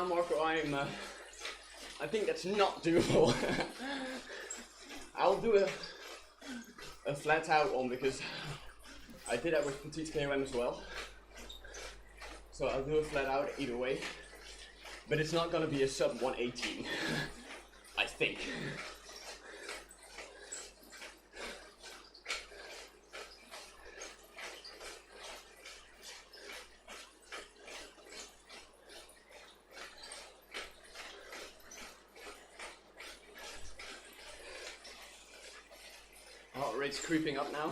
Marco, I think that's not doable. I'll do a flat out one because I did that with Petite KOM as well. So I'll do a flat out either way, but it's not gonna be a sub 118, I think. Heart rate's creeping up now.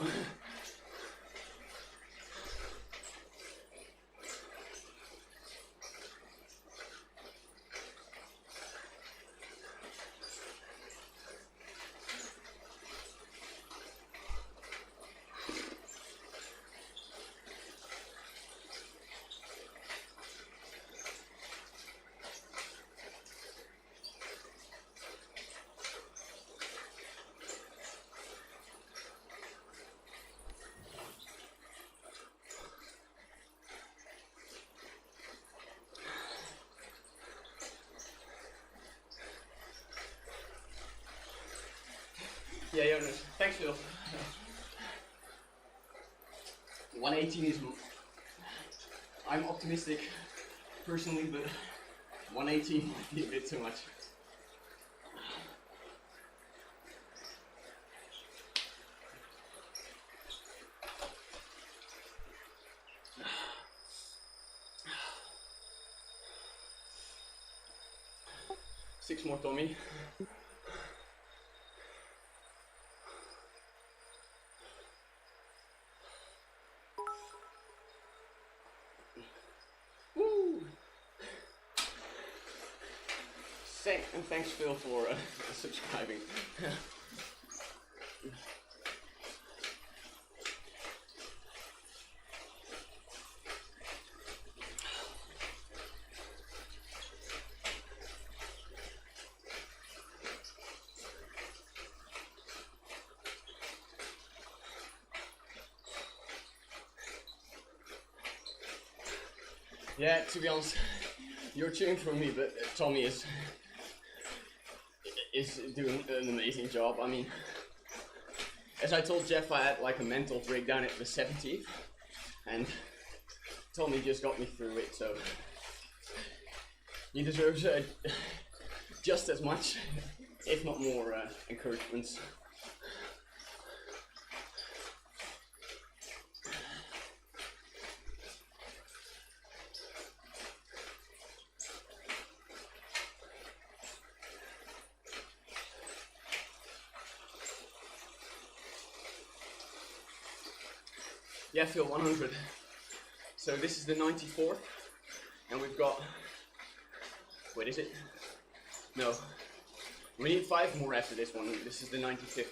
Yeah, Jonas. Thanks, Phil. 118 is... I'm optimistic, personally, but 118 might be a bit too much. Six more, Tommy. Woo! And thanks, Phil, for subscribing. Yeah, to be honest, you're cheering for me, but Tommy is doing an amazing job. I mean, as I told Jeff, I had like a mental breakdown at the 17th, and Tommy just got me through it, so he deserves just as much, if not more, encouragements. Yeah, Phil, 100. So this is the 94th, and we've got, what is it? No, we need 5 more after this one. This is the 95th.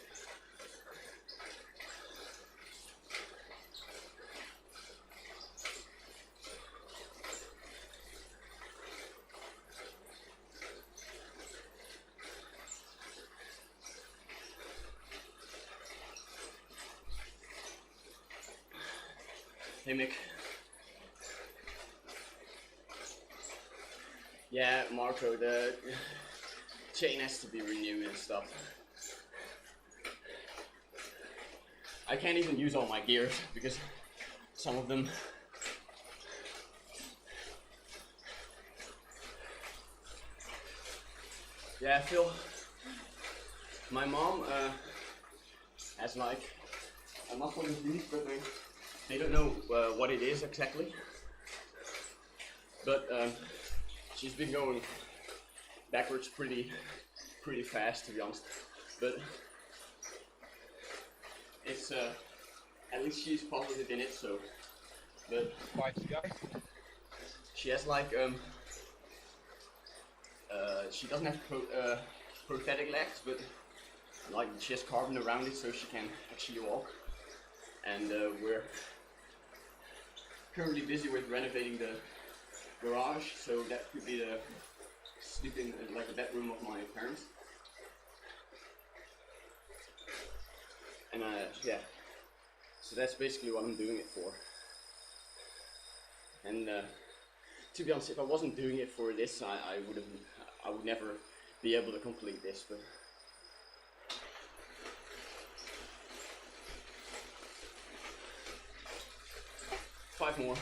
Hey Mick. Yeah, Marco, the chain has to be renewed and stuff. I can't even use all my gears because some of them yeah, Phil, my mom has like a muscle disease, but they don't know what it is exactly. But she's been going backwards pretty fast, to be honest. But it's at least she's positive in it. So, but she has like she doesn't have prosthetic legs, but like she has carbon around it so she can actually walk. And we're currently busy with renovating the garage, so that could be the sleeping like the bedroom of my parents. And yeah, so that's basically what I'm doing it for. And to be honest, if I wasn't doing it for this, I would never be able to complete this. But 5 more.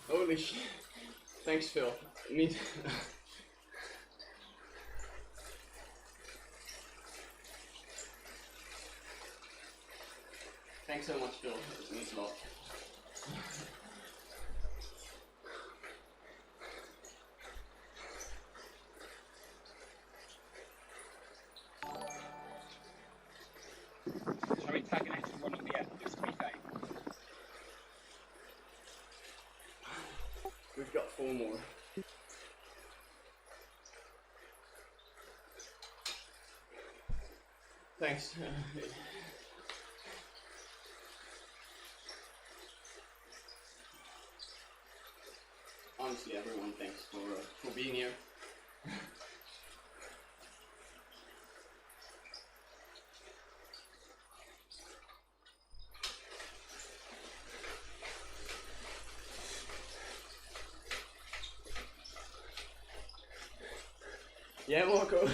Holy shit. Thanks, Phil. Me too. Thanks so much, Phil. It means a lot. Shall we tag an extra one at the end just to be safe? We've got 4 more. Thanks. Honestly, everyone, thanks for being here. Yeah, Marco.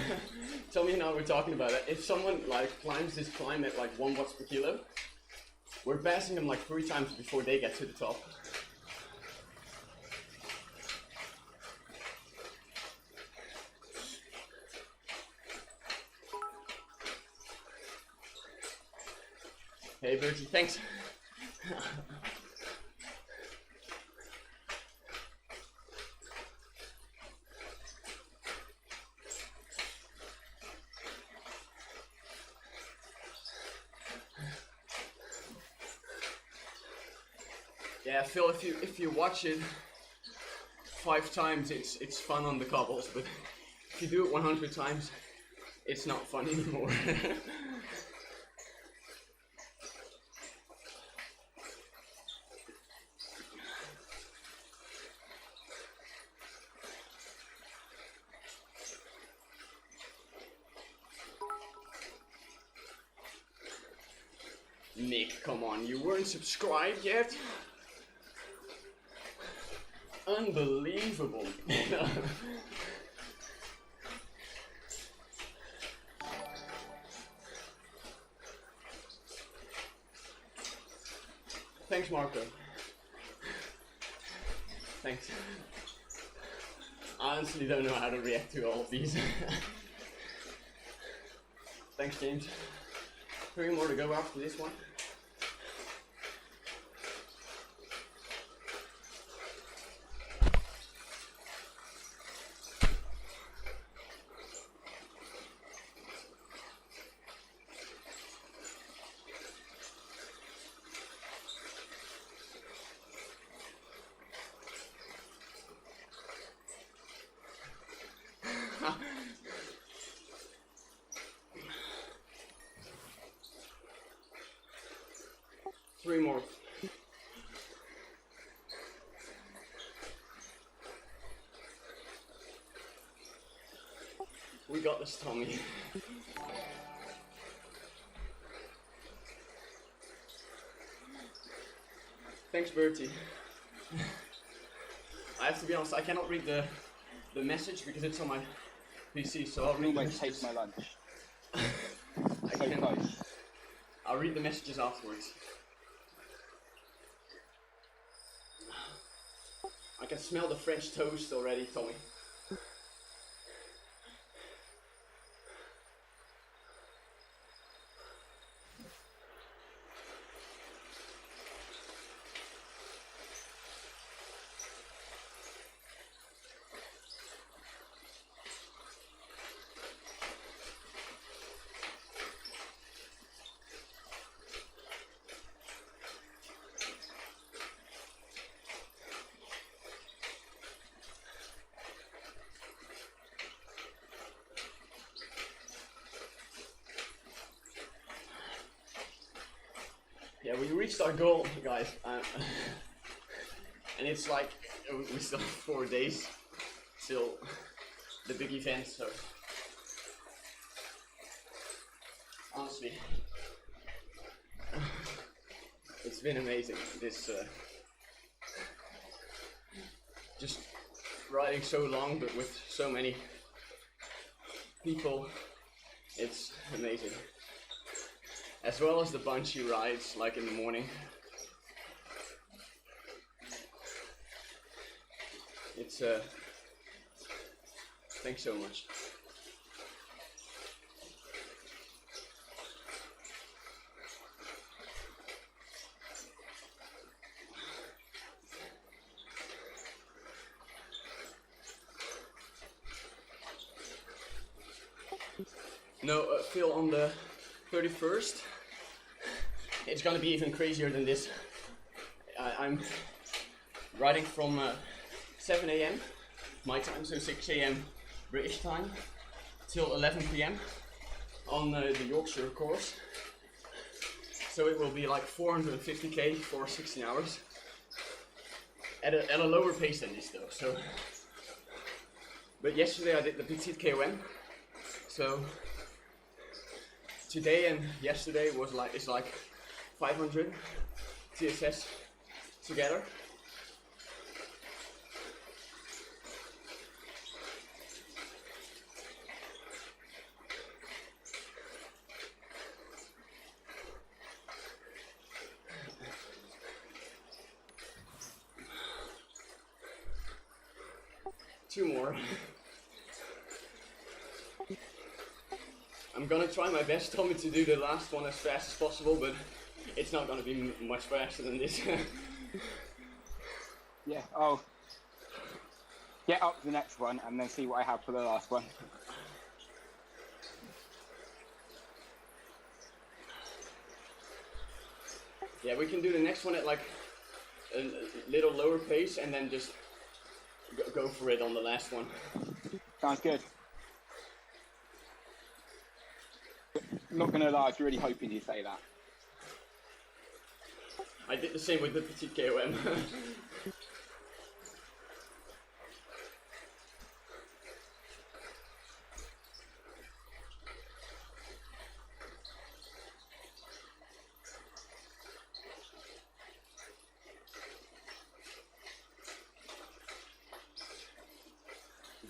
Tommy and I were talking about it. If someone like climbs this climb at like 1 watts per kilo, we're passing them like 3 times before they get to the top. Hey Bertie, thanks. Yeah, Phil, if you watch it 5 times, it's fun on the cobbles, but if you do it 100 times, it's not fun anymore. Nick, come on, you weren't subscribed yet? Unbelievable. Thanks, Marco. Thanks. I honestly don't know how to react to all of these. Thanks, James. 3 more to go after this one. Three more. We got this, Tommy. Thanks, Bertie. I have to be honest, I cannot read the message because it's on my PC, so I'll read the messages. Taste my lunch. So close. I'll read the messages afterwards. I can smell the French toast already, Tommy. Yeah, we reached our goal, guys, and it's like we still have 4 days till the big event. So honestly, it's been amazing. This just riding so long, but with so many people, it's amazing. As well as the bunchy rides, like in the morning. It's thanks so much. No, Phil, on the 31st, it's gonna be even crazier than this. I'm riding from 7 AM my time, so 6 AM British time, till 11 PM on the Yorkshire course. So it will be like 450k for 16 hours. At a lower pace than this though. So, but yesterday I did the Petite KOM. So today and yesterday it's like 500 TSS together. 2 more. I'm gonna try my best, Tommy, to do the last one as fast as possible, but it's not gonna be much faster than this. Yeah, I'll get up to the next one and then see what I have for the last one. Yeah, we can do the next one at like a little lower pace and then just go for it on the last one. Sounds good. Not gonna lie, I was really hoping you'd say that. I did the same with the Petite KOM.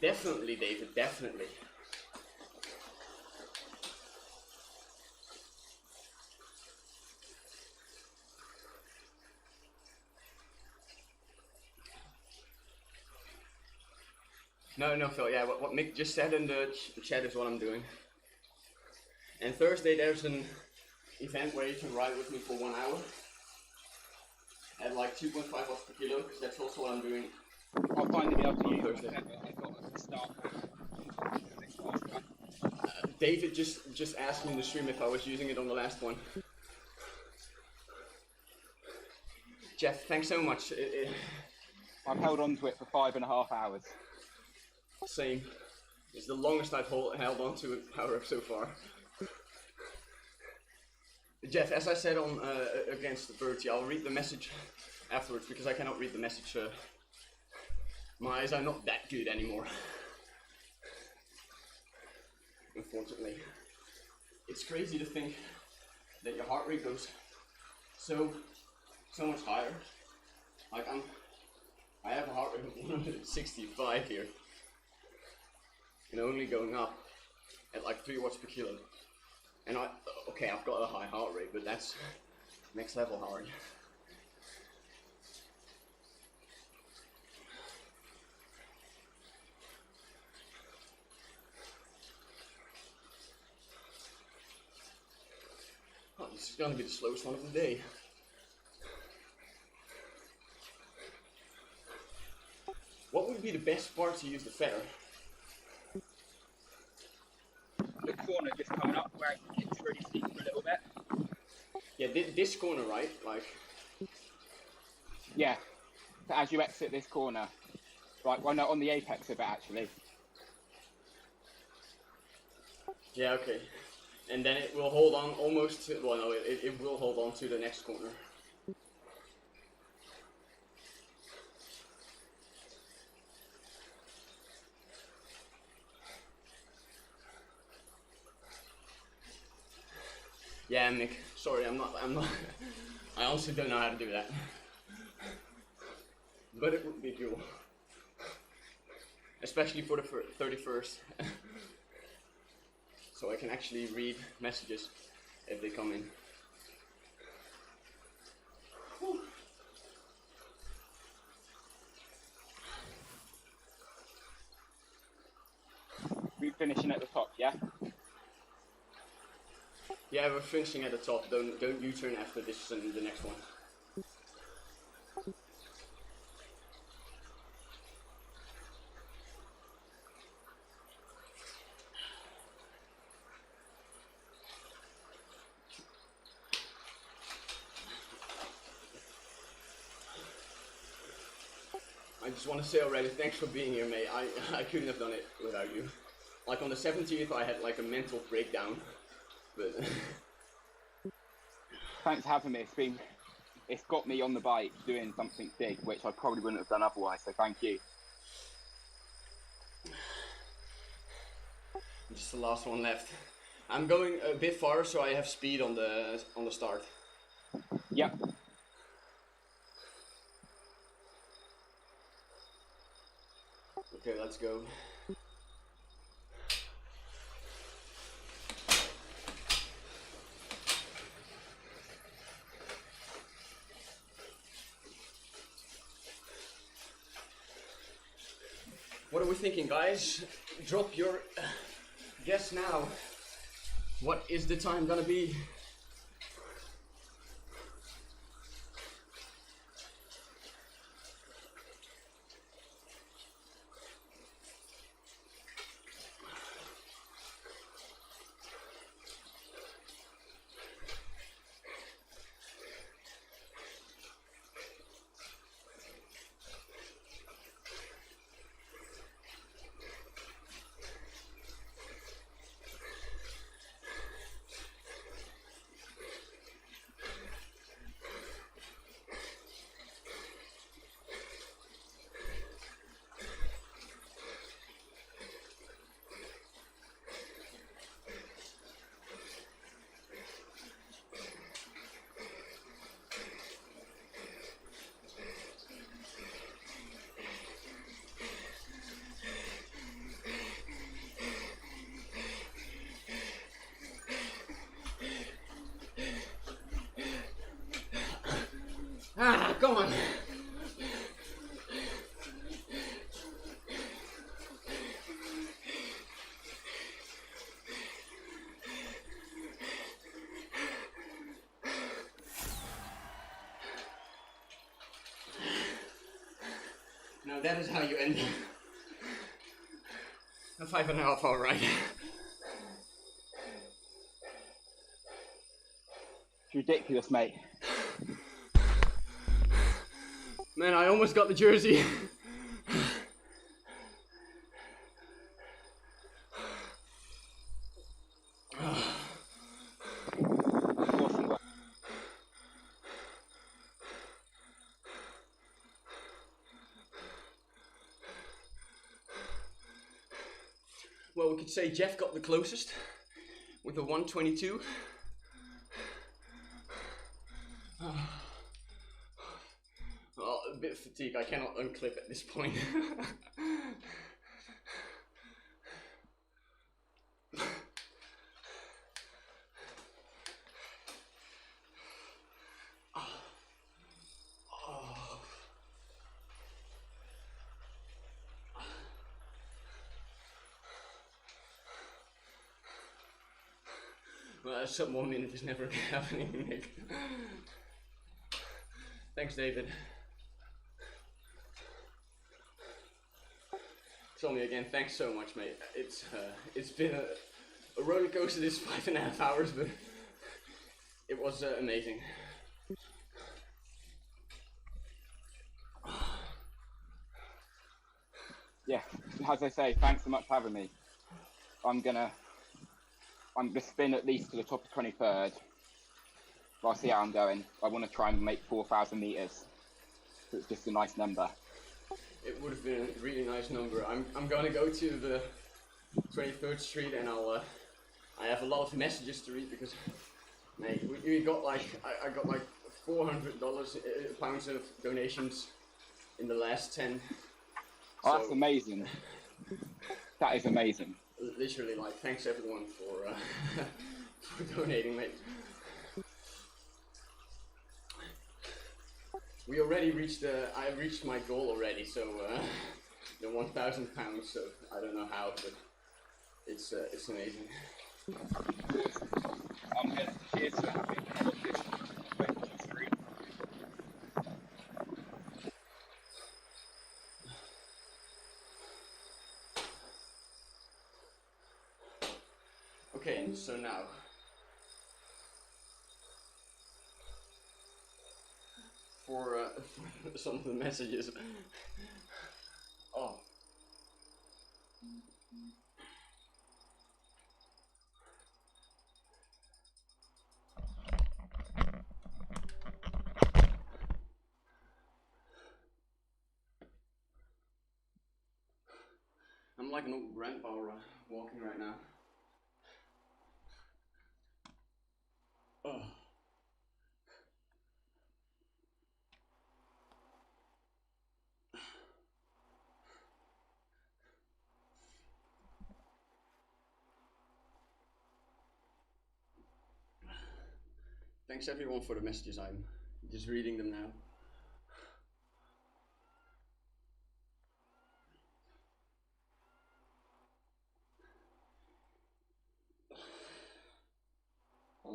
Definitely, David, definitely. No, Phil, yeah, what Mick just said in the chat is what I'm doing. And Thursday there's an event where you can ride with me for 1 hour at like 2.5 watts per kilo, because that's also what I'm doing. I'll find it out to you. Thursday. I've got a start. David just asked me in the stream if I was using it on the last one. Jeff, thanks so much. I've held on to it for 5.5 hours. Same. It's the longest I've held on to a power up so far. Jeff, as I said on against Bertie, I'll read the message afterwards because I cannot read the message. My eyes are not that good anymore. Unfortunately. It's crazy to think that your heart rate goes so much higher. Like I have a heart rate of 165 here. And only going up at like 3 watts per kilo. And okay, I've got a high heart rate, but that's next level hard. Oh, this is gonna be the slowest one of the day. What would be the best part to use the feather? The corner just coming up where it's really steep for a little bit. Yeah, this corner, right? Like. Yeah. So as you exit this corner, right? Well, no, on the apex of it actually. Yeah. Okay. And then it will hold on almost to. Well, no, it will hold on to the next corner. Yeah, Mick. Sorry, I'm not. I honestly don't know how to do that. But it would be cool, especially for the 31st, so I can actually read messages if they come in. Whew. We're finishing at the top, yeah. Yeah, we're finishing at the top. Don't U-turn after this and the next one. I just want to say already, thanks for being here, mate. I couldn't have done it without you. Like on the 17th, I had like a mental breakdown. But thanks for having me. It's got me on the bike doing something big, which I probably wouldn't have done otherwise. So thank you. Just the last one left. I'm going a bit far, so I have speed on the start. Yep. Okay, let's go. What are we thinking, guys? Drop your guess now. What is the time gonna be? Ah, come on. Now that is how you end a 5.5 hour ride. It's ridiculous, mate. Man, I almost got the jersey. Well, we could say Jeff got the closest with a 1:22. Oh, a bit fatigued. I cannot unclip at this point. Well, some 1 minute is never happening, Nick. Thanks, David. Tommy again, thanks so much, mate. It's been a roller coaster this 5.5 hours, but it was amazing. Yeah, as I say, thanks so much for having me. I'm gonna spin at least to the top of 23rd. I'll see how I'm going. I want to try and make 4,000 meters. So it's just a nice number. It would have been a really nice number. I'm gonna go to the 23rd Street and I have a lot of messages to read because, mate, we got like I got like $400 pounds of donations in the last 10. Oh, so, that's amazing. That is amazing. Literally, like, thanks everyone for for donating, mate. We already reached I reached my goal already, so the 1,000 pounds. So I don't know how, but it's amazing. Cheers for having me. Okay, so now for some of the messages. Oh. I'm like an old grandpa walking right now. Oh. Thanks everyone for the messages. I'm just reading them now.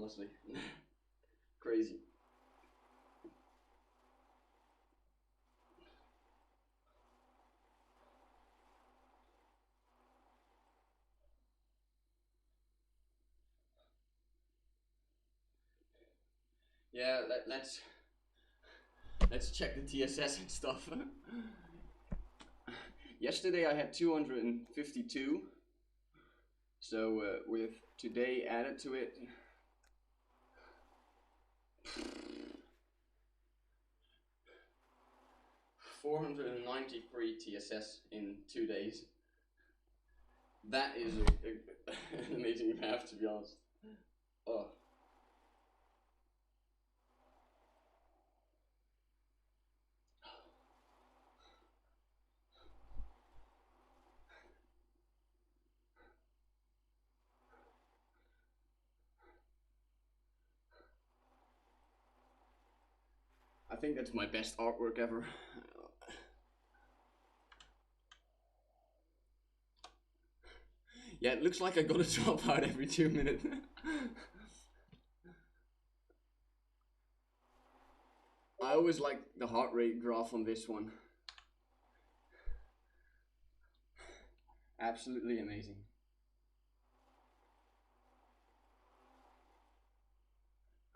honestly. Crazy. Yeah, let's check the TSS and stuff. Yesterday I had 252, so with today added to it, 493 TSS in 2 days. That is an amazing path, to be honest. Oh. I think that's my best artwork ever. Yeah, it looks like I gotta drop out every 2 minutes. I always like the heart rate graph on this one. Absolutely amazing.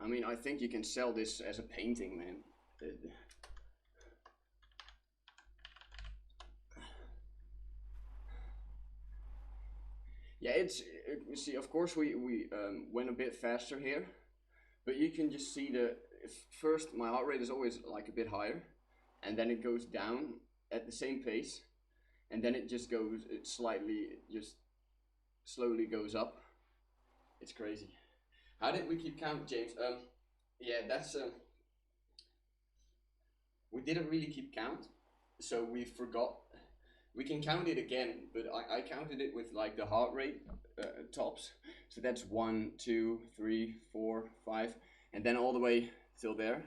I mean, I think you can sell this as a painting, man. Yeah, you see, of course we went a bit faster here, but you can just see first my heart rate is always like a bit higher, and then it goes down at the same pace, and then it just slowly goes up. It's crazy. How did we keep count, James? Yeah, that's we didn't really keep count, so we forgot. We can count it again, but I counted it with like the heart rate tops. So that's 1, 2, 3, 4, 5, and then all the way till there.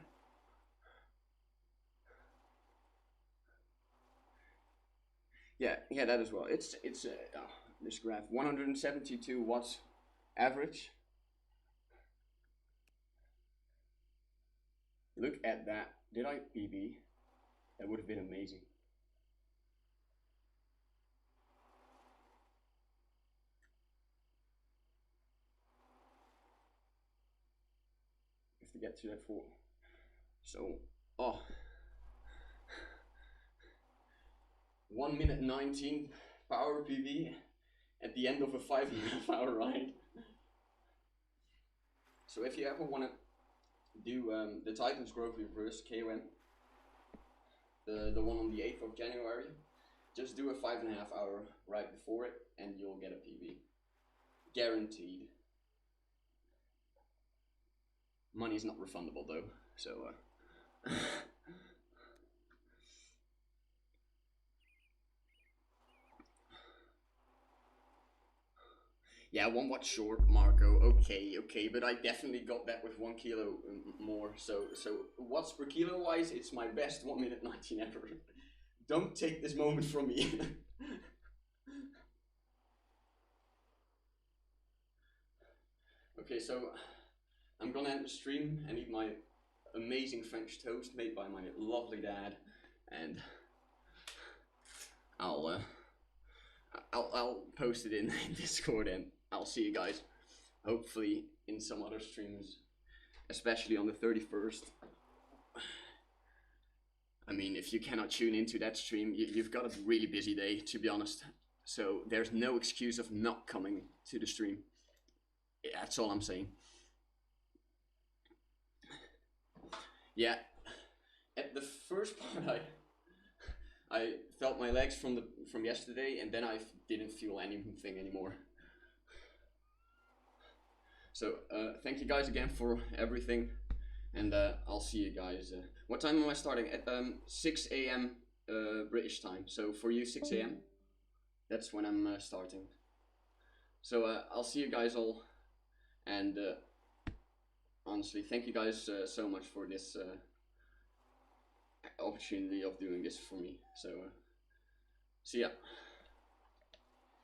Yeah, that as well. It's this graph 172 watts average. Look at that. Did I PB? That would have been amazing. To get to that 4. So, 1 minute 19 power PB at the end of a 5.5 hour ride. So if you ever want to do the Titans Grove Reverse KOM, the one on the 8th of January, just do a 5.5 hour ride before it and you'll get a PB. Guaranteed. Money's not refundable though, so yeah, 1 watt short, Marco. Okay, but I definitely got that with 1 kilo more. So watts per kilo wise, it's my best 1 minute 19 ever. Don't take this moment from me. Okay, so I'm gonna end the stream and eat my amazing French toast made by my lovely dad, and I'll post it in Discord, and I'll see you guys hopefully in some other streams, especially on the 31st. I mean, if you cannot tune into that stream, you've got a really busy day, to be honest. So there's no excuse of not coming to the stream. That's all I'm saying. Yeah, at the first part I felt my legs from yesterday, and then I didn't feel anything anymore. So thank you guys again for everything, and I'll see you guys. What time am I starting? At 6 a.m. British time. So for you, 6 a.m. That's when I'm starting. So I'll see you guys all, and honestly, thank you guys so much for this opportunity of doing this for me. So see ya.